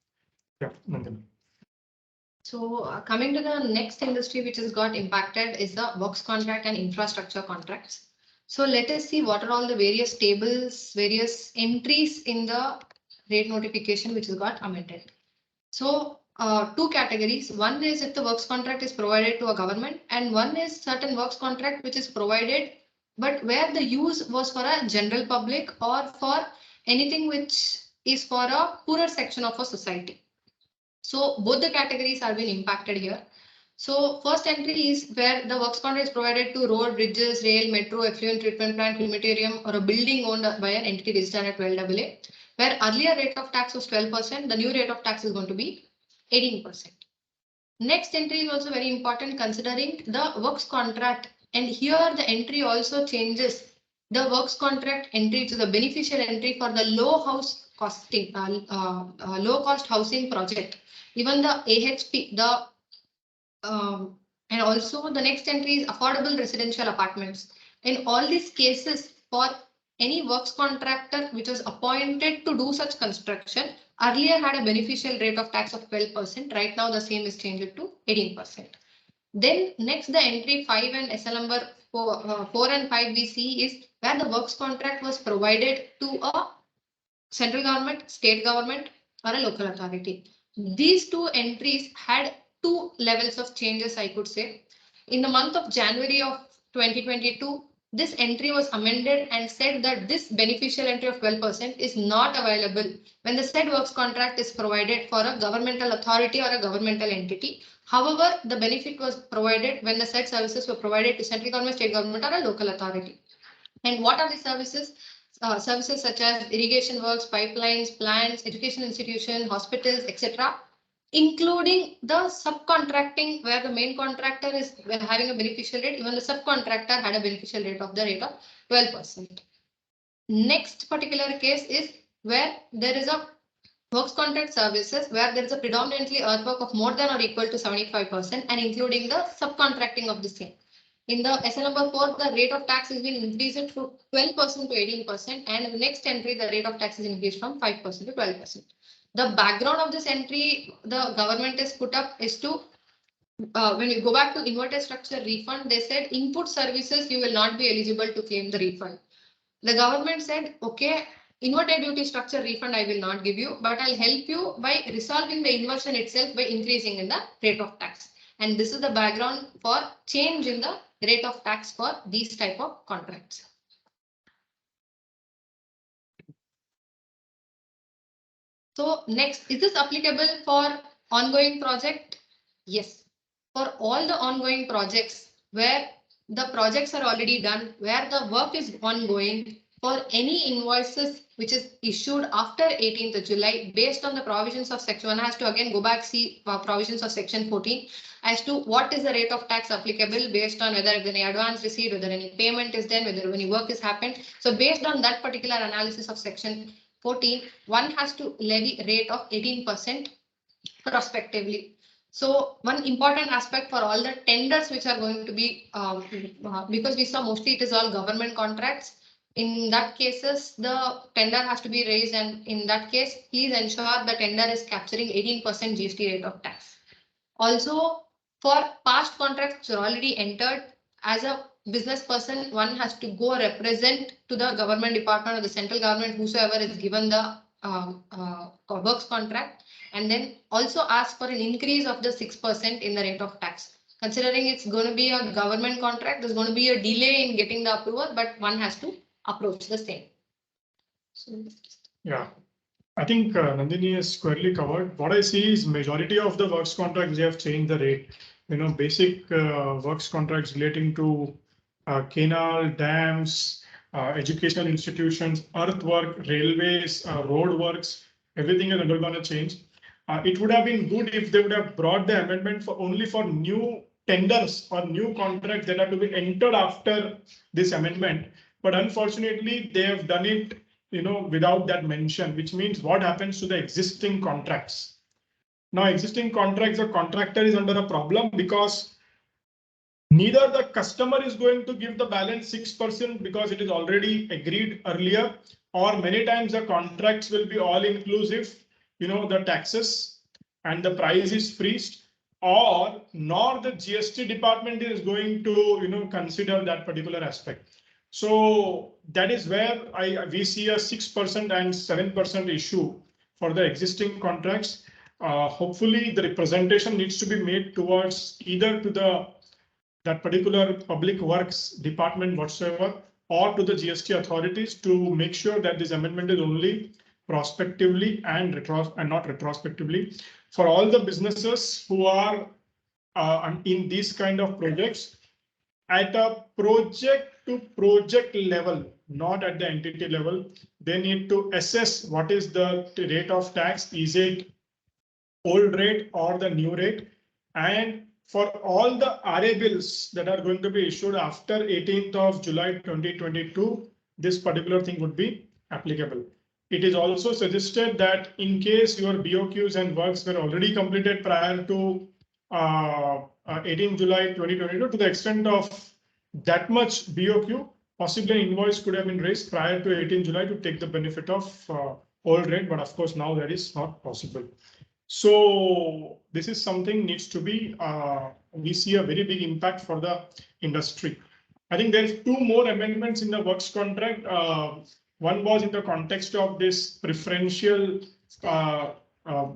Yeah, Nandini.
So coming to the next industry which has got impacted is the works contract and infrastructure contracts. So let us see what are all the various tables, various entries in the rate notification which has got amended. So two categories. One is if the works contract is provided to a government, and one is certain works contract which is provided, but where the use was for a general public or for anything which is for a poorer section of a society. So both the categories are being impacted here. So first entry is where the works contract is provided to road, bridges, rail, metro, effluent treatment plant, crematorium, or a building owned by an entity registered at 12AA, where earlier rate of tax was 12%, the new rate of tax is going to be 18%. Next entry is also very important considering the works contract, and here the entry also changes. The works contract entry to the beneficial entry for the low cost housing project. Even the AHP, and also the next entry is affordable residential apartments. In all these cases, for any works contractor which was appointed to do such construction, earlier had a beneficial rate of tax of 12%. Right now, the same is changed to 18%. Then next, the entry 5 and SL number 4 and 5 we see is where the works contract was provided to a central government, state government, or a local authority. These two entries had two levels of changes, I could say. In the month of January of 2022, this entry was amended and said that this beneficial entry of 12% is not available when the said works contract is provided for a governmental authority or a governmental entity. However, the benefit was provided when the said services were provided to central government, state government, or a local authority. And what are the services? Services such as irrigation works, pipelines, plants, education institutions, hospitals, etc., including the subcontracting where the main contractor is having a beneficial rate, even the subcontractor had a beneficial rate of 12%. Next particular case is where there is a works contract services where there is a predominantly earthwork of more than or equal to 75% and including the subcontracting of the same. In the SL number 4, the rate of tax has been increased from 12% to 18%, and in the next entry, the rate of tax is increased from 5% to 12%. The background of this entry the government has put up is to, when you go back to inverted structure refund, they said input services, you will not be eligible to claim the refund. The government said, okay, inverted duty structure refund I will not give you, but I'll help you by resolving the inversion itself by increasing in the rate of tax. And this is the background for change in the rate of tax for these type of contracts. So next, is this applicable for ongoing project? Yes. For all the ongoing projects where the projects are already done, where the work is ongoing, for any invoices which is issued after 18th of July, based on the provisions of section 1, has to again go back, see provisions of section 14 as to what is the rate of tax applicable based on whether any advance received, whether any payment is done, whether any work has happened. So based on that particular analysis of section 14, one has to levy rate of 18% prospectively. So one important aspect for all the tenders which are going to be, because we saw mostly it is all government contracts. In that cases, the tender has to be raised, and in that case, please ensure the tender is capturing 18% GST rate of tax. Also, for past contracts which are already entered, as a business person, one has to go represent to the government department or the central government, whosoever is given the works contract, and then also ask for an increase of the 6% in the rate of tax. Considering it's going to be a government contract, there's going to be a delay in getting the approval, but one has to approach the same. So,
yeah, I think Nandini has squarely covered. What I see is majority of the works contracts, they have changed the rate. Basic works contracts relating to canal, dams, educational institutions, earthwork, railways, road works, everything has undergone a change. It would have been good if they would have brought the amendment for only for new tenders or new contracts that are to be entered after this amendment. But unfortunately, they have done it, without that mention, which means what happens to the existing contracts. Now, existing contracts, the contractor is under a problem because neither the customer is going to give the balance 6% because it is already agreed earlier, or many times the contracts will be all inclusive, the taxes and the price is freezed, or nor the GST department is going to, consider that particular aspect. So that is where we see a 6% and 7% issue for the existing contracts. Hopefully the representation needs to be made towards either to that particular public works department whatsoever, or to the GST authorities to make sure that this amendment is only prospectively and not retrospectively. For all the businesses who are in these kind of projects, at a project to project level, not at the entity level, they need to assess what is the rate of tax. Is it old rate or the new rate? And for all the RA bills that are going to be issued after 18th of July 2022, this particular thing would be applicable. It is also suggested that in case your BOQs and works were already completed prior to 18 July 2022, to the extent of that much BOQ, possibly an invoice could have been raised prior to 18 July to take the benefit of old rate, but of course now that is not possible. So this is something needs to be, we see a very big impact for the industry. I think there's two more amendments in the works contract. One was in the context of this preferential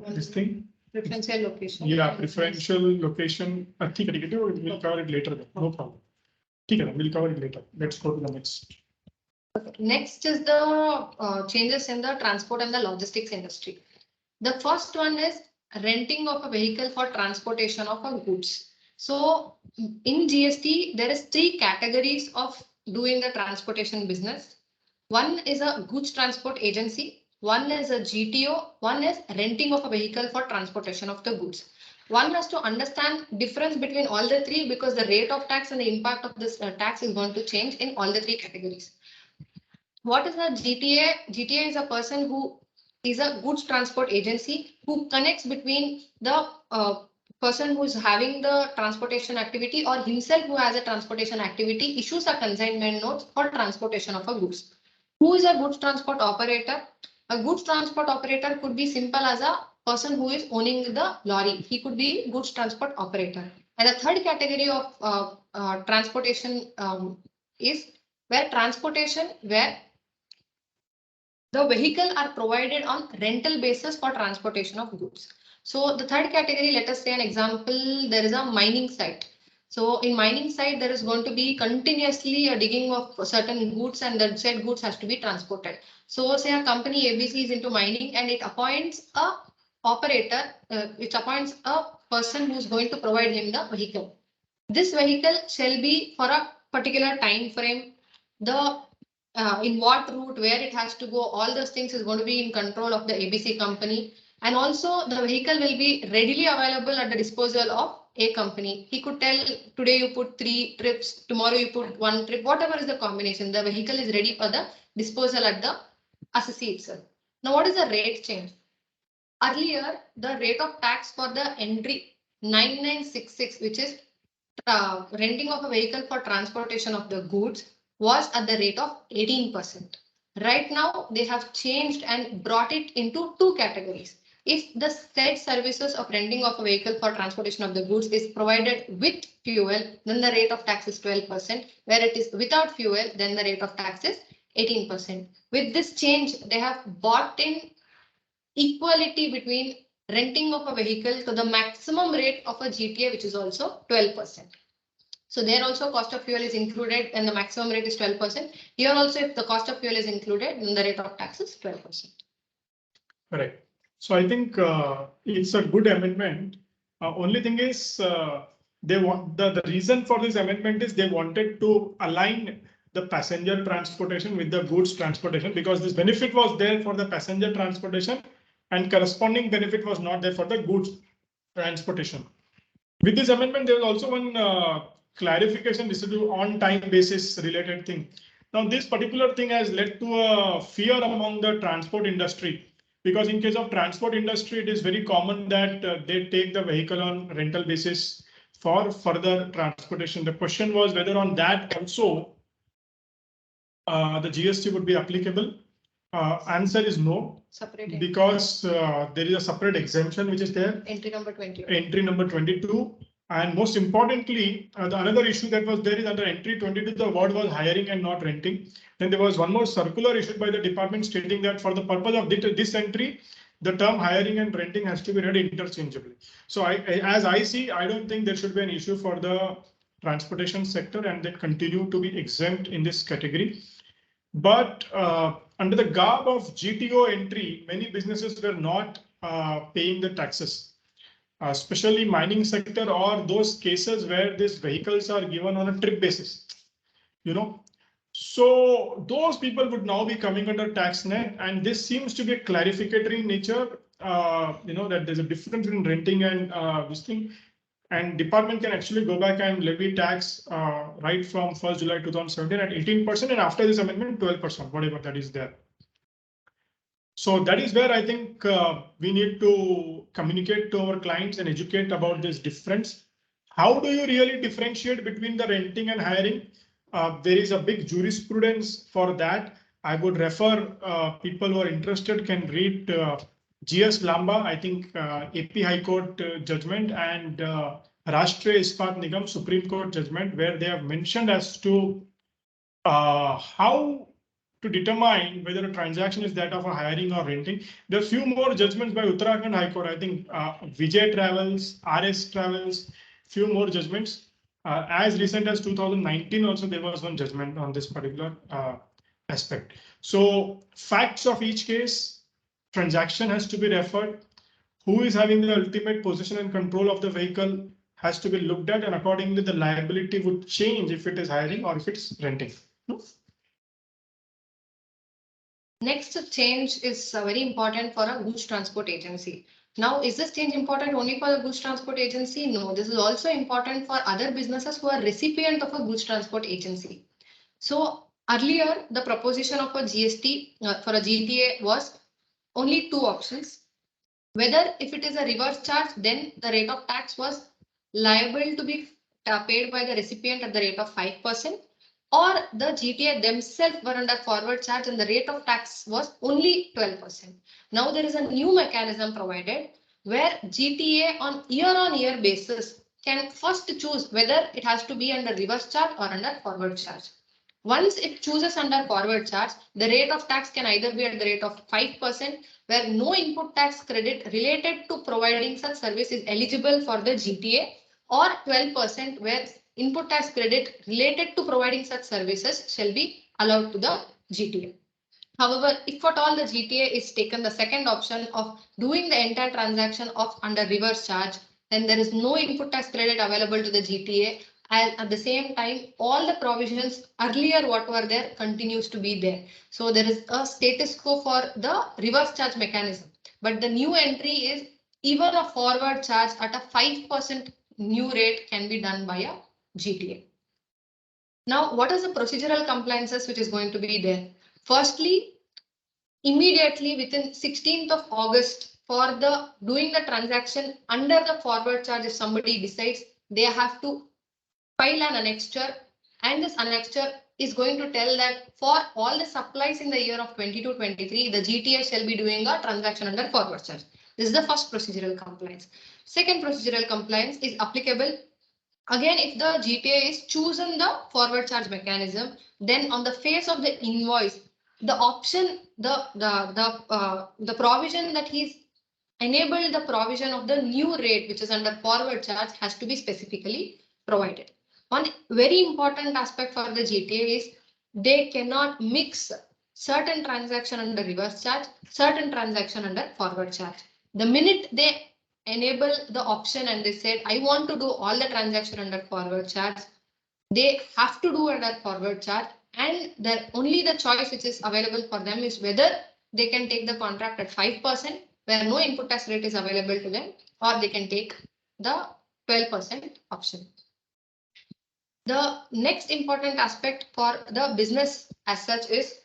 this thing.
Preferential location.
Yeah, preferential location. ठीक है, we'll cover it later. No problem. ठीक है, we'll cover it later. Let's go to the next.
Next is the changes in the transport and the logistics industry. The first one is renting of a vehicle for transportation of a goods. So in GST, there is 3 categories of doing the transportation business. One is a goods transport agency, one is a GTO, one is renting of a vehicle for transportation of the goods. One has to understand difference between all the 3 because the rate of tax and the impact of this tax is going to change in all the 3 categories. What is a GTA? GTA is a person who is a goods transport agency who connects between the person who is having the transportation activity or himself who has a transportation activity, issues a consignment notes for transportation of a goods. Who is a goods transport operator? A goods transport operator could be simple as a person who is owning the lorry. He could be goods transport operator. And the third category of transportation is where transportation where the vehicle are provided on rental basis for transportation of goods. So the third category, let us say an example, there is a mining site. So in mining site, there is going to be continuously a digging of certain goods and the said goods has to be transported. So say a company ABC is into mining and it appoints a operator, which appoints a person who is going to provide him the vehicle. This vehicle shall be for a particular time frame. The in what route, where it has to go, all those things is going to be in control of the ABC company. And also the vehicle will be readily available at the disposal of a company. He could tell today you put 3 trips, tomorrow you put 1 trip, whatever is the combination, the vehicle is ready for the disposal at the assessee itself. Now what is the rate change? Earlier, the rate of tax for the entry 9966, which is renting of a vehicle for transportation of the goods, was at the rate of 18%. Right now, they have changed and brought it into 2 categories. If the said services of renting of a vehicle for transportation of the goods is provided with fuel, then the rate of tax is 12%. Where it is without fuel, then the rate of tax is 18%. With this change, they have brought in equality between renting of a vehicle to the maximum rate of a GTA, which is also 12%. So there also cost of fuel is included and the maximum rate is 12%. Here also, if the cost of fuel is included, then the rate of tax is 12%.
Correct. So I think it's a good amendment. Only thing is they want the reason for this amendment is they wanted to align the passenger transportation with the goods transportation because this benefit was there for the passenger transportation and corresponding benefit was not there for the goods transportation. With this amendment, there is also one clarification. This is the on-time basis related thing. Now, this particular thing has led to a fear among the transport industry because in case of transport industry, it is very common that they take the vehicle on rental basis for further transportation. The question was whether on that also the GST would be applicable. Answer is no,
Separate
because there is a separate exemption which is there.
entry number 22.
Entry number 22. And most importantly, the another issue that was there is under entry 22, the word was hiring and not renting. Then there was one more circular issued by the department stating that for the purpose of this entry, the term hiring and renting has to be read interchangeably. So as I see, I don't think there should be an issue for the transportation sector and they continue to be exempt in this category. But under the garb of GTO entry, many businesses were not paying the taxes. Especially mining sector or those cases where these vehicles are given on a trip basis, So those people would now be coming under tax net, and this seems to be clarificatory in nature, that there's a difference in renting and this thing, and department can actually go back and levy tax right from 1st July 2017 at 18%, and after this amendment 12%, whatever that is there. So that is where I think we need to communicate to our clients and educate about this difference. How do you really differentiate between the renting and hiring? There is a big jurisprudence for that. I would refer people who are interested can read GS Lamba, I think AP High Court judgment and Rashtriya Ispat Nigam Supreme Court judgment, where they have mentioned as to how to determine whether a transaction is that of a hiring or renting. There are few more judgments by Uttarakhand High Court. I think Vijay Travels, RS Travels, few more judgments. As recent as 2019 also there was one judgment on this particular aspect. So facts of each case, transaction has to be referred. Who is having the ultimate possession and control of the vehicle has to be looked at, and accordingly the liability would change if it is hiring or if it's renting.
Next change is very important for a goods transport agency. Now, is this change important only for the goods transport agency? No, this is also important for other businesses who are recipient of a goods transport agency. So earlier, the proposition of a GST for a GTA was only two options. Whether if it is a reverse charge, then the rate of tax was liable to be paid by the recipient at the rate of 5%, or the GTA themselves were under forward charge and the rate of tax was only 12%. Now there is a new mechanism provided where GTA on year basis can first choose whether it has to be under reverse charge or under forward charge. Once it chooses under forward charge, the rate of tax can either be at the rate of 5%, where no input tax credit related to providing such service is eligible for the GTA, or 12%, where input tax credit related to providing such services shall be allowed to the GTA. However, if at all the GTA is taken the second option of doing the entire transaction of under reverse charge, then there is no input tax credit available to the GTA. And at the same time, all the provisions earlier what were there continues to be there. So there is a status quo for the reverse charge mechanism. But the new entry is even a forward charge at a 5% new rate can be done by a GTA. Now, what is the procedural compliances which is going to be there? Firstly, immediately within 16th of August for the doing the transaction under the forward charge, if somebody decides, they have to file an annexure, and this annexure is going to tell that for all the supplies in the year of 22-23, the GTA shall be doing a transaction under forward charge. This is the first procedural compliance. Second procedural compliance is applicable again if the GTA is chosen the forward charge mechanism. Then on the face of the invoice, the option, the provision that he's enabled the provision of the new rate which is under forward charge has to be specifically provided. One very important aspect for the GTA is they cannot mix certain transaction under reverse charge, certain transaction under forward charge. The minute they enable the option and they said, I want to do all the transaction under forward charge, they have to do under forward charge, and only the choice which is available for them is whether they can take the contract at 5% where no input tax rate is available to them, or they can take the 12% option. The next important aspect for the business as such is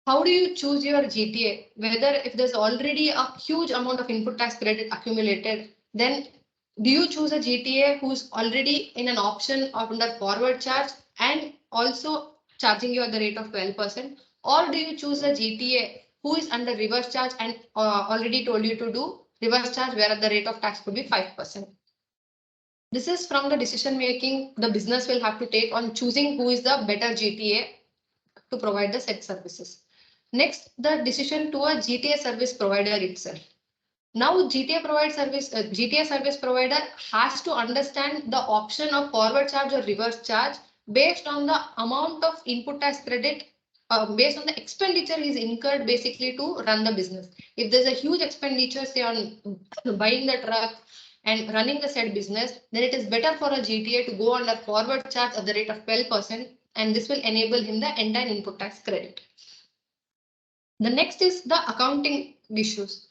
how do you choose your GTA? Whether if there's already a huge amount of input tax credit accumulated, then do you choose a GTA who's already in an option of under forward charge and also charging you at the rate of 12%? Or do you choose a GTA who is under reverse charge and already told you to do reverse charge where the rate of tax could be 5%? This is from the decision making the business will have to take on choosing who is the better GTA to provide the said services. Next, the decision to a GTA service provider itself. Now, GTA service provider has to understand the option of forward charge or reverse charge based on the amount of input tax credit, based on the expenditure is incurred basically to run the business. If there's a huge expenditure, say on buying the truck and running the said business, then it is better for a GTA to go under forward charge at the rate of 12%, and this will enable him the entire input tax credit. The next is the accounting issues.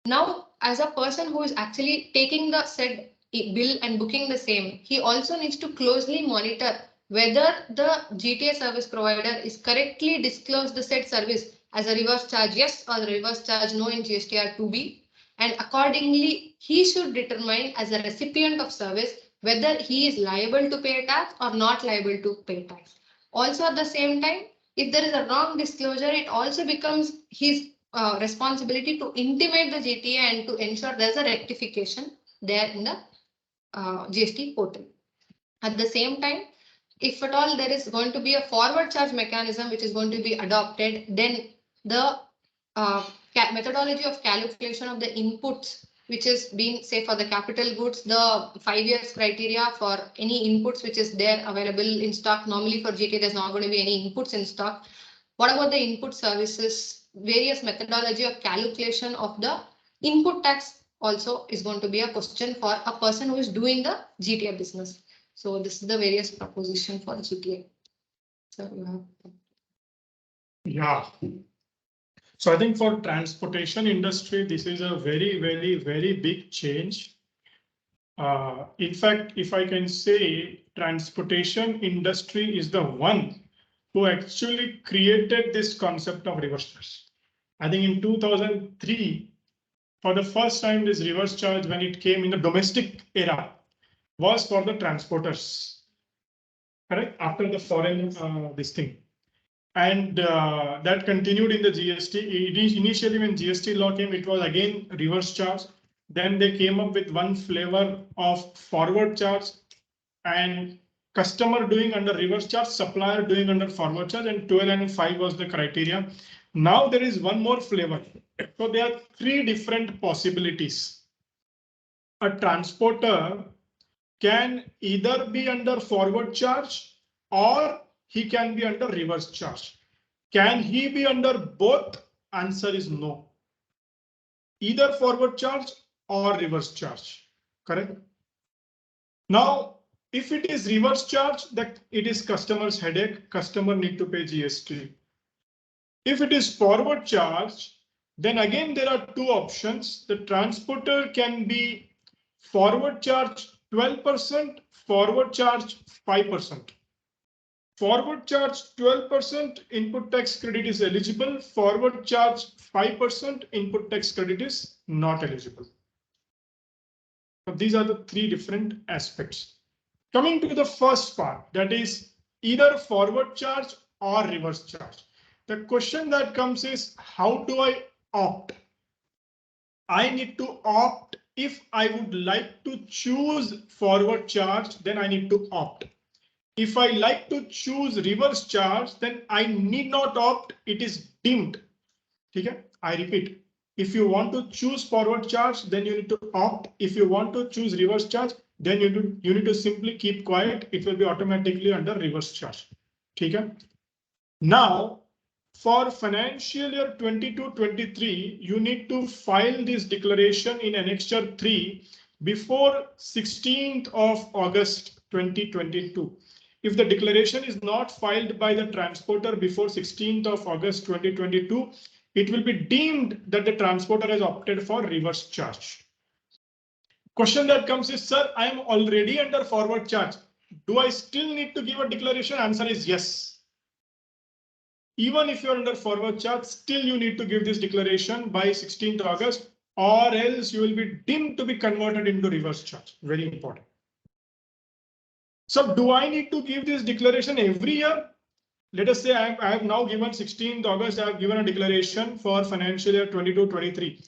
Now, as a person who is actually taking the said bill and booking the same, he also needs to closely monitor whether the GTA service provider is correctly disclosed the said service as a reverse charge yes or the reverse charge no in GSTR 2B. And accordingly, he should determine as a recipient of service whether he is liable to pay tax or not liable to pay tax. Also at the same time, if there is a wrong disclosure, it also becomes his responsibility to intimate the GTA and to ensure there's a rectification there in the GST portal. At the same time, if at all there is going to be a forward charge mechanism which is going to be adopted, then the methodology of calculation of the inputs, which is being, say, for the capital goods, the 5 years criteria for any inputs which is there available in stock. Normally for GT, there's not going to be any inputs in stock. What about the input services? Various methodology of calculation of the input tax also is going to be a question for a person who is doing the GTA business. So this is the various proposition for GTA. So you have.
Yeah. So I think for transportation industry, this is a very, very, very big change. In fact, if I can say, transportation industry is the one who actually created this concept of reverse charge. I think in 2003, for the first time, this reverse charge, when it came in the domestic era, was for the transporters. Correct? After the foreign this thing. And that continued in the GST. Initially, when GST law came, it was again reverse charge. Then they came up with one flavor of forward charge, and customer doing under reverse charge, supplier doing under forward charge, and 12 and 5 was the criteria. Now there is one more flavor. So there are 3 different possibilities. A transporter can either be under forward charge or he can be under reverse charge. Can he be under both? Answer is no. Either forward charge or reverse charge. Correct? Now, if it is reverse charge, that it is customer's headache. Customer need to pay GST. If it is forward charge, then again there are 2 options. The transporter can be forward charge 12%, forward charge 5%. Forward charge 12% input tax credit is eligible. Forward charge 5% input tax credit is not eligible. So these are the 3 different aspects. Coming to the first part, that is either forward charge or reverse charge. The question that comes is, how do I opt? I need to opt. If I would like to choose forward charge, then I need to opt. If I like to choose reverse charge, then I need not opt. It is deemed. Okay? I repeat. If you want to choose forward charge, then you need to opt. If you want to choose reverse charge, then you need to simply keep quiet. It will be automatically under reverse charge. Okay? Now, for financial year 22-23, you need to file this declaration in Annexure 3 before 16th of August 2022. If the declaration is not filed by the transporter before 16th of August 2022, it will be deemed that the transporter has opted for reverse charge. Question that comes is, sir, I am already under forward charge. Do I still need to give a declaration? Answer is yes. Even if you're under forward charge, still you need to give this declaration by 16th August, or else you will be deemed to be converted into reverse charge. Very important. So do I need to give this declaration every year? Let us say I have now given 16th August, I have given a declaration for financial year 22-23.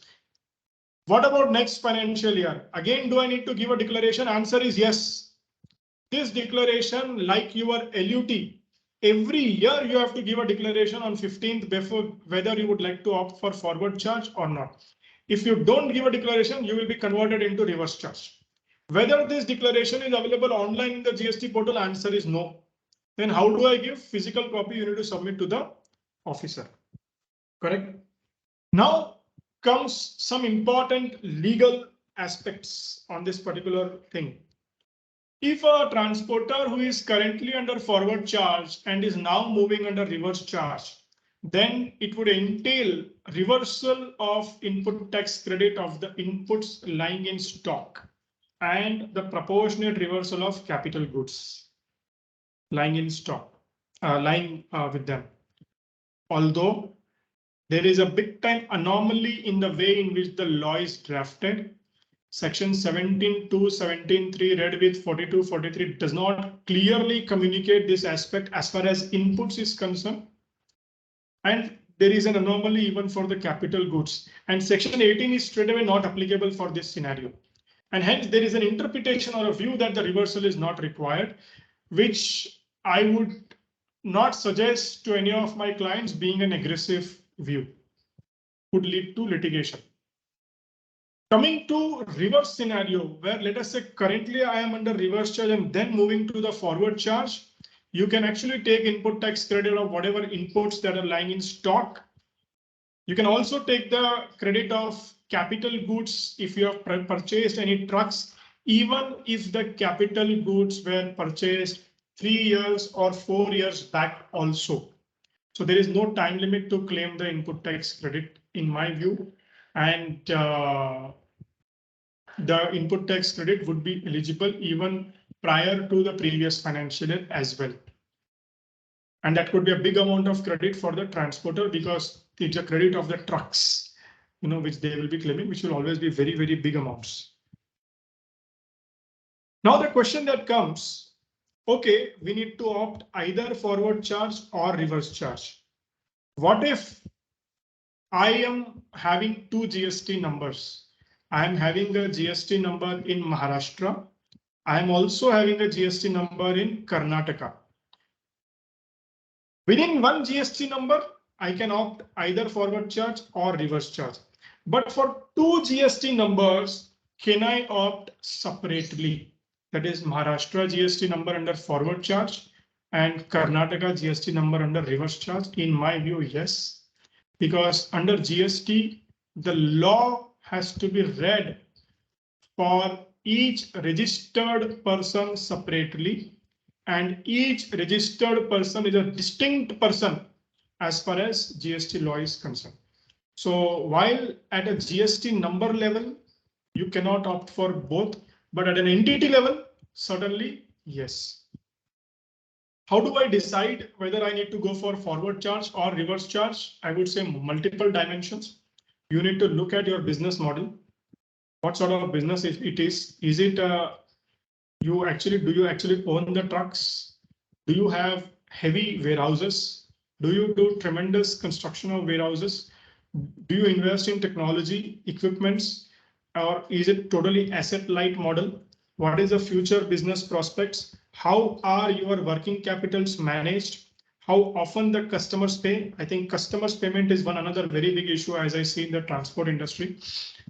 What about next financial year? Again, do I need to give a declaration? Answer is yes. This declaration, like your LUT, every year you have to give a declaration on 15th before whether you would like to opt for forward charge or not. If you don't give a declaration, you will be converted into reverse charge. Whether this declaration is available online in the GST portal, answer is no. Then how do I give? Physical copy you need to submit to the officer. Correct? Now comes some important legal aspects on this particular thing. If a transporter who is currently under forward charge and is now moving under reverse charge, then it would entail reversal of input tax credit of the inputs lying in stock and the proportionate reversal of capital goods lying in stock, lying with them. Although there is a big time anomaly in the way in which the law is drafted. Section 17.2, 17.3 read with 42-43 does not clearly communicate this aspect as far as inputs is concerned. And there is an anomaly even for the capital goods. And section 18 is straight away not applicable for this scenario. And hence there is an interpretation or a view that the reversal is not required, which I would not suggest to any of my clients being an aggressive view. Would lead to litigation. Coming to reverse scenario, where let us say currently I am under reverse charge and then moving to the forward charge, you can actually take input tax credit of whatever inputs that are lying in stock. You can also take the credit of capital goods if you have purchased any trucks, even if the capital goods were purchased 3 years or 4 years back also. So there is no time limit to claim the input tax credit in my view. And the input tax credit would be eligible even prior to the previous financial year as well. And that could be a big amount of credit for the transporter because it's a credit of the trucks, which they will be claiming, which will always be very, very big amounts. Now the question that comes, okay, we need to opt either forward charge or reverse charge. What if I am having two GST numbers? I am having a GST number in Maharashtra. I am also having a GST number in Karnataka. Within one GST number, I can opt either forward charge or reverse charge. But for two GST numbers, can I opt separately? That is Maharashtra GST number under forward charge and Karnataka GST number under reverse charge. In my view, yes. Because under GST, the law has to be read for each registered person separately, and each registered person is a distinct person as far as GST law is concerned. So while at a GST number level, you cannot opt for both, but at an entity level, certainly yes. How do I decide whether I need to go for forward charge or reverse charge? I would say multiple dimensions. You need to look at your business model. What sort of business it is? Is it do you actually own the trucks? Do you have heavy warehouses? Do you do tremendous construction of warehouses? Do you invest in technology equipments, or is it totally asset light model? What is the future business prospects? How are your working capitals managed? How often the customers pay? I think customers payment is another very big issue as I see in the transport industry.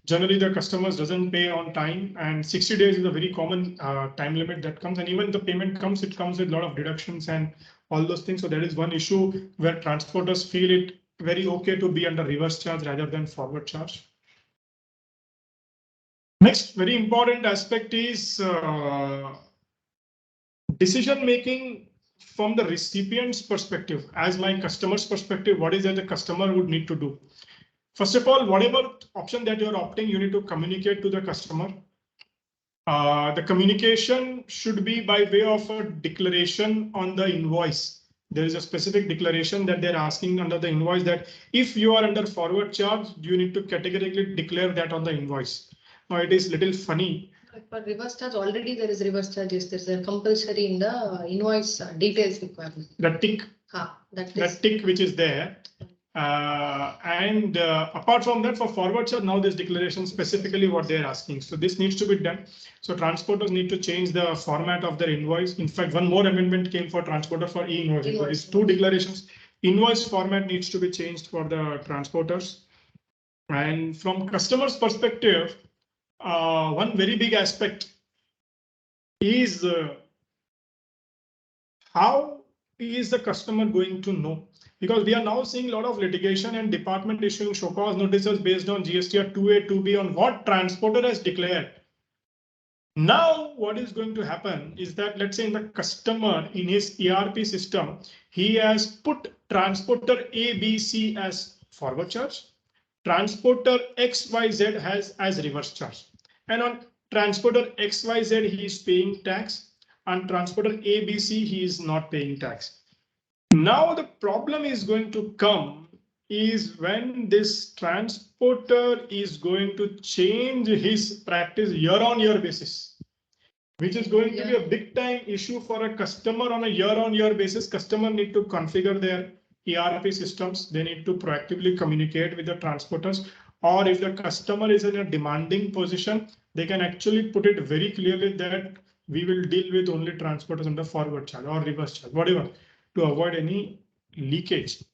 Generally, the customers doesn't pay on time, and 60 days is a very common time limit that comes. And even the payment comes, it comes with a lot of deductions and all those things. So that is one issue where transporters feel it very okay to be under reverse charge rather than forward charge. Next, very important aspect is decision making from the recipient's perspective. As my customer's perspective, what is that the customer would need to do? First of all, whatever option that you're opting, you need to communicate to the customer. The communication should be by way of a declaration on the invoice. There is a specific declaration that they're asking under the invoice that if you are under forward charge, you need to categorically declare that on the invoice. Now it is little funny.
For reverse charge, already there is reverse charges. There's a compulsory in the invoice details requirement.
The tick, that tick which is there. Apart from that, for forward charge, now this declaration specifically what they're asking. So this needs to be done. So transporters need to change the format of their invoice. In fact, one more amendment came for transporter for e-invoice. There is two declarations. Invoice format needs to be changed for the transporters. And from customers' perspective, one very big aspect is how is the customer going to know? Because we are now seeing a lot of litigation and department issuing show cause notices based on GST or 2A, 2B on what transporter has declared. Now, what is going to happen is that, let's say in the customer in his ERP system, he has put transporter ABC as forward charge, transporter XYZ has as reverse charge. And on transporter XYZ, he is paying tax. On transporter ABC, he is not paying tax. Now the problem is going to come is when this transporter is going to change his practice year-on-year basis, which is going to be a big time issue for a customer on a year-on-year basis. Customer need to configure their ERP systems. They need to proactively communicate with the transporters, or if the customer is in a demanding position, they can actually put it very clearly that we will deal with only transporters under forward charge or reverse charge, whatever, to avoid any leakage.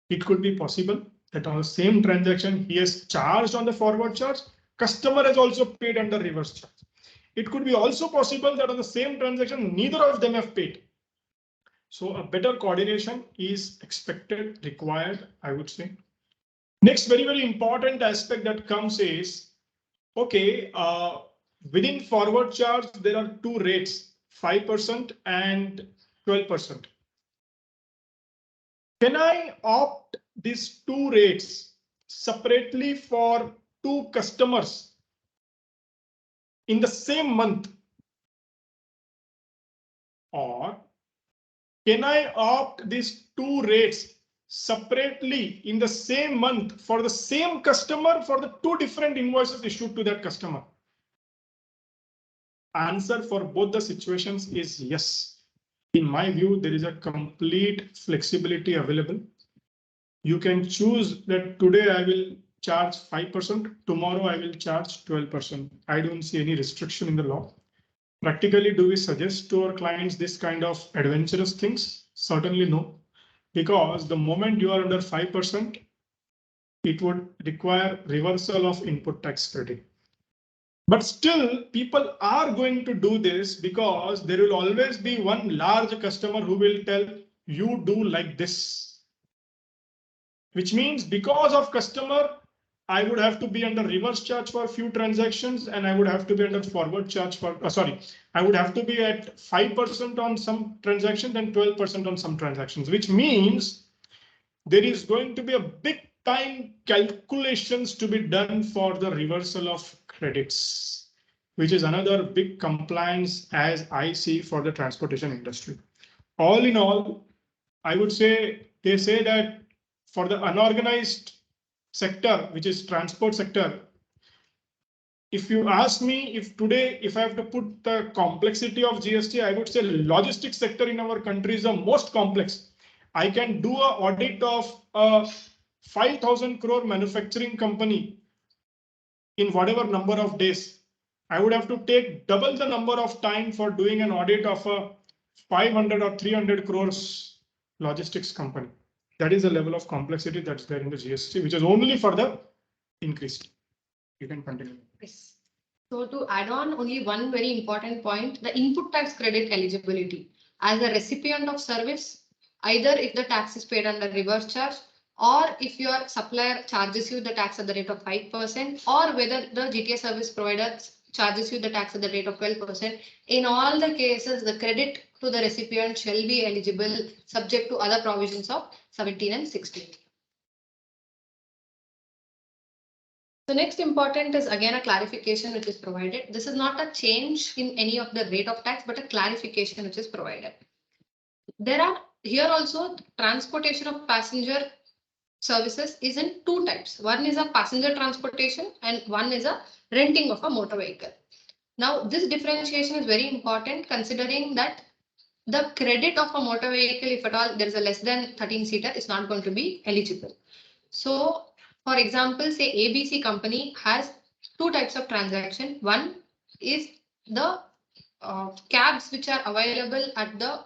It could be possible that on the same transaction, he has charged on the forward charge, customer has also paid under reverse charge. It could be also possible that on the same transaction, neither of them have paid. So a better coordination is expected, required, I would say. Next, very, very important aspect that comes is, okay, within forward charge, there are two rates, 5% and 12%. Can I opt these two rates separately for two customers in the same month? Or can I opt these two rates separately in the same month for the same customer for the two different invoices issued to that customer? Answer for both the situations is yes. In my view, there is a complete flexibility available. You can choose that today I will charge 5%, tomorrow I will charge 12%. I don't see any restriction in the law. Practically, do we suggest to our clients this kind of adventurous things? Certainly no, because the moment you are under 5%, it would require reversal of input tax credit. But still, people are going to do this because there will always be one large customer who will tell you do like this. Which means because of customer, I would have to be under reverse charge for a few transactions and I would have to be under forward charge for, I would have to be at 5% on some transactions and 12% on some transactions, which means there is going to be a big time calculations to be done for the reversal of credits, which is another big compliance as I see for the transportation industry. All in all, I would say they say that for the unorganized sector, which is transport sector, if you ask me if today, if I have to put the complexity of GST, I would say logistics sector in our country is the most complex. I can do an audit of a 5,000 crore manufacturing company in whatever number of days. I would have to take double the number of time for doing an audit of a 500 or 300 crores logistics company. That is the level of complexity that's there in the GST, which is only for the increased. You can continue.
Yes. So to add on only one very important point, the input tax credit eligibility. As a recipient of service, either if the tax is paid under reverse charge, or if your supplier charges you the tax at the rate of 5%, or whether the GTA service provider charges you the tax at the rate of 12%. In all the cases, the credit to the recipient shall be eligible subject to other provisions of 17 and 16. The next important is again a clarification which is provided. This is not a change in any of the rate of tax, but a clarification which is provided. There are here also transportation of passenger services is in two types. One is a passenger transportation and one is a renting of a motor vehicle. Now, this differentiation is very important considering that the credit of a motor vehicle, if at all there is a less than 13-seater, is not going to be eligible. So, for example, say ABC company has two types of transaction. One is the cabs which are available at the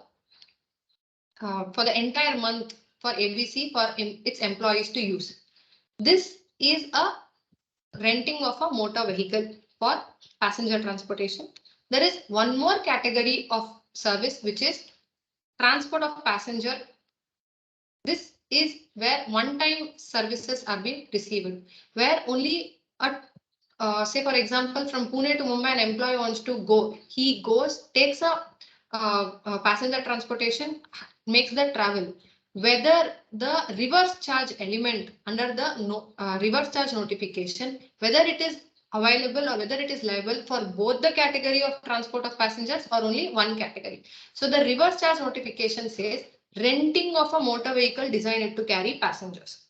for the entire month for ABC for its employees to use. This is a renting of a motor vehicle for passenger transportation. There is one more category of service which is transport of passenger. This is where one-time services are being received, where only a say for example from Pune to Mumbai an employee wants to go. He goes, takes a passenger transportation, makes the travel. Whether the reverse charge element under the reverse charge notification, whether it is available or whether it is liable for both the category of transport of passengers or only one category. So the reverse charge notification says renting of a motor vehicle designed to carry passengers.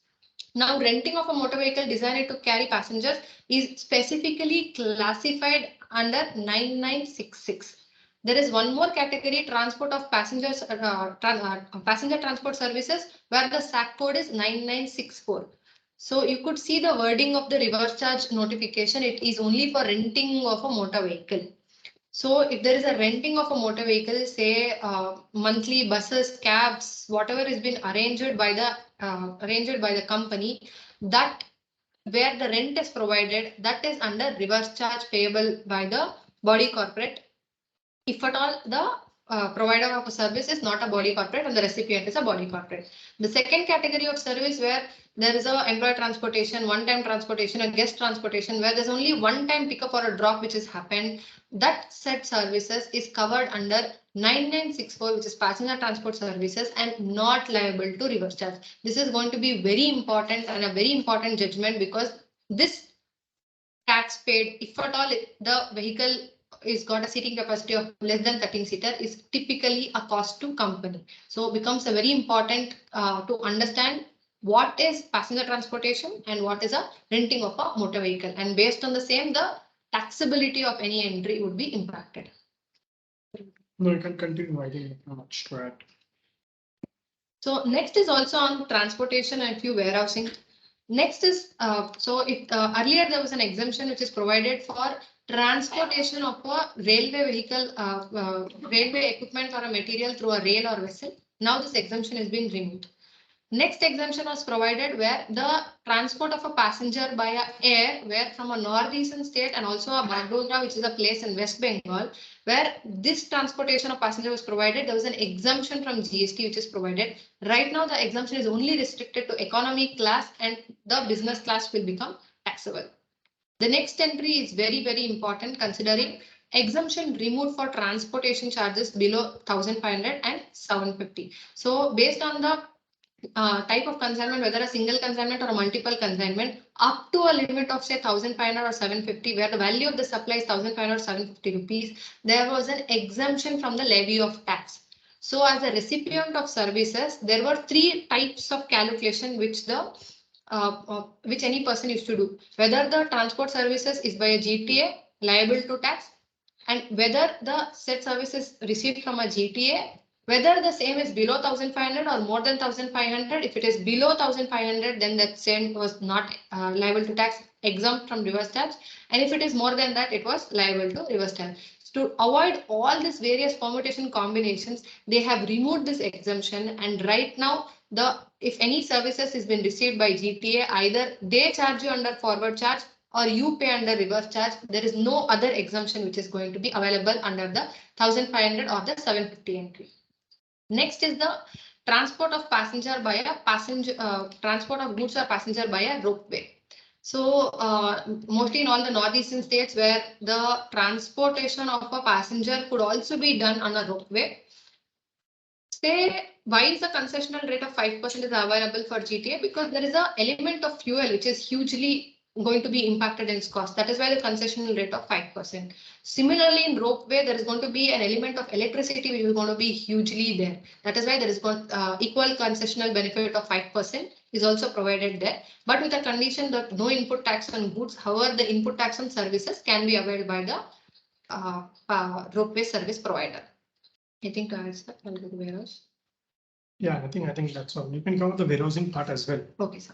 Now, renting of a motor vehicle designed to carry passengers is specifically classified under 9966. There is one more category, transport of passengers, passenger transport services, where the SAC code is 9964. So you could see the wording of the reverse charge notification. It is only for renting of a motor vehicle. So if there is a renting of a motor vehicle, say monthly buses, cabs, whatever is been arranged by the company, that where the rent is provided, that is under reverse charge payable by the body corporate. If at all the provider of a service is not a body corporate and the recipient is a body corporate. The second category of service where there is a employee transportation, one-time transportation, a guest transportation, where there's only one-time pickup or a drop which has happened, that said services is covered under 9964, which is passenger transport services and not liable to reverse charge. This is going to be very important and a very important judgment, because this tax paid, if at all the vehicle is got a seating capacity of less than 13 seater, is typically a cost to company. So becomes a very important to understand what is passenger transportation and what is a renting of a motor vehicle, and based on the same, the taxability of any entry would be impacted.
No, you can continue. I think not much to add.
So next is also on transportation and few warehousing. Next is, so if earlier there was an exemption which is provided for transportation of a railway vehicle, railway equipment or a material through a rail or vessel. Now this exemption has been removed. Next exemption was provided where the transport of a passenger by air, where from a northeastern state and also a Bagdogra, which is a place in West Bengal, where this transportation of passenger was provided, there was an exemption from GST which is provided. Right now, the exemption is only restricted to economy class, and the business class will become taxable. The next entry is very, very important, considering exemption removed for transportation charges below 1,500 and 750. So based on the type of consignment, whether a single consignment or a multiple consignment, up to a limit of say 1,500 or 750, where the value of the supply is 1,500 or 750 rupees, there was an exemption from the levy of tax. So as a recipient of services, there were three types of calculation which the which any person used to do. Whether the transport services is by a GTA liable to tax, and whether the said service is received from a GTA, whether the same is below 1,500 or more than 1,500. If it is below 1,500, then that same was not liable to tax, exempt from reverse charge. And if it is more than that, it was liable to reverse charge. To avoid all these various permutation combinations, they have removed this exemption. And right now, if any services has been received by GTA, either they charge you under forward charge or you pay under reverse charge. There is no other exemption which is going to be available under the 1,500 or the 750 entry. Next is the transport of passenger by a transport of goods or passenger by a ropeway. So mostly in all the northeastern states where the transportation of a passenger could also be done on a ropeway. Say, why is the concessional rate of 5% is available for GTA? Because there is an element of fuel which is hugely going to be impacted in its cost. That is why the concessional rate of 5%. Similarly, in ropeway, there is going to be an element of electricity which is going to be hugely there. That is why there is equal concessional benefit of 5% is also provided there. But with the condition that no input tax on goods, however, the input tax on services can be availed by the ropeway service provider. I think I'll go to warehouse.
Yeah, I think that's all. You can cover the warehousing part as well.
Okay, sir.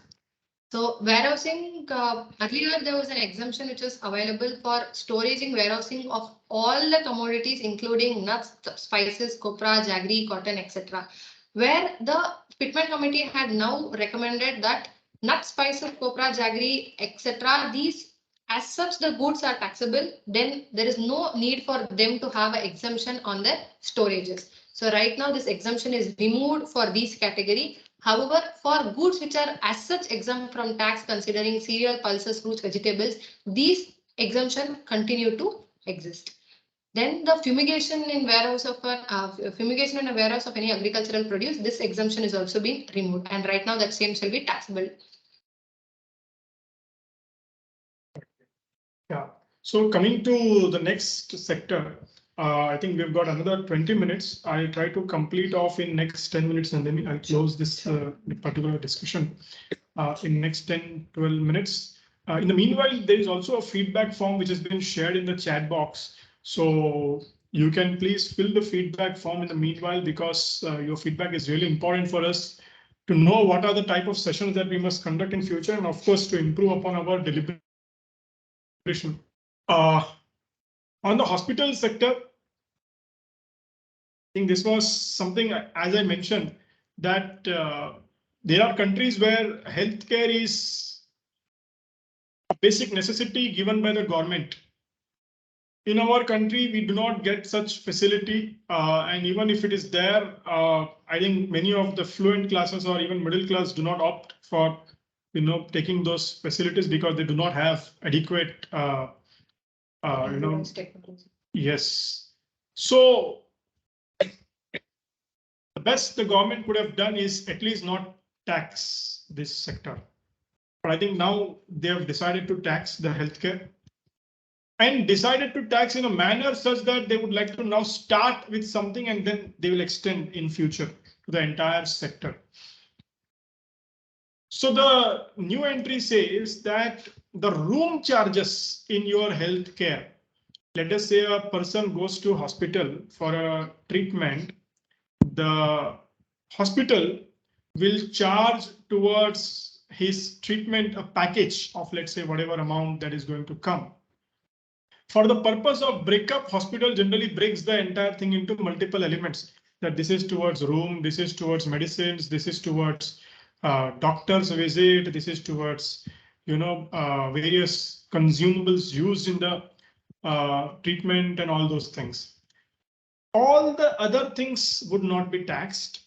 So warehousing, earlier there was an exemption which was available for storaging, warehousing of all the commodities, including nuts, spices, copra, jaggery, cotton, etc. Where the Pitman committee had now recommended that nuts, spices, copra, jaggery, etc. These, as such, the goods are taxable, then there is no need for them to have an exemption on their storages. So right now this exemption is removed for these category. However, for goods which are as such exempt from tax, considering cereal, pulses, fruits, vegetables, these exemption continue to exist. Then the fumigation in warehouse of fumigation in a warehouse of any agricultural produce, this exemption is also being removed, and right now that same shall be taxable.
Yeah. So coming to the next sector, I think we've got another 20 minutes. I'll try to complete off in next 10 minutes, and then I'll close this particular discussion in next 10-12 minutes. In the meanwhile, there is also a feedback form which has been shared in the chat box. So you can please fill the feedback form in the meanwhile, because your feedback is really important for us to know what are the type of sessions that we must conduct in future, and of course to improve upon our deliberation. On the hospital sector, I think this was something, as I mentioned, that there are countries where healthcare is a basic necessity given by the government. In our country, we do not get such facility, and even if it is there, I think many of the fluent classes or even middle class do not opt for, taking those facilities because they do not have adequate, yes. So the best the government could have done is at least not tax this sector. But I think now they have decided to tax the healthcare, and decided to tax in a manner such that they would like to now start with something and then they will extend in future to the entire sector. So the new entry says that the room charges in your healthcare, let us say a person goes to hospital for a treatment, the hospital will charge towards his treatment a package of, let's say, whatever amount that is going to come. For the purpose of breakup, hospital generally breaks the entire thing into multiple elements. That this is towards room, this is towards medicines, this is towards doctor's visit, this is towards various consumables used in the treatment and all those things. All the other things would not be taxed,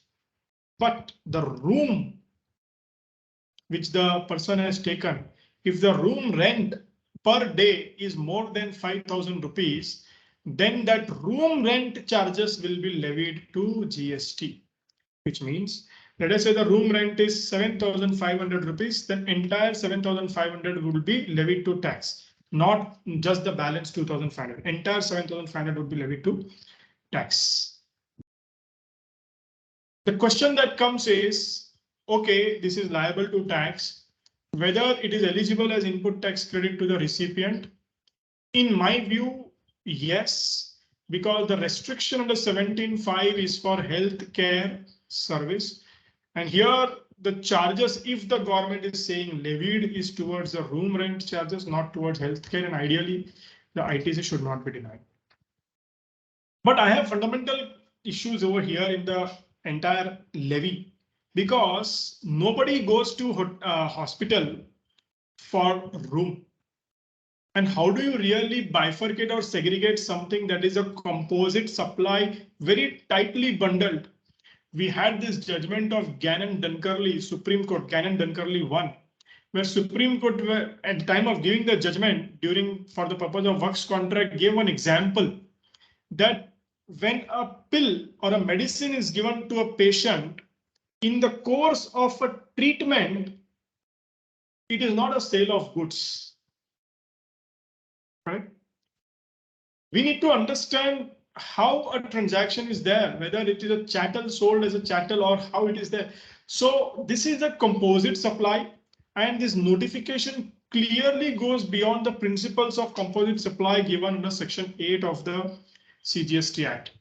but the room which the person has taken, if the room rent per day is more than 5,000 rupees, then that room rent charges will be levied to GST, which means, let us say the room rent is 7,500 rupees, then entire 7,500 will be levied to tax, not just the balance 2,500. Entire 7,500 would be levied to tax. The question that comes is, okay, this is liable to tax, whether it is eligible as input tax credit to the recipient. In my view, yes, because the restriction under 17.5 is for healthcare service. And here the charges, if the government is saying levied, is towards the room rent charges, not towards healthcare, and ideally the ITC should not be denied. But I have fundamental issues over here in the entire levy, because nobody goes to hospital for room. And how do you really bifurcate or segregate something that is a composite supply, very tightly bundled? We had this judgment of Gannon-Dunkerley, Supreme Court, Gannon-Dunkerley 1, where Supreme Court, at the time of giving the judgment for the purpose of works contract, gave one example that when a pill or a medicine is given to a patient in the course of a treatment, it is not a sale of goods. Right? We need to understand how a transaction is there, whether it is a chattel sold as a chattel or how it is there. So this is a composite supply, and this notification clearly goes beyond the principles of composite supply given under Section 8 of the CGST Act,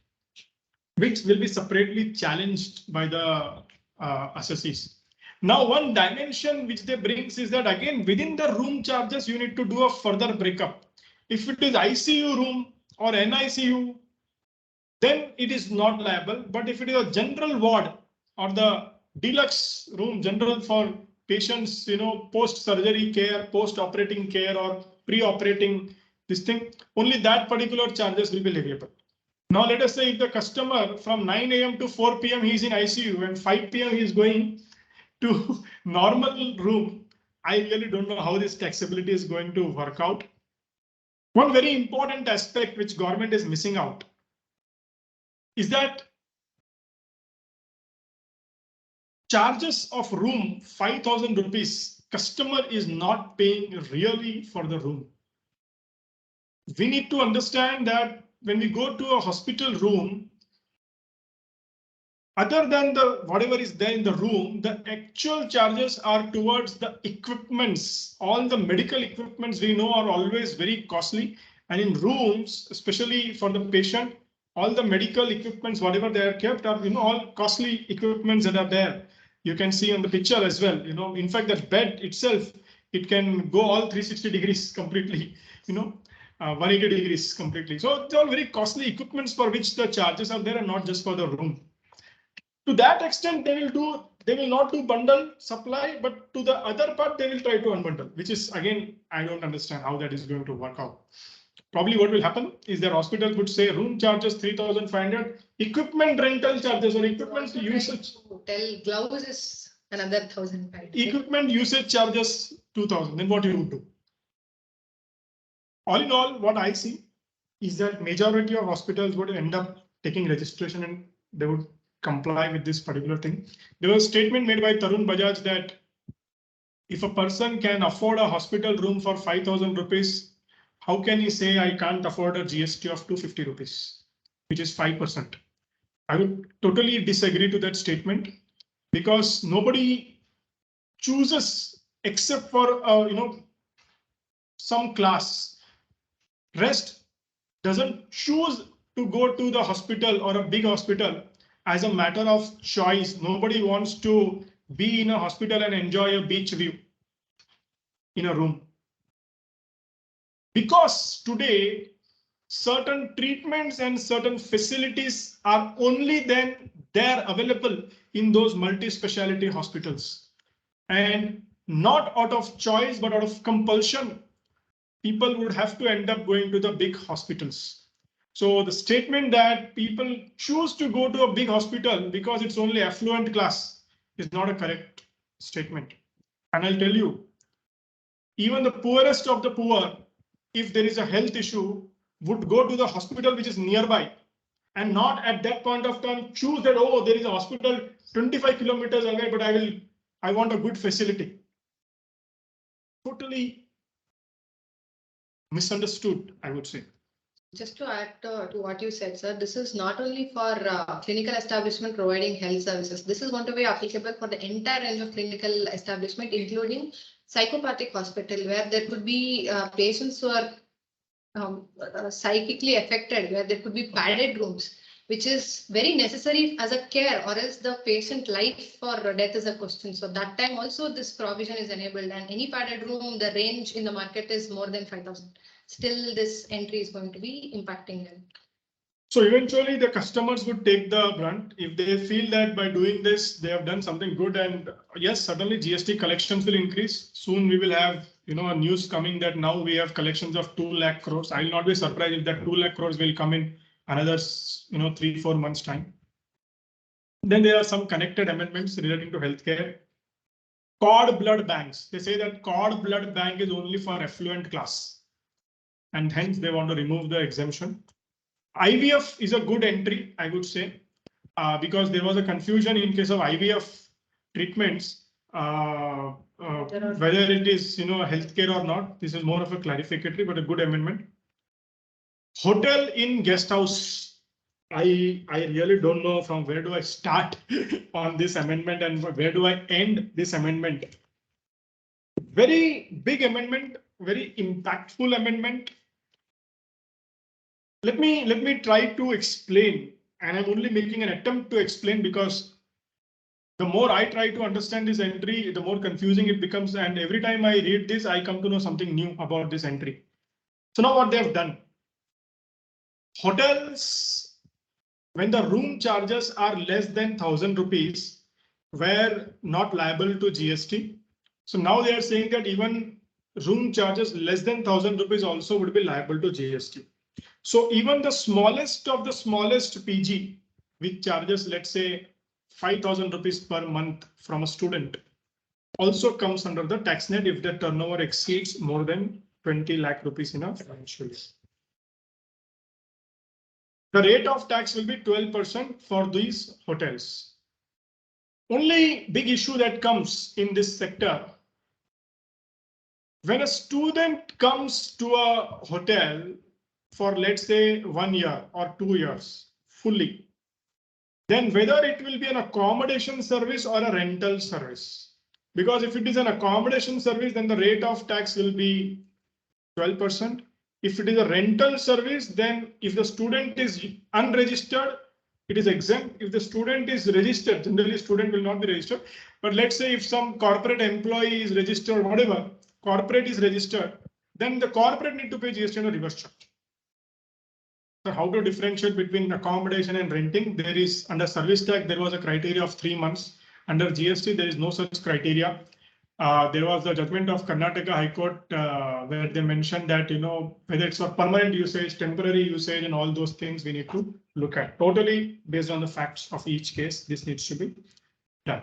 which will be separately challenged by the assessees. Now, one dimension which they brings is that, again, within the room charges, you need to do a further breakup. If it is ICU room or NICU, then it is not liable. But if it is a general ward or the deluxe room, general for patients, post-surgery care, post-operating care or pre-operating this thing, only that particular charges will be leviable. Now, let us say if the customer from 9 a.m. to 4 p.m. he is in ICU and 5 p.m. he is going to normal room, I really don't know how this taxability is going to work out. One very important aspect which government is missing out is that charges of room 5,000 rupees, customer is not paying really for the room. We need to understand that when we go to a hospital room, other than the whatever is there in the room, the actual charges are towards the equipments. All the medical equipments we know are always very costly. And in rooms, especially for the patient, all the medical equipments, whatever they are kept are, all costly equipments that are there. You can see on the picture as well. In fact, that bed itself, it can go all 360 degrees completely. 180 degrees completely. So it's all very costly equipments for which the charges are there and not just for the room. To that extent, they will not do bundle supply, but to the other part, they will try to unbundle, which is again, I don't understand how that is going to work out. Probably what will happen is that hospital would say room charges 3,500, equipment rental charges or equipment usage.
Tell gloves is another 1,500.
Equipment usage charges 2,000. Then what you would do? All in all, what I see is that majority of hospitals would end up taking registration and they would comply with this particular thing. There was a statement made by Tarun Bajaj that if a person can afford a hospital room for 5,000 rupees, how can he say I can't afford a GST of 250 rupees, which is 5%? I would totally disagree to that statement because nobody chooses except for some class. Rest doesn't choose to go to the hospital or a big hospital as a matter of choice. Nobody wants to be in a hospital and enjoy a beach view in a room. Because today, certain treatments and certain facilities are only then there available in those multi-speciality hospitals. And not out of choice, but out of compulsion, people would have to end up going to the big hospitals. So the statement that people choose to go to a big hospital because it's only affluent class is not a correct statement. And I'll tell you, even the poorest of the poor, if there is a health issue, would go to the hospital which is nearby and not at that point of time choose that, oh, there is a hospital 25 kilometers away, but I want a good facility. Totally misunderstood, I would say.
Just to add to what you said, sir, this is not only for clinical establishment providing health services. This is going to be applicable for the entire range of clinical establishment, including psychopathic hospital, where there could be patients who are psychically affected, where there could be padded rooms, which is very necessary as a care, or else the patient life or death is a question. So that time also this provision is enabled, and any padded room, the range in the market is more than 5,000. Still this entry is going to be impacting them.
So eventually the customers would take the brunt if they feel that by doing this, they have done something good. And yes, certainly GST collections will increase. Soon we will have, a news coming that now we have collections of 2 lakh crores. I will not be surprised if that 2 lakh crores will come in another, 3-4 months time. Then there are some connected amendments relating to healthcare. Cord blood banks. They say that cord blood bank is only for affluent class. And hence they want to remove the exemption. IVF is a good entry, I would say, because there was a confusion in case of IVF treatments, whether it is, healthcare or not. This is more of a clarificatory, but a good amendment. Hotel in guest house. I really don't know from where do I start on this amendment and where do I end this amendment. Very big amendment, very impactful amendment. Let me try to explain, and I'm only making an attempt to explain because the more I try to understand this entry, the more confusing it becomes. And every time I read this, I come to know something new about this entry. So now what they have done. Hotels, when the room charges are less than 1,000 rupees, were not liable to GST. So now they are saying that even room charges less than 1,000 rupees also would be liable to GST. So even the smallest of the smallest PG, which charges, let's say, 5,000 rupees per month from a student, also comes under the tax net if the turnover exceeds more than 20 lakh rupees in a financial year. The rate of tax will be 12% for these hotels. Only big issue that comes in this sector, when a student comes to a hotel for, let's say, 1 year or 2 years fully, then whether it will be an accommodation service or a rental service. Because if it is an accommodation service, then the rate of tax will be 12%. If it is a rental service, then if the student is unregistered, it is exempt. If the student is registered, generally student will not be registered. But let's say if some corporate employee is registered, whatever, corporate is registered, then the corporate need to pay GST on a reverse charge. So how to differentiate between accommodation and renting? There is under service tax, there was a criteria of 3 months. Under GST, there is no such criteria. There was the judgment of Karnataka High Court where they mentioned that, whether it's for permanent usage, temporary usage, and all those things we need to look at. Totally based on the facts of each case, this needs to be done.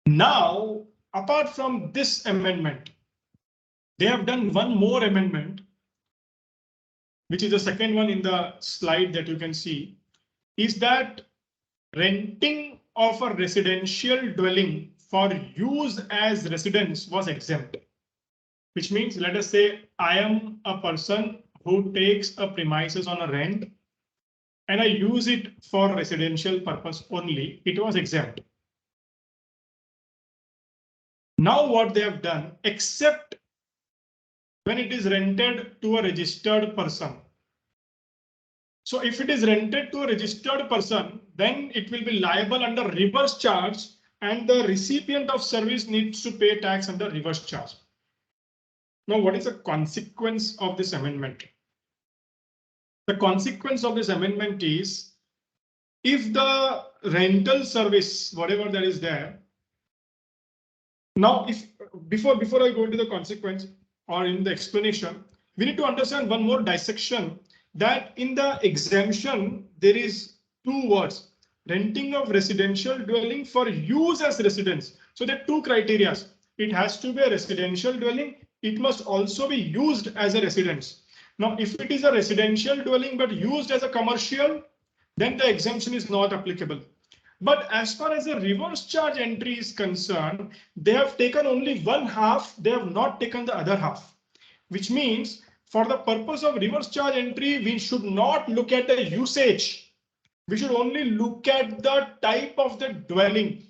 Now, apart from this amendment, they have done one more amendment, which is the second one in the slide that you can see, is that renting of a residential dwelling for use as residence was exempt. Which means, let us say I am a person who takes a premises on a rent and I use it for residential purpose only, it was exempt. Now what they have done, except when it is rented to a registered person. So if it is rented to a registered person, then it will be liable under reverse charge and the recipient of service needs to pay tax under reverse charge. Now, what is the consequence of this amendment? The consequence of this amendment is if the rental service, whatever that is there. Now, if before I go into the consequence or in the explanation, we need to understand one more dissection that in the exemption, there is 2 words, renting of residential dwelling for use as residence. So there are 2 criteria. It has to be a residential dwelling. It must also be used as a residence. Now, if it is a residential dwelling but used as a commercial, then the exemption is not applicable. But as far as the reverse charge entry is concerned, they have taken only one half. They have not taken the other half, which means for the purpose of reverse charge entry, we should not look at the usage. We should only look at the type of the dwelling,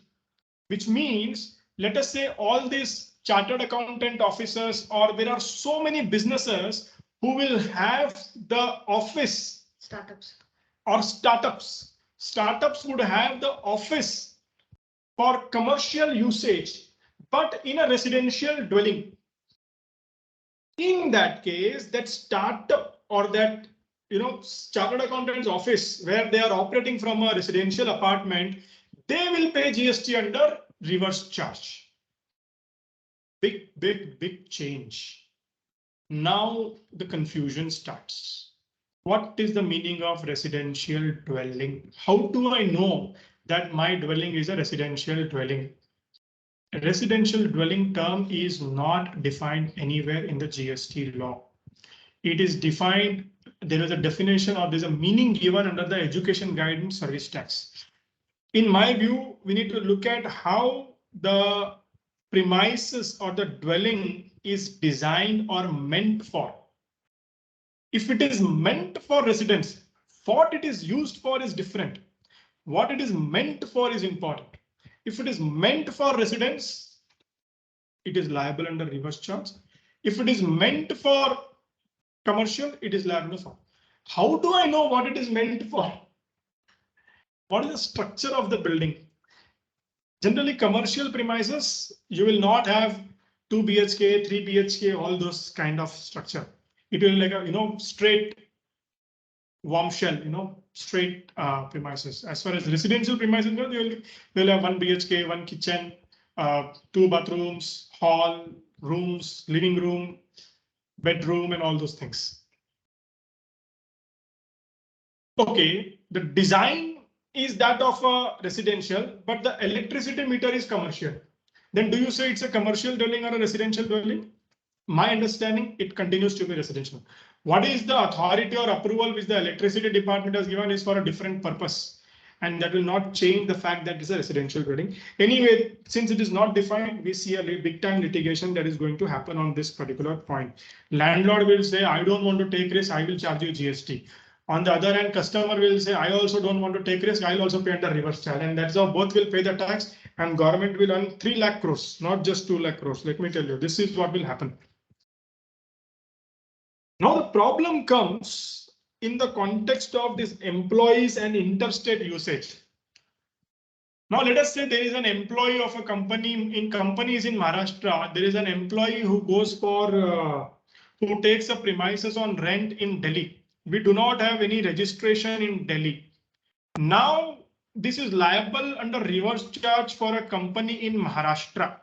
which means, let us say all these chartered accountant officers, or there are so many businesses who will have the office.
Startups.
Or startups. Startups would have the office for commercial usage, but in a residential dwelling. In that case, that startup or that chartered accountant's office where they are operating from a residential apartment, they will pay GST under reverse charge. Big change. Now the confusion starts. What is the meaning of residential dwelling? How do I know that my dwelling is a residential dwelling? A residential dwelling term is not defined anywhere in the GST law. It is defined, there is a definition or there's a meaning given under the education guidance service tax. In my view, we need to look at how the premises or the dwelling is designed or meant for. If it is meant for residence, what it is used for is different. What it is meant for is important. If it is meant for residence, it is liable under reverse charge. If it is meant for commercial, it is liable for. How do I know what it is meant for? What is the structure of the building? Generally, commercial premises, you will not have 2 BHK, 3 BHK, all those kind of structure. It will like a straight warm shell, straight premises. As far as residential premises go, they'll have 1 BHK, 1 kitchen, 2 bathrooms, hall, rooms, living room, bedroom, and all those things. Okay, the design is that of a residential, but the electricity meter is commercial. Then do you say it's a commercial dwelling or a residential dwelling? My understanding, it continues to be residential. What is the authority or approval which the electricity department has given is for a different purpose, and that will not change the fact that it's a residential dwelling. Anyway, since it is not defined, we see a big time litigation that is going to happen on this particular point. Landlord will say, I don't want to take risk, I will charge you GST. On the other hand, customer will say, I also don't want to take risk, I'll also pay under reverse charge. And that's how both will pay the tax and government will earn 3 lakh crores, not just 2 lakh crores. Let me tell you, this is what will happen. Now the problem comes in the context of these employees and interstate usage. Now let us say there is an employee of a company in companies in Maharashtra. There is an employee who goes for who takes a premises on rent in Delhi. We do not have any registration in Delhi. Now, this is liable under reverse charge for a company in Maharashtra.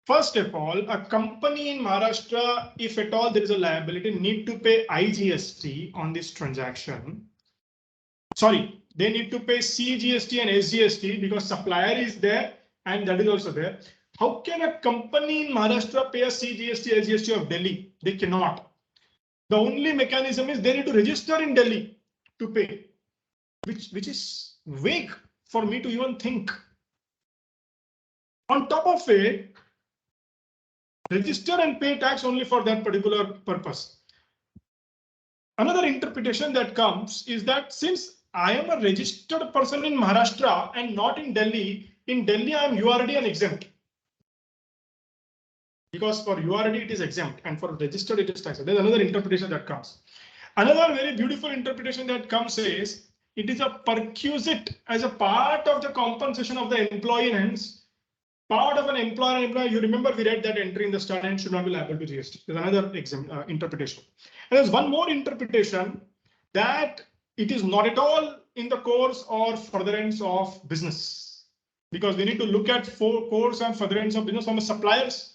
First of all, a company in Maharashtra, if at all there is a liability, need to pay IGST on this transaction. Sorry, they need to pay CGST and SGST because supplier is there and that is also there. How can a company in Maharashtra pay a CGST, SGST of Delhi? They cannot. The only mechanism is they need to register in Delhi to pay, which is vague for me to even think. On top of it, register and pay tax only for that particular purpose. Another interpretation that comes is that since I am a registered person in Maharashtra and not in Delhi I am URD and exempt. Because for URD it is exempt and for registered it is taxable. There's another interpretation that comes. Another very beautiful interpretation that comes is it is a perquisite as a part of the compensation of the employee, and hence part of an employer. You remember we read that entry in the start and should not be liable to GST. There's another interpretation. And there's one more interpretation that it is not at all in the course or furtherance of business, because we need to look at course and furtherance of business from a supplier's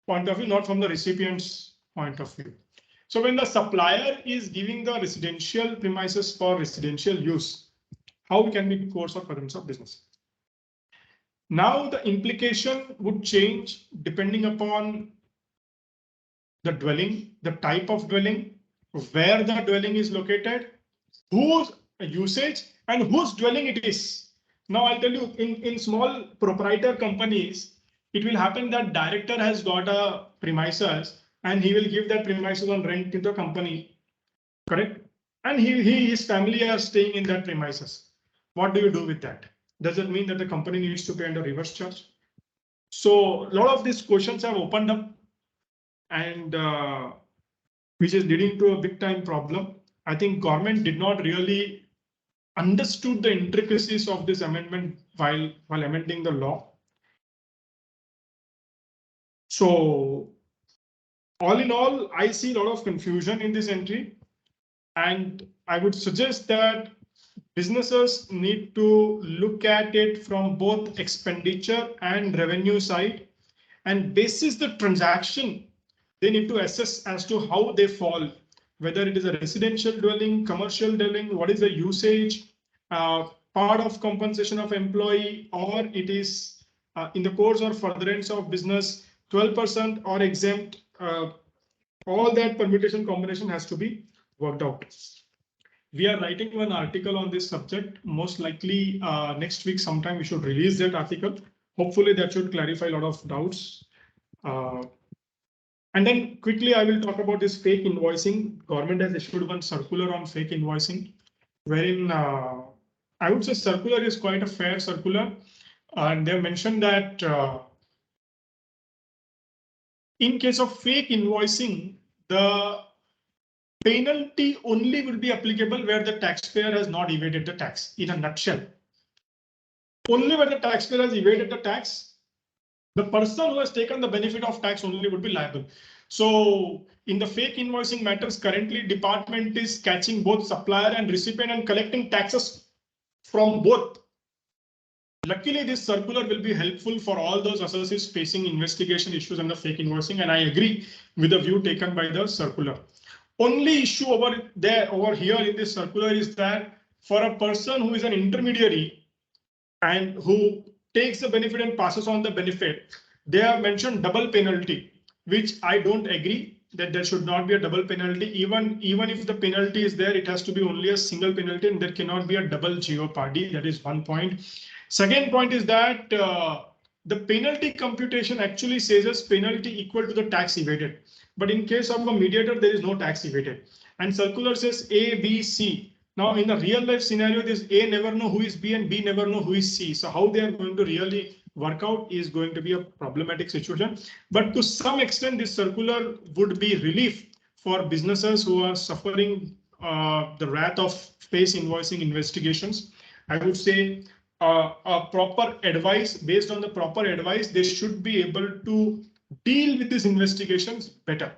point of view, not from the recipient's point of view. So when the supplier is giving the residential premises for residential use, how can be course or furtherance of business? Now the implication would change depending upon the dwelling, the type of dwelling, where the dwelling is located, whose usage and whose dwelling it is. Now I'll tell you, in small proprietor companies, it will happen that director has got a premises and he will give that premises on rent to the company, correct? And his family are staying in that premises. What do you do with that? Does it mean that the company needs to pay under reverse charge? So a lot of these questions have opened up, and which is leading to a big time problem. I think government did not really understood the intricacies of this amendment while amending the law. So all in all, I see a lot of confusion in this entry, and I would suggest that businesses need to look at it from both expenditure and revenue side, and basis the transaction, they need to assess as to how they fall, whether it is a residential dwelling, commercial dwelling, what is the usage, part of compensation of employee, or it is in the course or furtherance of business, 12% or exempt. All that permutation combination has to be worked out. We are writing one article on this subject. Most likely next week sometime we should release that article. Hopefully that should clarify a lot of doubts. And then quickly I will talk about this fake invoicing. Government has issued one circular on fake invoicing, wherein I would say circular is quite a fair circular. And they mentioned that in case of fake invoicing, the penalty only will be applicable where the taxpayer has not evaded the tax. In a nutshell, only where the taxpayer has evaded the tax, the person who has taken the benefit of tax only would be liable. So in the fake invoicing matters, currently department is catching both supplier and recipient and collecting taxes from both. Luckily, this circular will be helpful for all those associates facing investigation issues under fake invoicing, and I agree with the view taken by the circular. Only issue over here in this circular is that for a person who is an intermediary and who takes the benefit and passes on the benefit, they have mentioned double penalty, which I don't agree that there should not be a double penalty. Even if the penalty is there, it has to be only a single penalty and there cannot be a double jeopardy. That is one point. Second point is that the penalty computation actually says as penalty equal to the tax evaded. But in case of a mediator, there is no tax evaded. And circular says A, B, C. Now in a real life scenario, this A never know who is B and B never know who is C. So how they are going to really work out is going to be a problematic situation. But to some extent, this circular would be relief for businesses who are suffering the wrath of face invoicing investigations. I would say a proper advice, based on the proper advice, they should be able to deal with these investigations better.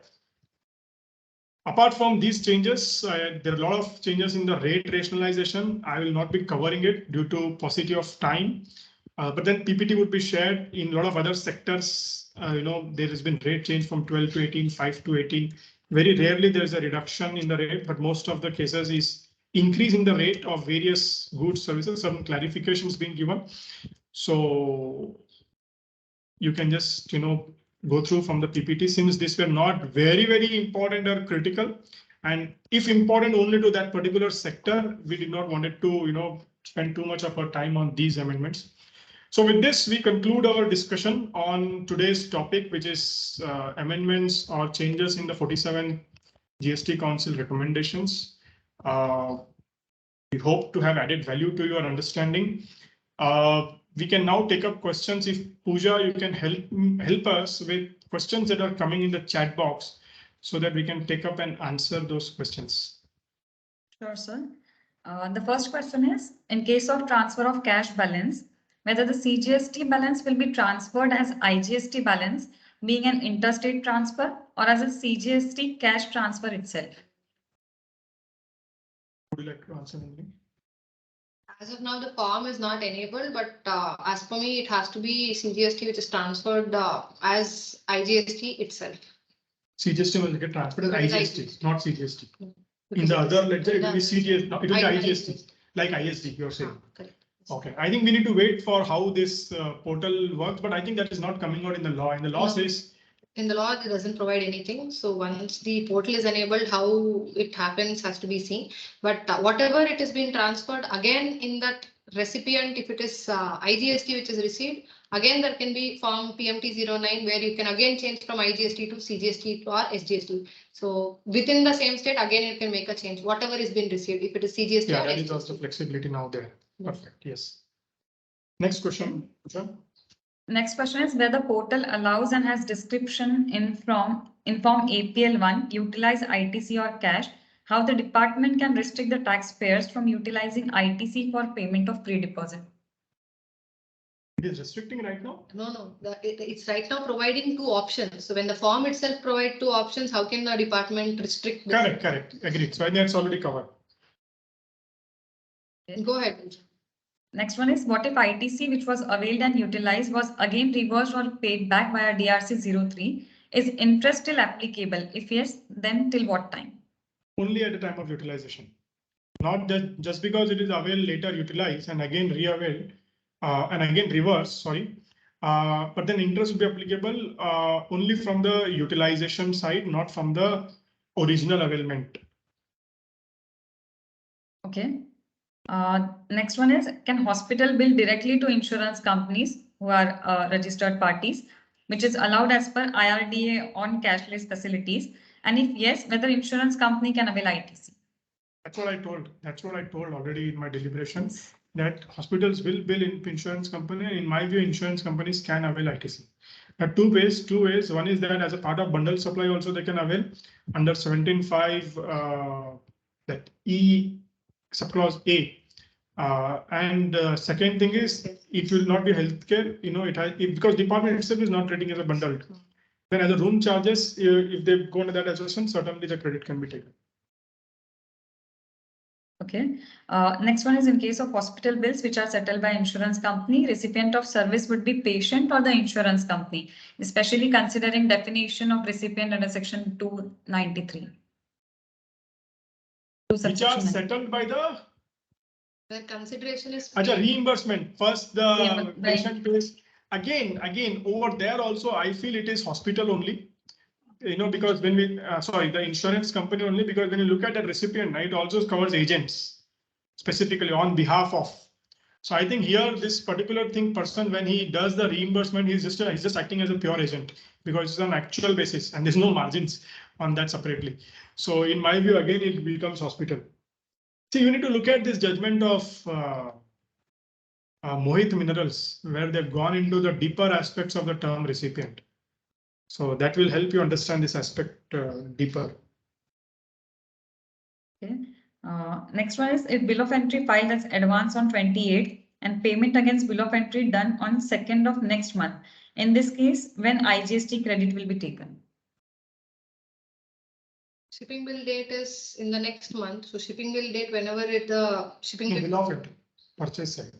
Apart from these changes, there are a lot of changes in the rate rationalization. I will not be covering it due to paucity of time. But then PPT would be shared in a lot of other sectors. There has been rate change from 12 to 18, 5 to 18. Very rarely there is a reduction in the rate, but most of the cases is increase in the rate of various goods, services, some clarifications being given. So you can just, go through from the PPT since these were not very, very important or critical. And if important only to that particular sector, we did not want it to, spend too much of our time on these amendments. So with this, we conclude our discussion on today's topic, which is amendments or changes in the 47 GST Council recommendations. We hope to have added value to your understanding. We can now take up questions. If Pooja, you can help us with questions that are coming in the chat box so that we can take up and answer those questions.
Sure, sir. The first question is, in case of transfer of cash balance, whether the CGST balance will be transferred as IGST balance, being an interstate transfer, or as a CGST cash transfer itself?
Would you like to answer, Nandini?
As of now, the form is not enabled, but as for me, it has to be CGST which is transferred as IGST itself.
CGST will get transferred as IGST, not CGST. In
Because
the
it
other
is-
ledger, it will be CGST, no, it will be IGST, like ISD, you're saying.
Correct.
Okay, I think we need to wait for how this portal works, but I think that is not coming out in the law. In the law
No.
says,
In the law, it doesn't provide anything. So once the portal is enabled, how it happens has to be seen. But whatever it has been transferred, again, in that recipient, if it is IGST which is received, again, there can be form PMT09 where you can again change from IGST to CGST or SGST. So within the same state, again, you can make a change, whatever is been received, if it is CGST
yeah,
or
that
SGST.
is also flexibility now there.
Yes.
Perfect, yes. Next question, Pooja.
Next question is, where the portal allows and has description in form APL1, utilize ITC or cash, how the department can restrict the taxpayers from utilizing ITC for payment of pre-deposit?
It is restricting right now?
No, it's right now providing two options. So when the form itself provide two options, how can the department restrict? This?
Correct, agreed. So I think that's already covered.
Go ahead.
Next one is, what if ITC, which was availed and utilized, was again reversed or paid back via DRC 03? Is interest still applicable? If yes, then till what time?
Only at the time of utilization. Not that just because it is availed later utilized and again re-availed and again reverse, sorry. But then interest will be applicable only from the utilization side, not from the original availment.
Okay. Next one is, can hospital bill directly to insurance companies who are registered parties, which is allowed as per IRDA on cashless facilities? And if yes, whether insurance company can avail ITC?
That's what I told. That's what I told already in my deliberations, that hospitals will bill in insurance company. And in my view, insurance companies can avail ITC. Two ways. One is that as a part of bundle supply, also they can avail under 17.5 that E subclause A. And second thing is, it will not be healthcare. Because department itself is not treating as a bundled. Then as a room charges, if they go into that adjustment, certainly the credit can be taken.
Okay. Next one is, in case of hospital bills which are settled by insurance company, recipient of service would be patient or the insurance company, especially considering definition of recipient under section 293.
Which are settled by the
consideration is
reimbursement. First, the patient pays. Again, over there also, I feel it is hospital only. Because when the insurance company only, because when you look at the recipient, it also covers agents specifically on behalf of. So I think here this particular person, when he does the reimbursement, he's just acting as a pure agent because it's on actual basis and there's no margins on that separately. So in my view, again, it becomes hospital. See, you need to look at this judgment of Mohit Minerals, where they've gone into the deeper aspects of the term recipient. So that will help you understand this aspect deeper.
Okay. Next one is, if bill of entry filed as advance on 28th and payment against bill of entry done on 2nd of next month. In this case, when IGST credit will be taken?
Shipping bill date is in the next month. So shipping bill date, whenever shipping
No,
bill
bill of entry, purchase side.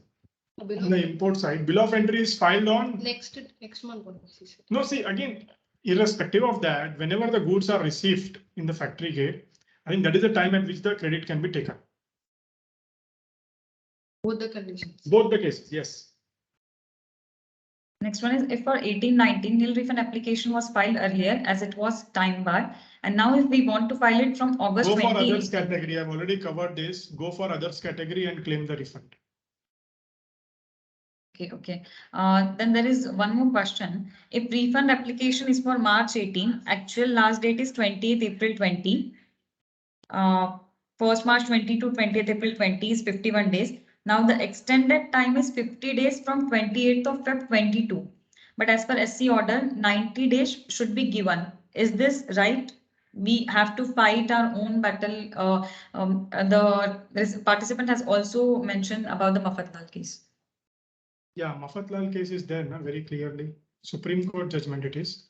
bill
On
of
the import side, bill of entry is filed on.
next month.
No, see, again, irrespective of that, whenever the goods are received in the factory gate, I think that is the time at which the credit can be taken.
Both the conditions.
Both the cases, yes.
Next one is if for 18-19 nil refund application was filed earlier as it was time bar, and now if we want to file it from August
Go for
20.
others category. I've already covered this. Go for others category and claim the refund.
Okay. Then there is one more question. If refund application is for March 18, actual last date is 20th April 20. 1st March 20 to 20th April 20 is 51 days. Now the extended time is 50 days from 28th of Feb 22. But as per SC order, 90 days should be given. Is this right? We have to fight our own battle. The participant has also mentioned about the Mafatlal case.
Yeah, Mafatlal case is there very clearly. Supreme Court judgment it is.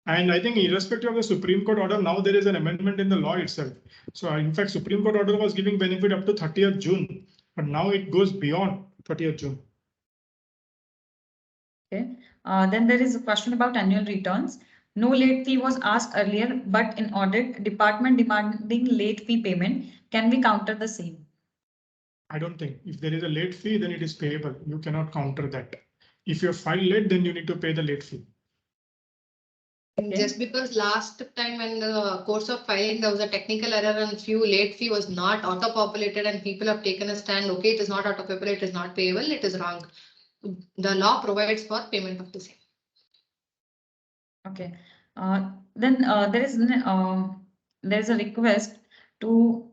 And I think irrespective of the Supreme Court order, now there is an amendment in the law itself. So in fact, Supreme Court order was giving benefit up to 30th June, but now it goes beyond 30th June.
Okay. Then there is a question about annual returns. No late fee was asked earlier, but in audit department demanding late fee payment, can we counter the same?
I don't think if there is a late fee, then it is payable. You cannot counter that. If you file late, then you need to pay the late fee.
Okay.
Just because last time when the course of filing, there was a technical error and few late fee was not auto-populated and people have taken a stand. Okay, it is not auto-populated, it is not payable, it is wrong. The law provides for payment of the same.
Okay. Then there is a request to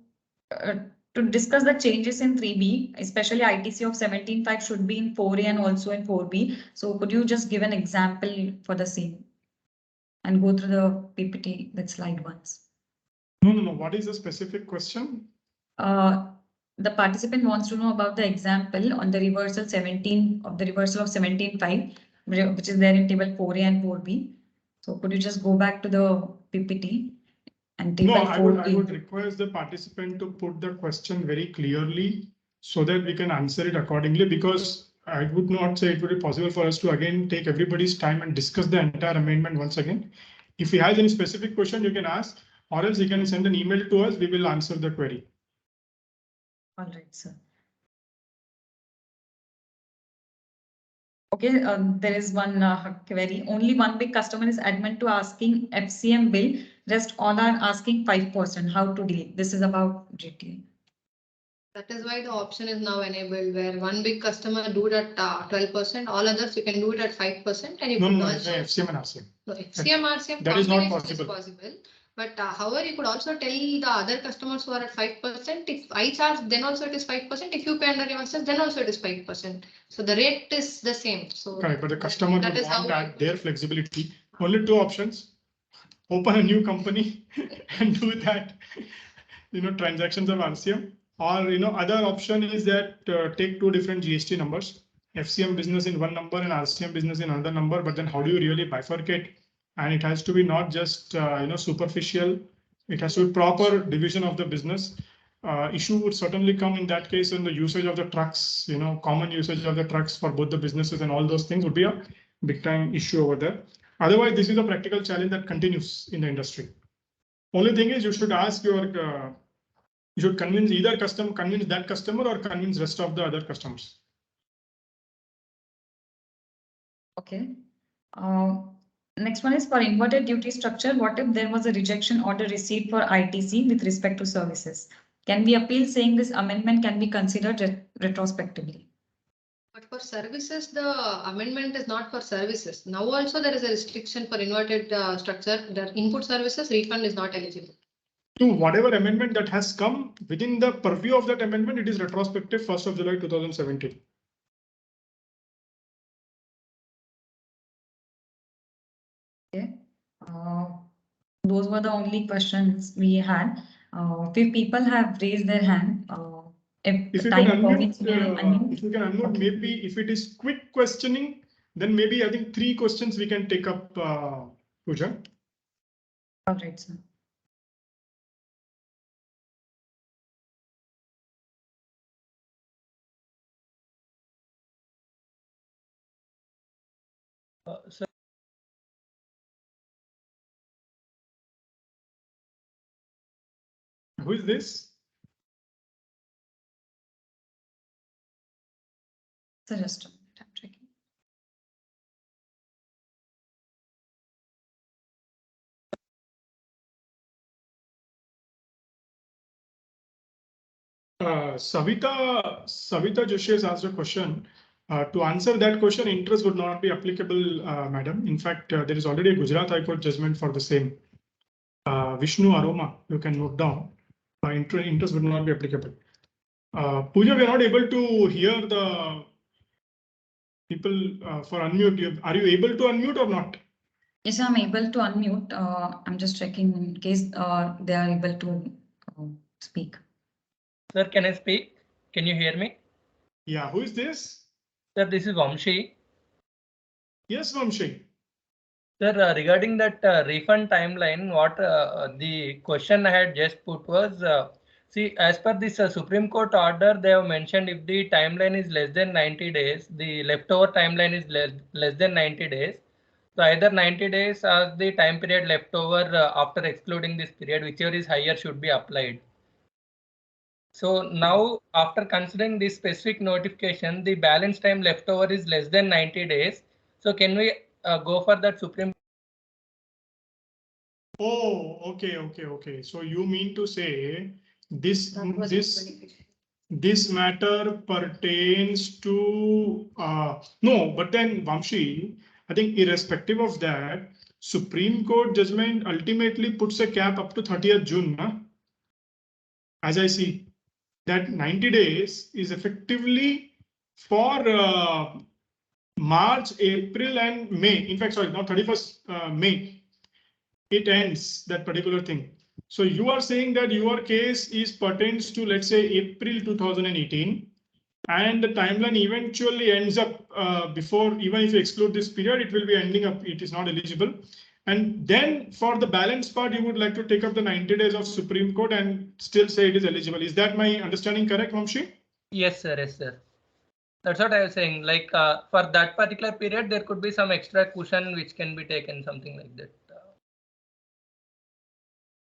discuss the changes in 3B, especially ITC of 17.5 should be in 4A and also in 4B. So could you just give an example for the same and go through the PPT, that slide once?
No. What is the specific question?
The participant wants to know about the example on the reversal 17.5, which is there in table 4A and 4B. So could you just go back to the PPT and table 4B?
I would request the participant to put the question very clearly so that we can answer it accordingly, because I would not say it would be possible for us to again take everybody's time and discuss the entire amendment once again. If he has any specific question, you can ask, or else you can send an email to us. We will answer the query.
All right, sir. Okay, there is one query. Only one big customer is adamant to asking FCM bill. Rest all are asking 5%. How to deal? This is about GT.
That is why the option is now enabled, where one big customer do it at 12%, all others you can do it at 5%, and you
No,
could
no,
also
FCM and RCM.
no, FCM RCM
That is not
combination possible. But however, you could also tell the other customers who are at 5%. If I charge, then also it is 5%. If you pay under reverses, then also it is 5%. So the rate is the same. So
correct, but the customer would want that their flexibility. Only two options: open a new company and do that, transactions of RCM, or other option is that take two different GST numbers, FCM business in one number and RCM business in another number. But then how do you really bifurcate? And it has to be not just superficial. It has to be proper division of the business. Issue would certainly come in that case in the usage of the trucks, common usage of the trucks for both the businesses, and all those things would be a big time issue over there. Otherwise, this is a practical challenge that continues in the industry. Only thing is you should ask you should convince convince that customer or convince rest of the other customers.
Okay. Next one is for inverted duty structure. What if there was a rejection order received for ITC with respect to services? Can we appeal saying this amendment can be considered retrospectively?
But for services, the amendment is not for services. Now also there is a restriction for inverted structure. The input services refund is not eligible.
To whatever amendment that has come within the purview of that amendment, it is retrospective 1st of July 2017.
Okay. Those were the only questions we had. Few people have raised their hand. If
you
time
can
permits,
unmute, if you can unmute,
okay.
Maybe if it is quick questioning, then maybe I think 3 questions we can take up, Pooja.
All right, sir.
Sir,
Who is this?
So just a minute, I'm checking.
Savita Joshi has asked a question. To answer that question, interest would not be applicable, madam. In fact, there is already a Gujarat High Court judgment for the same. Vishnu Aroma, you can note down. Interest would not be applicable. Pooja, we are not able to hear the people for unmute. Are you able to unmute or not?
Yes, I'm able to unmute. I'm just checking in case they are able to speak.
sir, can I speak? Can you hear me?
Yeah, who is this?
Sir, this is Vamshi.
Yes, Vamshi.
Sir, regarding that refund timeline, what the question I had just put was, see, as per this Supreme Court order, they have mentioned if the timeline is less than 90 days, the leftover timeline is less than 90 days. So either 90 days or the time period left over after excluding this period, whichever is higher should be applied. So now after considering this specific notification, the balance time left over is less than 90 days. So can we go for that Supreme?
Oh, okay. So you mean to say this matter pertains to no, but then Vamshi, I think irrespective of that, Supreme Court judgment ultimately puts a cap up to 30th June, na? As I see, that 90 days is effectively for March, April, and May. In fact, sorry, not 31st May. It ends that particular thing. So you are saying that your case is pertains to, let's say, April 2018, and the timeline eventually ends up before, even if you exclude this period, it will be ending up, it is not eligible. And then for the balance part, you would like to take up the 90 days of Supreme Court and still say it is eligible. Is that my understanding correct, Vamshi?
Yes, sir. Yes, sir. That's what I was saying. Like for that particular period, there could be some extra cushion which can be taken, something like that.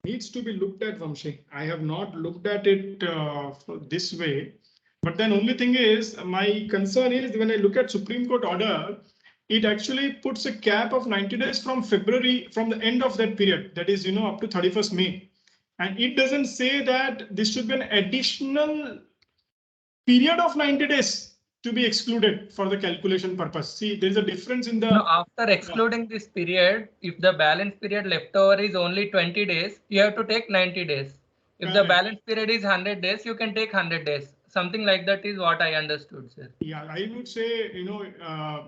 Needs to be looked at, Vamshi. I have not looked at it this way. But then only thing is, my concern is when I look at Supreme Court order, it actually puts a cap of 90 days from February, from the end of that period. That is, up to 31st May. And it doesn't say that this should be an additional period of 90 days to be excluded for the calculation purpose. See, there is a difference in the...
No, after excluding this period, if the balance period left over is only 20 days, you have to take 90 days. If the balance period is 100 days, you can take 100 days. Something like that is what I understood, sir.
Yeah, I would say,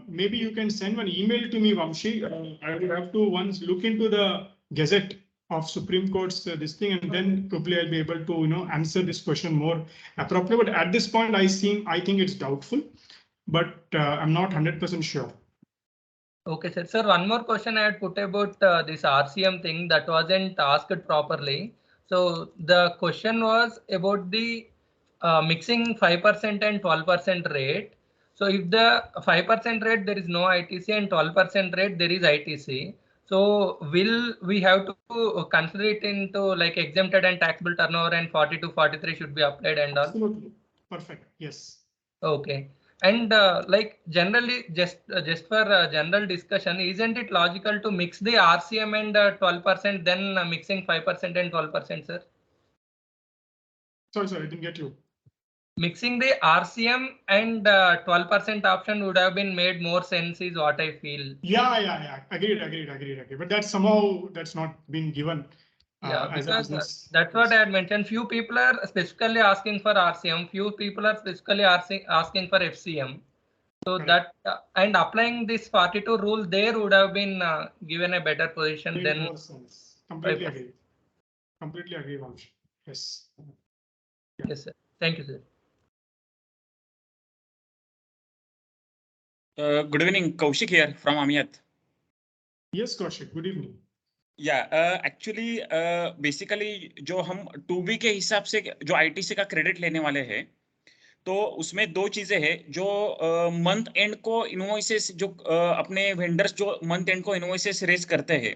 maybe you can send an email to me, Vamshi. I would have to once look into the Gazette of Supreme Court's this thing, and then probably I'll be able to, answer this question more appropriately. But at this point, I think it's doubtful, but I'm not 100% sure.
Okay, sir. Sir, one more question I had put about this RCM thing that wasn't asked properly. So the question was about the mixing 5% and 12% rate. So if the 5% rate, there is no ITC, and 12% rate, there is ITC. So will we have to consider it into like exempted and taxable turnover, and 40 to 43 should be applied and all?
Absolutely. Perfect. Yes.
Okay. And like generally, just for general discussion, isn't it logical to mix the RCM and 12%, then mixing 5% and 12%, sir?
Sorry, I didn't get you.
Mixing the RCM and 12% option would have been made more sense, is what I feel.
Yeah. Agreed. But that's not been given.
Yeah,
as a
because
business.
that's what I had mentioned. Few people are specifically asking for RCM. Few people are specifically asking for FCM. So
Correct.
that and applying this 42 rule there would have been given a better position than.
More sense. Completely agree. Vamshi. Yes. Yeah.
Yes, sir. Thank you, sir.
Good evening, Kaushik here from Amiyat.
Yes, Kaushik. Good evening.
Yeah, actually, basically जो हम 2B के हिसाब से जो ITC का credit लेने वाले हैं, तो उसमें दो चीजें हैं जो मंथ एंड को इनवॉइसेस जो अपने वेंडर्स जो मंथ एंड को इनवॉइसेस रेज करते हैं,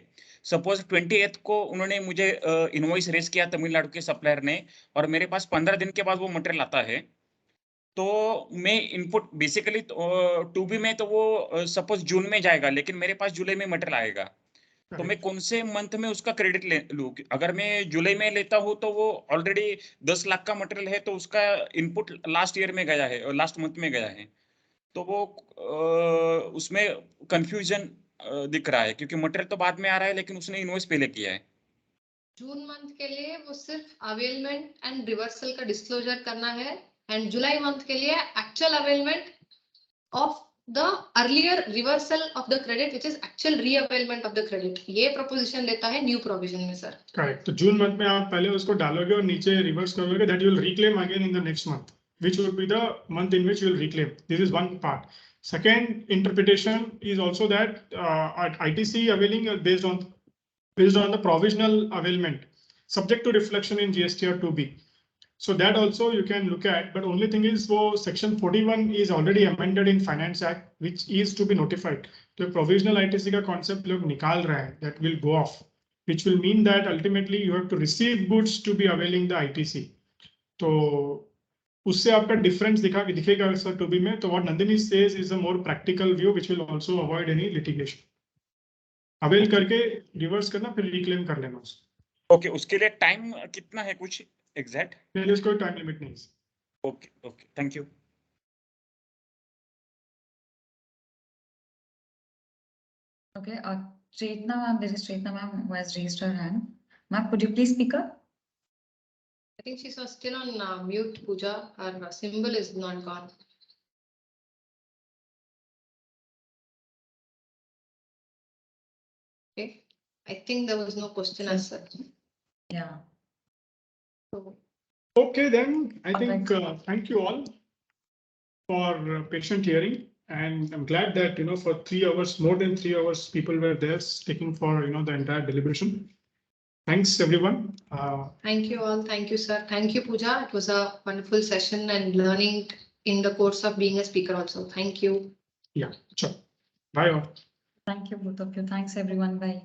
सपोज 28 को उन्होंने मुझे इनवॉइस रेज किया तमिलनाडु के सप्लायर ने, और मेरे पास 15 दिन के बाद वो मटेरियल आता है, तो मैं इनपुट बेसिकली टू बी में तो वो सपोज जून में जाएगा, लेकिन मेरे पास जुलाई में मटेरियल आएगा, तो मैं कौन से मंथ में उसका क्रेडिट ले लूँ? अगर मैं जुलाई में लेता हूँ तो वो ऑलरेडी 10 लाख का मटेरियल है, तो उसका इनपुट लास्ट ईयर में गया है और लास्ट मंथ में गया है, तो वो उसमें कंफ्यूजन दिख रहा है, क्योंकि मटेरियल तो बाद में आ रहा है लेकिन उसने इनवॉइस पहले किया है।
जून मंथ के लिए वो सिर्फ अवेलमेंट एंड रिवर्सल का डिस्क्लोजर करना है, एंड जुलाई मंथ के लिए actual availment of the earlier reversal of the credit which is actual reavailment of the credit. ये प्रोपोजिशन देता है न्यू प्रोविजन में सर।
करेक्ट। तो जून मंथ में आप पहले उसको डालोगे और नीचे रिवर्स करोगे, that you will reclaim again in the next month, which would be the month in which you will reclaim. This is one part. Second interpretation is also that ITC availing based on the provisional availment, subject to reflection in GST or 2B. So that also you can look at, but only thing is, so section 41 is already amended in Finance Act, which is to be notified. तो provisional ITC का concept लोग निकाल रहे हैं, that will go off, which will mean that ultimately you have to receive goods to be availing the ITC. तो उससे आपका difference दिखेगा सर टू बी में। तो what Nandini says is a more practical view which will also avoid any litigation. Avail करके reverse करना, फिर reclaim कर लेना उसको।
ओके, उसके लिए टाइम कितना है कुछ एग्जैक्ट?
पहले इसको टाइम लिमिट नहीं है।
Okay okay, thank you.
Okay, Chetna ma'am, there is Chetna ma'am who has raised her hand. Ma'am, could you please speak up?
I think she's still on mute, Pooja. Her symbol is not gone. Okay, I think there was no question as such.
Yeah.
So,
Okay, then I think
Alright.
thank you all for patient hearing, and I'm glad that for 3 hours, more than 3 hours, people were there sticking for the entire deliberation. Thanks everyone.
thank you all. Thank you, sir. Thank you, Pooja. It was a wonderful session and learning in the course of being a speaker also. Thank you.
Yeah, sure. Bye all.
Thank you, both of you. Thanks, everyone. Bye.